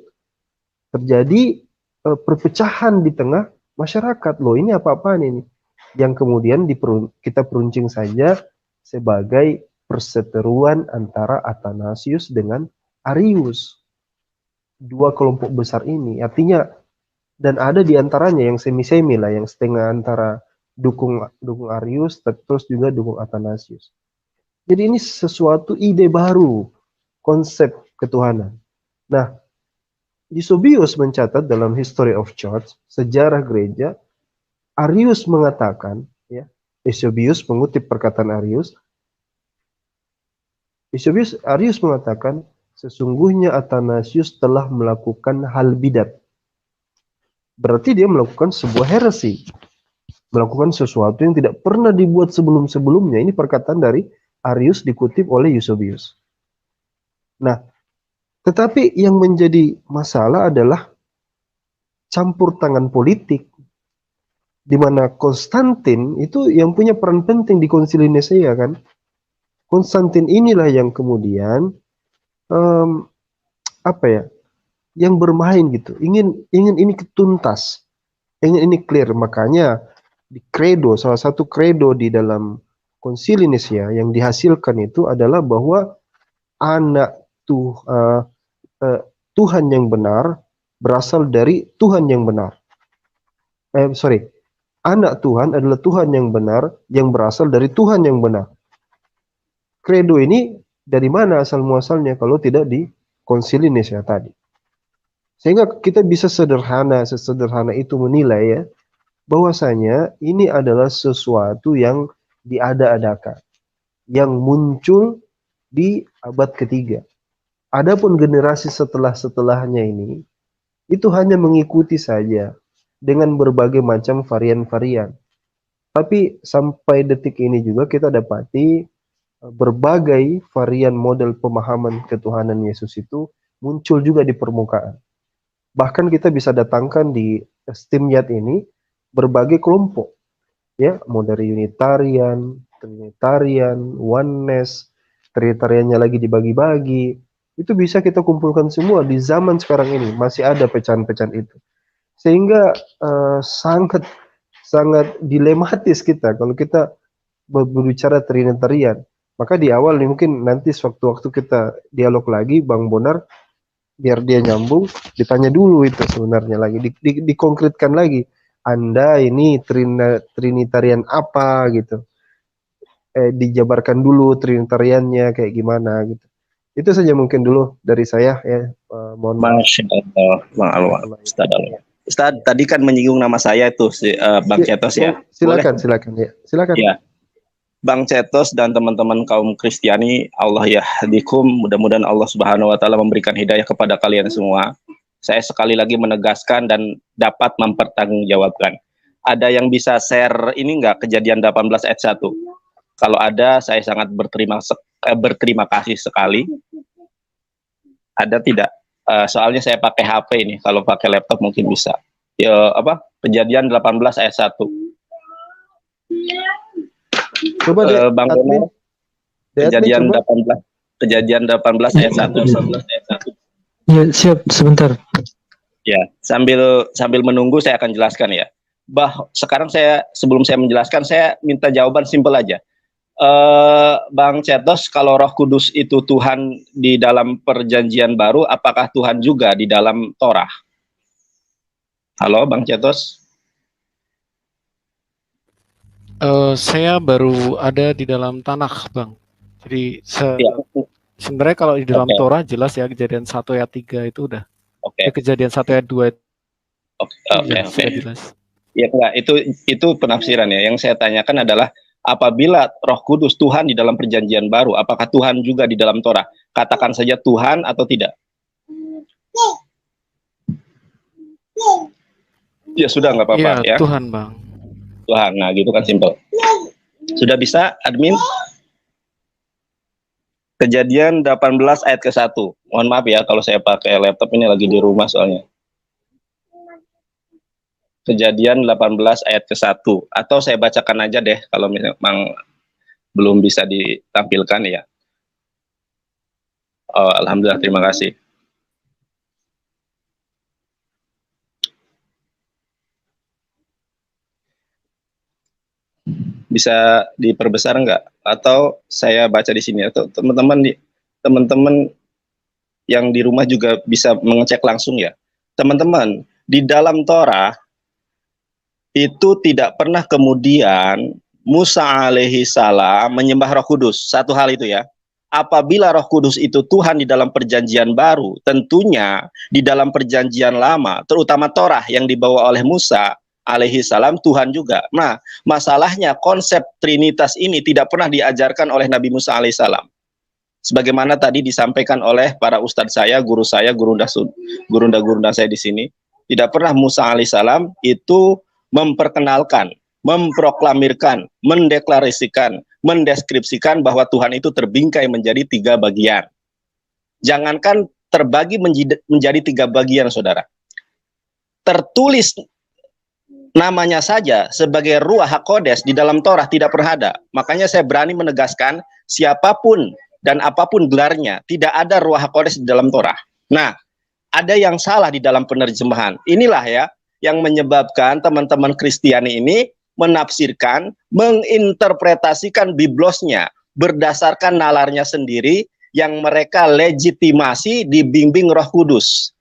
terjadi perpecahan di tengah masyarakat. Loh, ini apa-apaan ini? Yang kemudian kita peruncing saja sebagai perseteruan antara Athanasius dengan Arius. Dua kelompok besar ini, artinya, dan ada di antaranya yang semi-semi lah, yang setengah antara dukung Arius, terus juga dukung Athanasius. Jadi ini sesuatu ide baru, konsep ketuhanan. Nah, Eusebius mencatat dalam History of Church, sejarah gereja, Arius mengatakan, ya, Eusebius mengutip perkataan Arius mengatakan, sesungguhnya Athanasius telah melakukan hal bidat. Berarti dia melakukan sebuah heresi, melakukan sesuatu yang tidak pernah dibuat sebelum-sebelumnya. Ini perkataan dari Arius dikutip oleh Eusebius. Nah, tetapi yang menjadi masalah adalah campur tangan politik, di mana Konstantin itu yang punya peran penting di Konsili Nisea kan. Konstantin inilah yang kemudian yang bermain gitu, ingin ini tuntas, ingin ini clear. Makanya di credo, salah satu credo di dalam Konsili Nisea yang dihasilkan itu adalah bahwa anak Tuhan yang benar berasal dari Tuhan yang benar. Anak Tuhan adalah Tuhan yang benar yang berasal dari Tuhan yang benar. Credo ini dari mana asal muasalnya kalau tidak di Konsili Nisea tadi? Sehingga kita bisa sesederhana itu menilai ya, bahwasanya ini adalah sesuatu yang diada-adakan, yang muncul di abad ketiga. Adapun generasi setelahnya ini, itu hanya mengikuti saja dengan berbagai macam varian-varian. Tapi sampai detik ini juga kita dapati berbagai varian model pemahaman ketuhanan Yesus itu muncul juga di permukaan. Bahkan kita bisa datangkan di Stimyat ini berbagai kelompok, ya, mau dari Unitarian, Trinitarian, Oneness, Trinitariannya lagi dibagi-bagi. Itu bisa kita kumpulkan semua di zaman sekarang ini, masih ada pecahan-pecahan itu. Sehingga sangat dilematis kita kalau kita berbicara Trinitarian. Maka di awal nih, mungkin nanti sewaktu-waktu kita dialog lagi, Bang Bonar, biar dia nyambung, ditanya dulu itu sebenarnya lagi, dikonkretkan lagi. Anda ini Trinitarian apa gitu. Dijabarkan dulu Trinitariannya kayak gimana gitu. Itu saja mungkin dulu dari saya ya. Mohon maaf. Masya Allah, Bang Alwan. Ustaz, tadi kan menyinggung nama saya itu Bang Cetos ya. Silakan ya. Silakan. Ya. Bang Cetos dan teman-teman kaum Kristiani, Allah yahdikum, mudah-mudahan Allah Subhanahu wa taala memberikan hidayah kepada kalian semua. Saya sekali lagi menegaskan dan dapat mempertanggungjawabkan. Ada yang bisa share ini enggak, Kejadian 18 ayat 1? Kalau ada, saya sangat berterima kasih sekali. Ada tidak? Soalnya saya pakai HP ini, kalau pakai laptop mungkin bisa. Ya, Kejadian 18 ayat 1. Coba Bang Bonar, Kejadian 18 ayat 1. Ya, siap, sebentar. Ya, sambil menunggu saya akan jelaskan ya. sekarang sebelum saya menjelaskan, saya minta jawaban simpel aja. Bang Cetos, kalau Roh Kudus itu Tuhan di dalam Perjanjian Baru, apakah Tuhan juga di dalam Torah? Halo, Bang Cetos? Saya baru ada di dalam Tanakh, Bang. Jadi Ya. sebenarnya kalau di dalam Oke. Torah jelas ya, Kejadian 1 ayat 3 itu udah. Oke. Kejadian 1 ayat 2 itu Oke. sudah jelas. Ya enggak, itu penafsiran ya. Yang saya tanyakan adalah apabila Roh Kudus Tuhan di dalam Perjanjian Baru, apakah Tuhan juga di dalam Torah? Katakan saja Tuhan atau tidak? Ya sudah, nggak apa-apa ya. Tuhan, Bang. Tuhan, nah gitu kan simpel. Sudah bisa, admin? Kejadian 18 ayat ke-1. Mohon maaf ya kalau saya pakai laptop ini lagi di rumah soalnya. Kejadian 18 ayat ke-1. Atau saya bacakan aja deh kalau memang belum bisa ditampilkan ya. Oh, alhamdulillah, terima kasih. Bisa diperbesar enggak? Atau saya baca di sini, atau teman-teman yang di rumah juga bisa mengecek langsung ya. Teman-teman, di dalam Torah itu tidak pernah kemudian Musa alaihi salam menyembah Roh Kudus. Satu hal itu ya. Apabila Roh Kudus itu Tuhan di dalam Perjanjian Baru, tentunya di dalam Perjanjian Lama, terutama Torah yang dibawa oleh Musa alaihi salam, Tuhan juga. Nah, masalahnya konsep Trinitas ini tidak pernah diajarkan oleh Nabi Musa alaihi salam. Sebagaimana tadi disampaikan oleh para ustadz saya, guru gurunda saya di sini, tidak pernah Musa alaihissalam itu memperkenalkan, memproklamirkan, mendeklarasikan, mendeskripsikan bahwa Tuhan itu terbingkai menjadi 3 bagian. Jangankan terbagi menjadi 3 bagian, saudara. Tertulis namanya saja sebagai Ruach HaKodes di dalam Torah tidak pernah ada. Makanya saya berani menegaskan, siapapun dan apapun gelarnya, tidak ada Ruach HaKodes di dalam Torah. Nah, ada yang salah di dalam penerjemahan. Inilah ya yang menyebabkan teman-teman Kristiani ini menafsirkan, menginterpretasikan biblosnya berdasarkan nalarnya sendiri yang mereka legitimasi dibimbing Roh Kudus.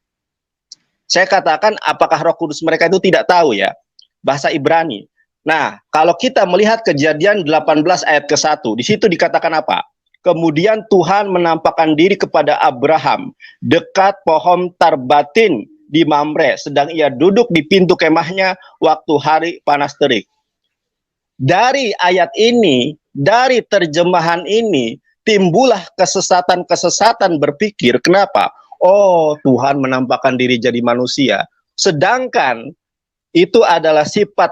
Saya katakan apakah Roh Kudus mereka itu tidak tahu ya bahasa Ibrani. Nah, kalau kita melihat Kejadian 18 ayat ke-1, di situ dikatakan apa? Kemudian Tuhan menampakkan diri kepada Abraham dekat pohon tarbatin di Mamre, sedang ia duduk di pintu kemahnya waktu hari panas terik. Dari ayat ini, dari terjemahan ini, timbullah kesesatan-kesesatan berpikir, kenapa? Oh, Tuhan menampakkan diri jadi manusia. Sedangkan itu adalah sifat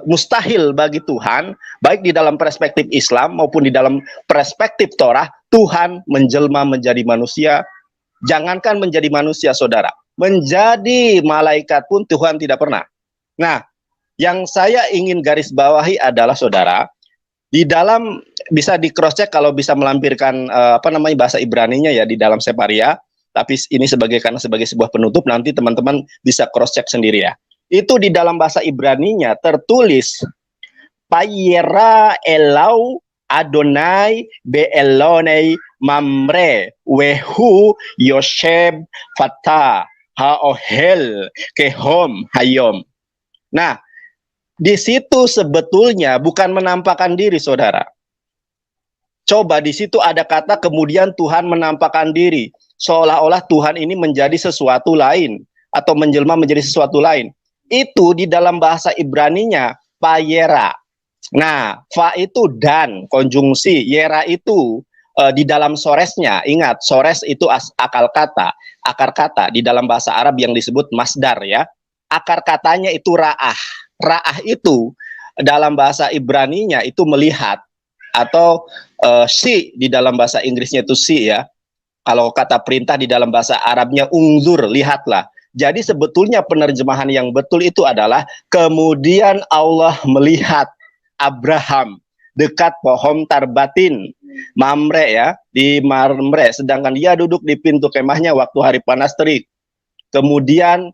mustahil bagi Tuhan, baik di dalam perspektif Islam maupun di dalam perspektif Torah. Tuhan menjelma menjadi manusia. Jangankan menjadi manusia, saudara, menjadi malaikat pun Tuhan tidak pernah. Nah, yang saya ingin garis bawahi adalah, saudara, di dalam bisa di cross check kalau bisa melampirkan bahasa Ibraninya ya di dalam Separia, tapi ini karena sebagai sebuah penutup, nanti teman-teman bisa cross check sendiri ya. Itu di dalam bahasa Ibraninya tertulis Payera Elau Adonai Be'elonei Mamre Wehu Yoseb Fatah Haohel Kehom Hayom. Nah, di situ sebetulnya bukan menampakkan diri, saudara. Coba di situ ada kata kemudian Tuhan menampakkan diri, seolah-olah Tuhan ini menjadi sesuatu lain atau menjelma menjadi sesuatu lain. Itu di dalam bahasa Ibraninya Payera. Nah, fa itu dan konjungsi, yera itu di dalam soresnya. Ingat, sores itu akar kata di dalam bahasa Arab yang disebut masdar ya. Akar katanya itu ra'ah. Ra'ah itu dalam bahasa Ibraninya itu melihat, atau si di dalam bahasa Inggrisnya itu si ya. Kalau kata perintah di dalam bahasa Arabnya ungzur, lihatlah. Jadi sebetulnya penerjemahan yang betul itu adalah kemudian Allah melihat Abraham dekat pohon tarbatin Mamre ya, di Mamre, sedangkan dia duduk di pintu kemahnya waktu hari panas terik. Kemudian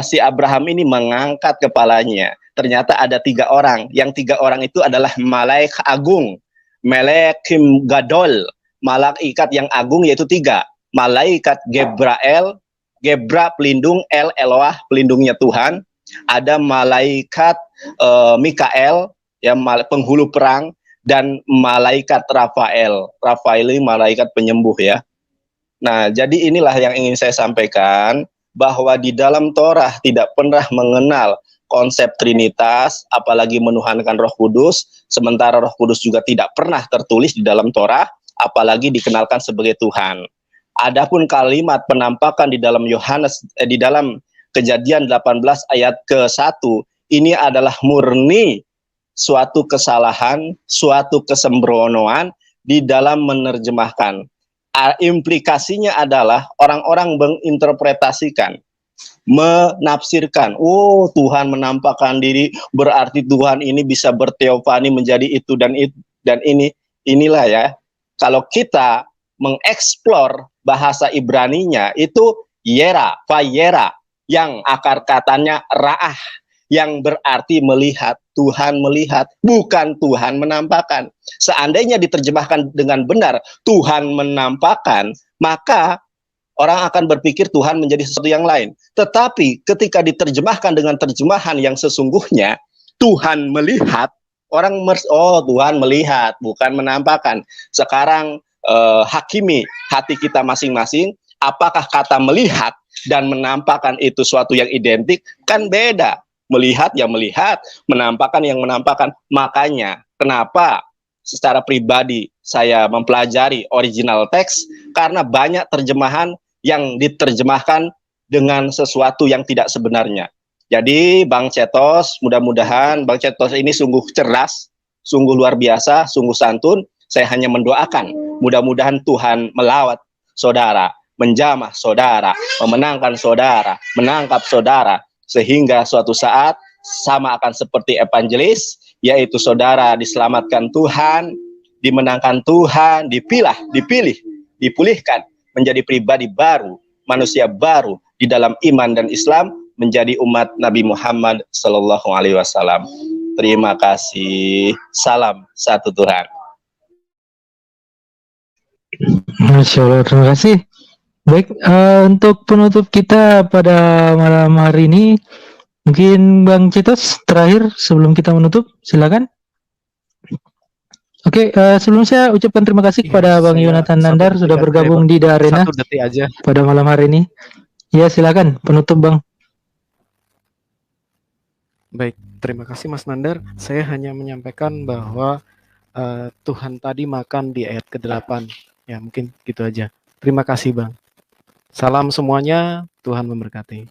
si Abraham ini mengangkat kepalanya. Ternyata ada 3 orang. Yang 3 orang itu adalah malaikat agung, Melekim Gadol, malaikat yang agung yaitu 3. Malaikat Gebrael, Gebra pelindung, Eloah pelindungnya Tuhan. Ada malaikat Mikael, ya penghulu perang, dan malaikat Rafael. Rafael ini malaikat penyembuh ya. Nah, jadi inilah yang ingin saya sampaikan, bahwa di dalam Torah tidak pernah mengenal konsep Trinitas, apalagi menuhankan Roh Kudus, sementara Roh Kudus juga tidak pernah tertulis di dalam Torah, apalagi dikenalkan sebagai Tuhan. Adapun kalimat penampakan di dalam di dalam Kejadian 18 ayat ke-1, ini adalah murni suatu kesalahan, suatu kesembronoan di dalam menerjemahkan. Implikasinya adalah orang-orang menginterpretasikan, menafsirkan, oh Tuhan menampakkan diri, berarti Tuhan ini bisa berteofani menjadi itu dan ini. Inilah ya, kalau kita mengeksplor bahasa Ibraninya itu yera, vayera, yang akar katanya ra'ah, yang berarti melihat. Tuhan melihat, bukan Tuhan menampakkan. Seandainya diterjemahkan dengan benar Tuhan menampakkan, maka orang akan berpikir Tuhan menjadi sesuatu yang lain. Tetapi ketika diterjemahkan dengan terjemahan yang sesungguhnya, Tuhan melihat, orang oh Tuhan melihat, bukan menampakkan. Sekarang hakimi hati kita masing-masing, apakah kata melihat dan menampakkan itu suatu yang identik? Kan beda. Melihat yang melihat, menampakkan yang menampakkan. Makanya kenapa secara pribadi saya mempelajari original teks, karena banyak terjemahan yang diterjemahkan dengan sesuatu yang tidak sebenarnya. Jadi Bang Cetos, mudah-mudahan Bang Cetos ini sungguh cerdas, sungguh luar biasa, sungguh santun. Saya hanya mendoakan, mudah-mudahan Tuhan melawat saudara, menjamah saudara, memenangkan saudara, menangkap saudara, sehingga suatu saat sama akan seperti evangelis, yaitu saudara diselamatkan Tuhan, dimenangkan Tuhan, dipilih, dipulihkan, menjadi pribadi baru, manusia baru di dalam iman dan Islam, menjadi umat Nabi Muhammad Sallallahu Alaihi Wasallam. Terima kasih. Salam satu Tuhan. Masya Allah, terima kasih. Baik, untuk penutup kita pada malam hari ini, mungkin Bang Citos terakhir sebelum kita menutup, silakan. Oke, sebelum saya ucapkan terima kasih kepada Bang Yonatan Nandar sudah bergabung di The Arena pada malam hari ini. Ya, silakan penutup Bang. Baik, terima kasih Mas Nandar. Saya hanya menyampaikan bahwa Tuhan tadi makan di ayat ke-8. Ya, mungkin gitu aja. Terima kasih Bang. Salam semuanya, Tuhan memberkati.